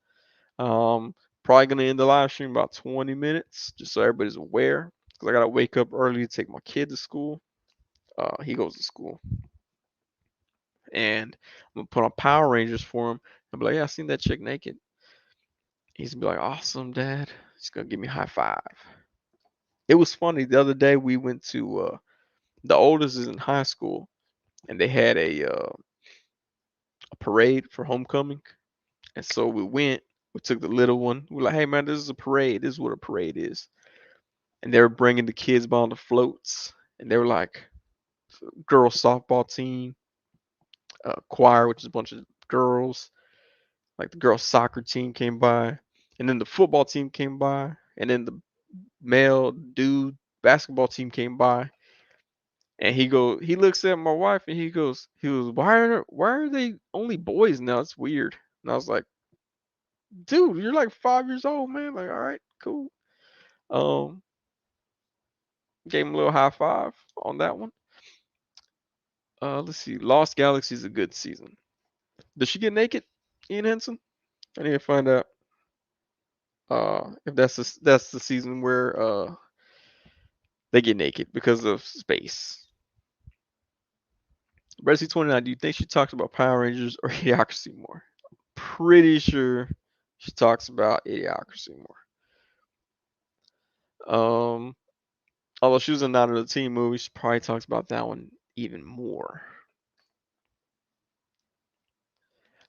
A: Probably gonna end the live stream about 20 minutes, just so everybody's aware. Cause I gotta wake up early to take my kid to school. He goes to school, and I'm gonna put on Power Rangers for him. I'll be like, yeah, I seen that chick naked. He's gonna be like, awesome, Dad. He's gonna give me a high five. It was funny the other day. We went to the oldest is in high school, and they had a parade for homecoming. And so we went. We took the little one. We're like, hey man, this is a parade. This is what a parade is. And they were bringing the kids on the floats, and they were like, girls softball team, choir, which is a bunch of girls. Like the girls soccer team came by, and then the football team came by, and then the male dude basketball team came by. And he looks at my wife and he goes, why are they only boys now? It's weird. And I was like, dude, you're like 5 years old, man. Like, all right, cool. Um, Gave him a little high five on that one. Let's see. Lost Galaxy is a good season. Does she get naked, Ian Henson? I need to find out. If that's the season where they get naked because of space. Bressy 29. Do you think she talks about Power Rangers or Idiocracy more? Pretty sure she talks about Idiocracy more. Although she was in Night of the Teen movie, she probably talks about that one even more.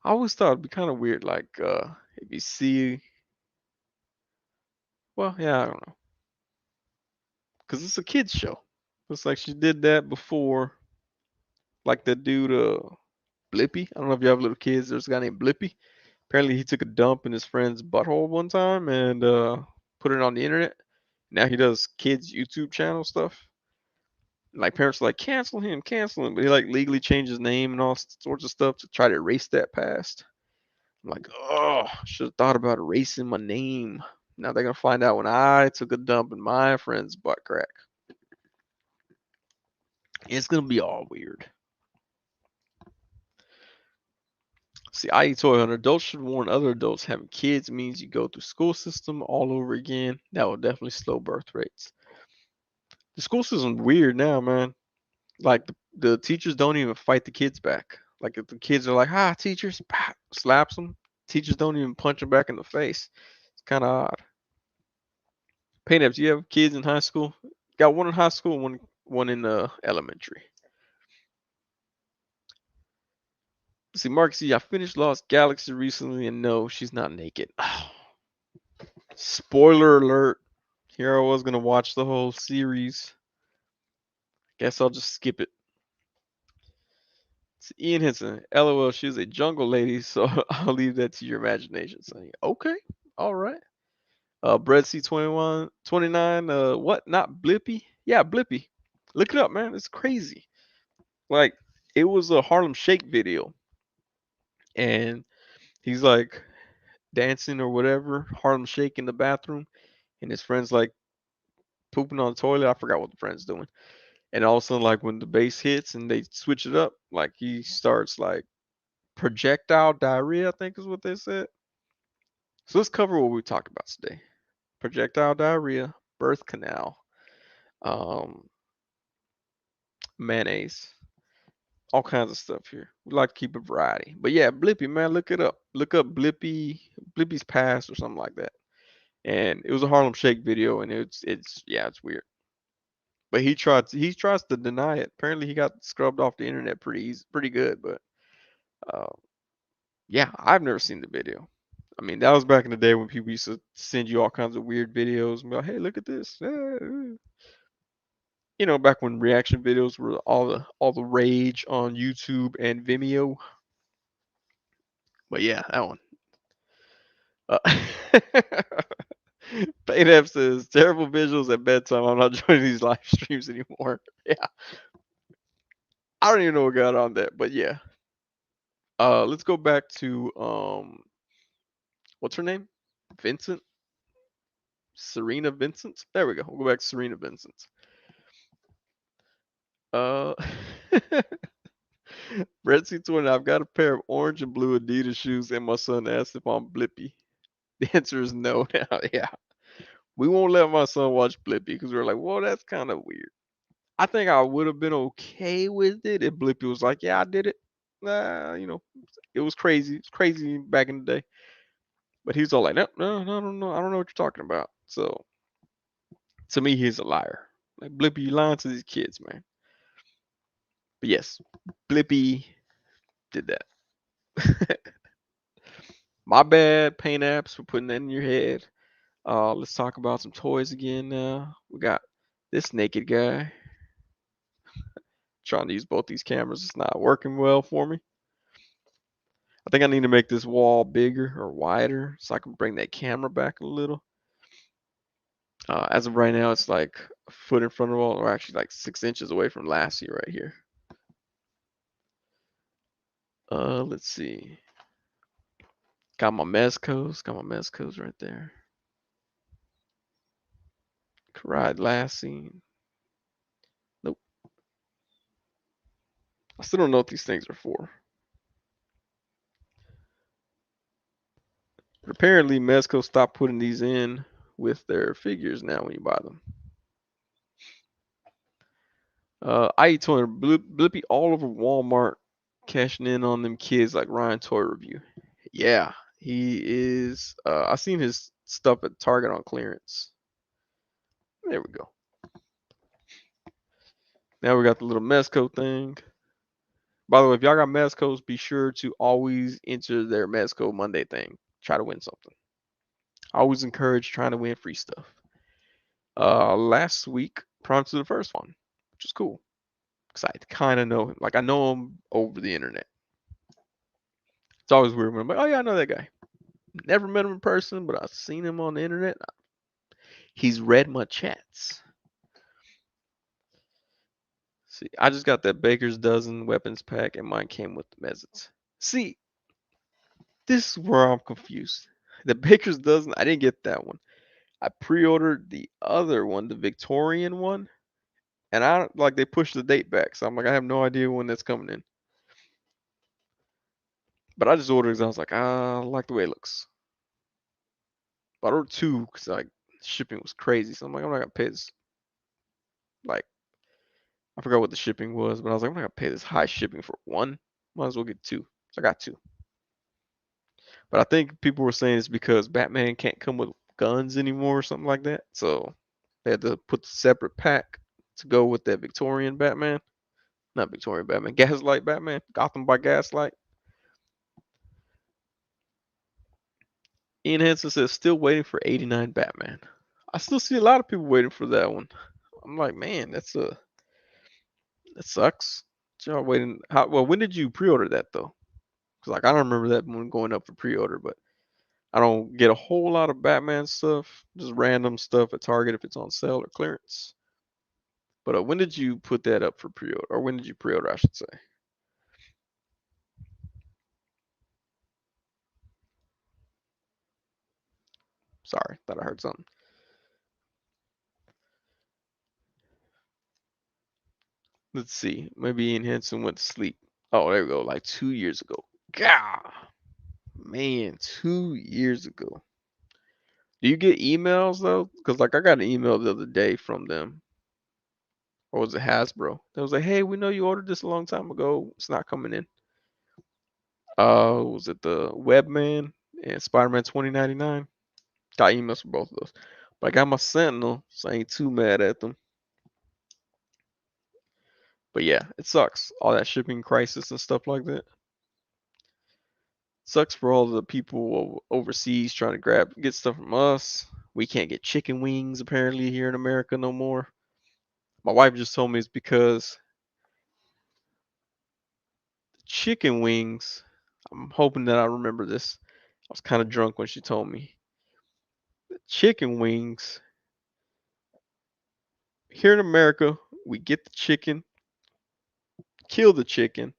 A: I always thought it'd be kind of weird, like if you see, well, yeah, I don't know, because it's a kids show. Looks like she did that before, like that dude, Blippy. I don't know if you have little kids. There's a guy named Blippy. Apparently, he took a dump in his friend's butthole one time and put it on the internet. Now he does kids YouTube channel stuff. Like parents are like cancel him, but he like legally changed his name and all sorts of stuff to try to erase that past. I'm like, oh, should have thought about erasing my name. Now they're gonna find out when I took a dump in my friend's butt crack. It's gonna be all weird. See, IE Toy Hunter, adults should warn other adults having kids means you go through school system all over again. That will definitely slow birth rates. The school system's weird now, man. Like the teachers don't even fight the kids back. Like if the kids are like, teachers, slaps them. Teachers don't even punch them back in the face. It's kind of odd. Paint do you have kids in high school? Got one in high school, one in elementary. See, Mark, I finished Lost Galaxy recently, and no, she's not naked. Spoiler alert. Here I was gonna watch the whole series. Guess I'll just skip it. It's Ian Henson. LOL, she's a jungle lady, so I'll leave that to your imagination, Sonny. Okay. All right. Bread C21, 29, what? Not Blippy? Yeah, Blippy. Look it up, man. It's crazy. Like, it was a Harlem Shake video. And he's like dancing or whatever, Harlem Shake in the bathroom. And his friend's like pooping on the toilet. I forgot what the friend's doing. And all of a sudden, like when the bass hits and they switch it up, like he starts like projectile diarrhea, I think is what they said. So let's cover what we talked about today. Projectile diarrhea, birth canal, um, mayonnaise. all kinds of stuff here. We like to keep a variety. But yeah, Blippy, man, look it up. Look up Blippy's past or something like that. And it was a Harlem Shake video, and it's yeah, it's weird. But he tries to deny it. Apparently, he got scrubbed off the internet pretty good. But uh, yeah, I've never seen the video. I mean, that was back in the day when people used to send you all kinds of weird videos and be like, "Hey, look at this." You know, back when reaction videos were all the rage on YouTube and Vimeo. But yeah, that one. Uh, Paydap says terrible visuals at bedtime. I'm not joining these live streams anymore. Yeah, I don't even know what got on that, but yeah. Let's go back to what's her name? Vincent, Serena Vincent. There we go. We'll go back to Serena Vincent. Uh, Red C20. I've got a pair of orange and blue Adidas shoes, and my son asked if I'm Blippy. The answer is no. Yeah, we won't let my son watch Blippy because we're like, well, that's kind of weird. I think I would have been okay with it if Blippy was like, yeah, I did it. Nah, it was crazy. It's crazy back in the day. But he's all like, no, no, no, no, no, I don't know what you're talking about. So to me, he's a liar. Like Blippy, you lying to these kids, man. But yes, Blippy did that. My bad, Paint Apps, for putting that in your head. Let's talk about some toys again now. We got this naked guy. Trying to use both these cameras. It's not working well for me. I think I need to make this wall bigger or wider so I can bring that camera back a little. As of right now, it's like a foot in front of the wall, or actually like 6 inches away from Lassie right here. Let's see. Got my Mezcos right there. Ride Lassie. Nope. I still don't know what these things are for. But apparently, Mezco stopped putting these in with their figures now when you buy them. I eat toy Blippy all over Walmart, cashing in on them kids like Ryan Toy Review. Yeah, he is. I seen his stuff at Target on clearance. There we go. Now we got the little Mezco thing. By the way, if y'all got Mezcos, be sure to always enter their Mezco Monday thing. Try to win something. I always encourage trying to win free stuff. Last week, prompted the first one, which is cool. Because I kind of know him. Like, I know him over the internet. It's always weird when I'm like, oh, yeah, I know that guy. Never met him in person, but I've seen him on the internet. He's read my chats. See, I just got that Baker's Dozen weapons pack, and mine came with the Mezzets. See, this is where I'm confused. The Baker's Dozen, I didn't get that one. I pre-ordered the other one, the Victorian one, and I like they pushed the date back, so I'm like, I have no idea when that's coming in. But I just ordered because I was like, I like the way it looks. But I ordered two because like shipping was crazy, so I'm like, I'm not gonna pay this. Like, I forgot what the shipping was, but I was like, I'm not gonna pay this high shipping for one. Might as well get two. So I got two. But I think people were saying it's because Batman can't come with guns anymore or something like that. So they had to put the separate pack to go with that Victorian Batman. Not Victorian Batman, Gaslight Batman. Gotham by Gaslight. Ian Hansen says, still waiting for 89 Batman. I still see a lot of people waiting for that one. I'm like, man, that sucks. Y'all waiting. Well, when did you pre-order that though? Cause like I don't remember that one going up for pre-order, but I don't get a whole lot of Batman stuff, just random stuff at Target if it's on sale or clearance. But when did you put that up for pre-order, or when did you pre-order, I should say? Sorry, thought I heard something. Let's see. Maybe Ian Henson went to sleep. Oh, there we go. Like 2 years ago. God, man, 2 years ago. Do you get emails though? Because like I got an email the other day from them. or was it Hasbro? They was like, hey, we know you ordered this a long time ago. It's not coming in. Was it the Webman and Spider-Man 2099? Got emails for both of those. But I got my Sentinel, so I ain't too mad at them. But yeah, it sucks. All that shipping crisis and stuff like that. Sucks for all the people overseas trying to get stuff from us. We can't get chicken wings apparently here in America no more. My wife just told me it's because chicken wings. I'm hoping that I remember this. I was kind of drunk when she told me. Chicken wings here in America, we get the chicken, kill the chicken,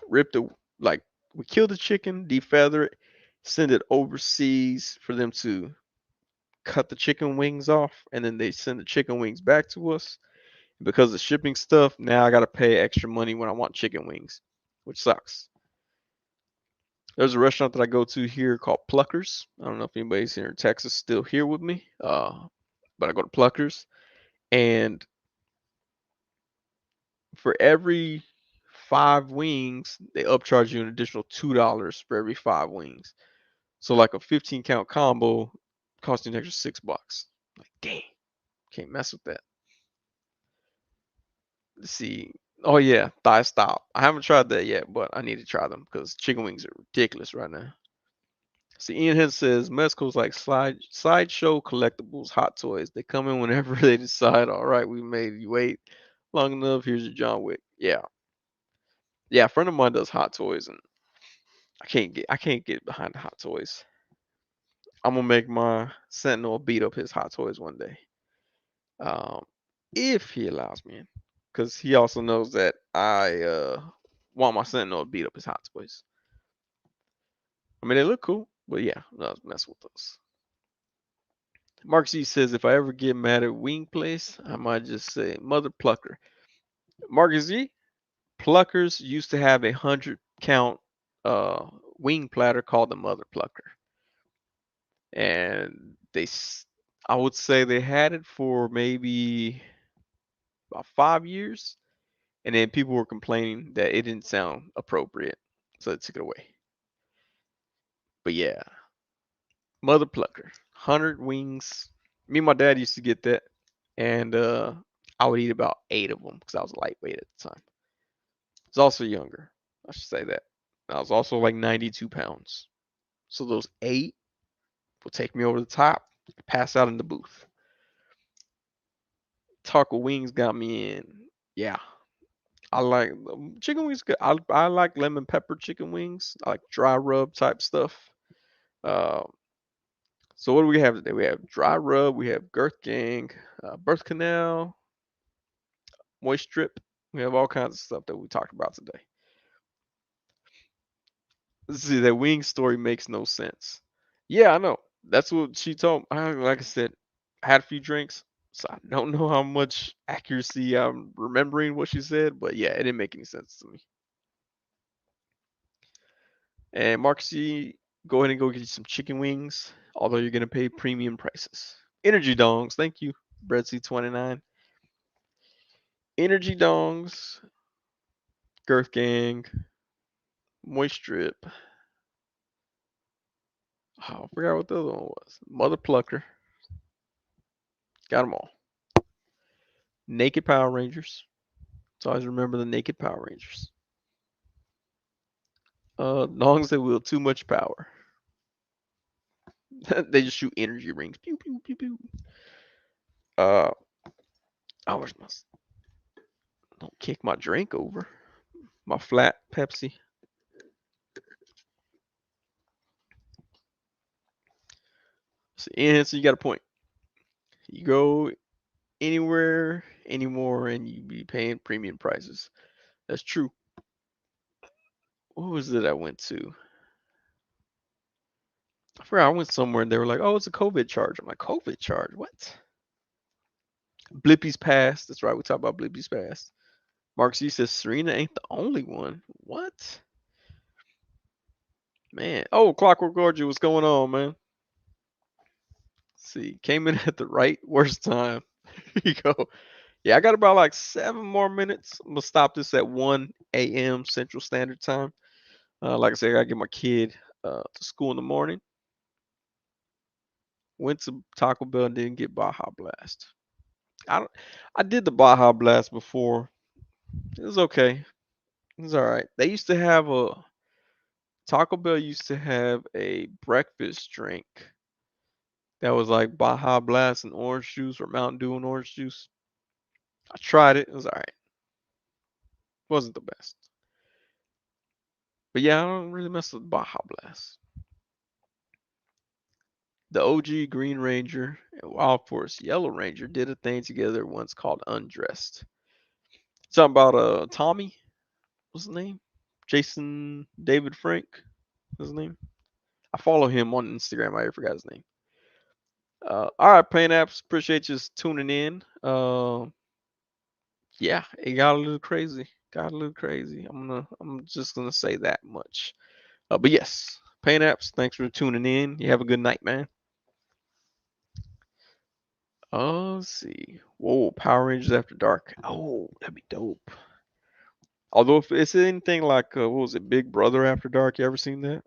A: rip the like we kill the chicken, defeather it, send it overseas for them to cut the chicken wings off, and then they send the chicken wings back to us. Because of shipping stuff, now I gotta pay extra money when I want chicken wings, which sucks. There's a restaurant that I go to here called Pluckers. I don't know if anybody's here in Texas still here with me, but I go to Pluckers, and for every 5 wings, they upcharge you an additional $2 for every 5 wings. So like a 15 count combo costs you an extra $6. Like, dang, can't mess with that. Let's see. Oh yeah, thigh stop. I haven't tried that yet, but I need to try them because chicken wings are ridiculous right now. See, Ian Hens says Mexico's like sideshow collectibles, hot toys. They come in whenever they decide. All right, we made you wait long enough. Here's your John Wick. Yeah, yeah. A friend of mine does hot toys, and I can't get behind the hot toys. I'm gonna make my Sentinel beat up his hot toys one day, um, if he allows me in, because he also knows that I want my Sentinel to beat up his hot toys. I mean, they look cool, but yeah, no, mess with those. Mark Z says if I ever get mad at Wing Place, I might just say Mother Plucker. Mark Z, Pluckers used to have 100 count uh wing platter called the Mother Plucker, and I would say they had it for maybe about 5 years, and then people were complaining that it didn't sound appropriate, so they took it away. But yeah, Mother Plucker, 100 wings. Me and my dad used to get that, and I would eat about 8 of them because I was lightweight at the time. I was also younger. I should say that. I was also like 92 pounds. So those 8 will take me over the top, pass out in the booth. Taco wings got me in. Yeah, I like chicken wings. Good. I like lemon pepper chicken wings. I like dry rub type stuff. Uh, so what do we have today? We have dry rub. We have girth gang, birth canal, moist strip. We have all kinds of stuff that we talked about today. See, that wing story makes no sense. Yeah, I know. That's what she told. Like I said, I had a few drinks, so I don't know how much accuracy I'm remembering what she said, but yeah, it didn't make any sense to me. And Marcy, go ahead and go get you some chicken wings, although you're gonna pay premium prices. Energy dongs, thank you, Breadsy29. Energy dongs, Girth Gang, Moist Drip. Oh, I forgot what the other one was. Mother Plucker. Got them all. Naked Power Rangers. So always remember the Naked Power Rangers. Dongs that wield too much power. They just shoot energy rings. Pew pew pew pew. Uh, oh, where's my? Don't kick my drink over. My flat Pepsi. So you got a point. You go anywhere anymore, and you be paying premium prices. That's true. What was it I went to? I forgot I went somewhere and they were like, "Oh, it's a COVID charge." I'm like, "COVID charge? What?" Blippi's Pass. That's right. We talk about Blippi's Pass. Mark C says Serena ain't the only one. What? Man. Oh, Clockwork Orgy, what's going on, man? Let's see, came in at the right worst time. Here you go. Yeah, I got about like 7 more minutes. I'm gonna stop this at 1 a.m. Central Standard Time. Like I said, I gotta get my kid to school in the morning. Went to Taco Bell and didn't get Baja Blast. I don't, I did the Baja Blast before. It was okay. It was all right. They used to have a Taco Bell used to have a breakfast drink that was like Baja Blast and orange juice or Mountain Dew and orange juice. I tried it. It was all right. Wasn't the best. But yeah, I don't really mess with Baja Blast. The OG Green Ranger and Wild Force Yellow Ranger did a thing together once called Undressed. Something about Tommy, what's his name? Jason David Frank, what's his name? I follow him on Instagram. I forgot his name. All right, Pain Apps, appreciate you tuning in. Yeah, it got a little crazy. Got a little crazy. I'm just gonna say that much. But yes, Pain Apps, thanks for tuning in. You have a good night, man. Let's see. Whoa, Power Rangers After Dark. Oh, that'd be dope. Although if it's anything like what was it, Big Brother After Dark? You ever seen that?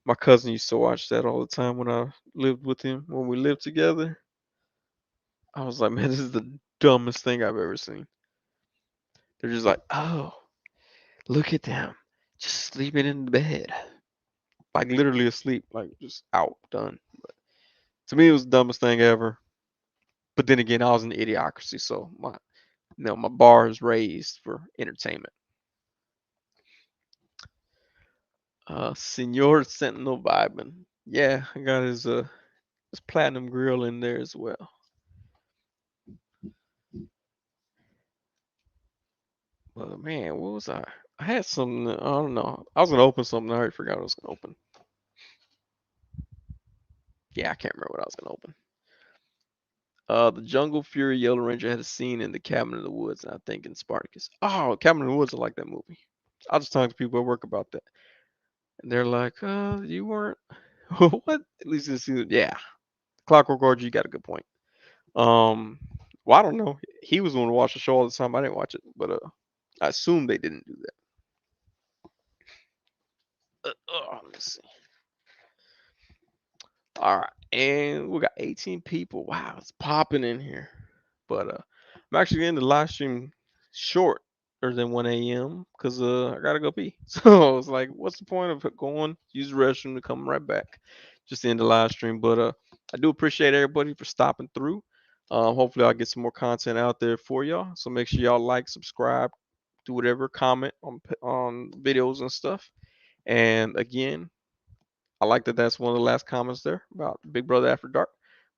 A: My cousin used to watch that all the time when I lived with him. When we lived together, I was like, man, this is the dumbest thing I've ever seen. They're just like, oh, look at them, just sleeping in the bed, like literally asleep, like just out, done. To me, it was the dumbest thing ever. But then again, I was in idiocracy, so my bar is raised for entertainment. Senor Sentinel vibing. Yeah, I got his platinum grill in there as well. But man, what was I? I had something. I don't know. I was gonna open something. I already forgot what I was gonna open. Yeah, I can't remember what I was gonna open. The Jungle Fury Yellow Ranger had a scene in the Cabin in the Woods, and I think in Spartacus. Oh, Cabin in the Woods, I like that movie. I was talking to people at work about that, and they're like, you weren't." What? At least this season, yeah. Clockwork Orange, you got a good point. Um, well, I don't know. He was the one to watch the show all the time. I didn't watch it, but I assume they didn't do that. Let's see. All right, and we got 18 people. Wow, it's popping in here. But I'm actually getting the live stream shorter than 1 a.m. because I gotta go pee. So I was like, what's the point of going use the restroom to come right back? Just to end the live stream. But I do appreciate everybody for stopping through. Hopefully I'll get some more content out there for y'all. So make sure y'all like, subscribe, do whatever, comment on videos and stuff. And again, I like that that's one of the last comments there about Big Brother After Dark.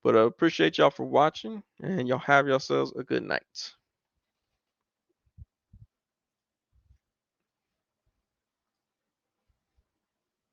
A: But appreciate y'all for watching, and y'all have yourselves a good night.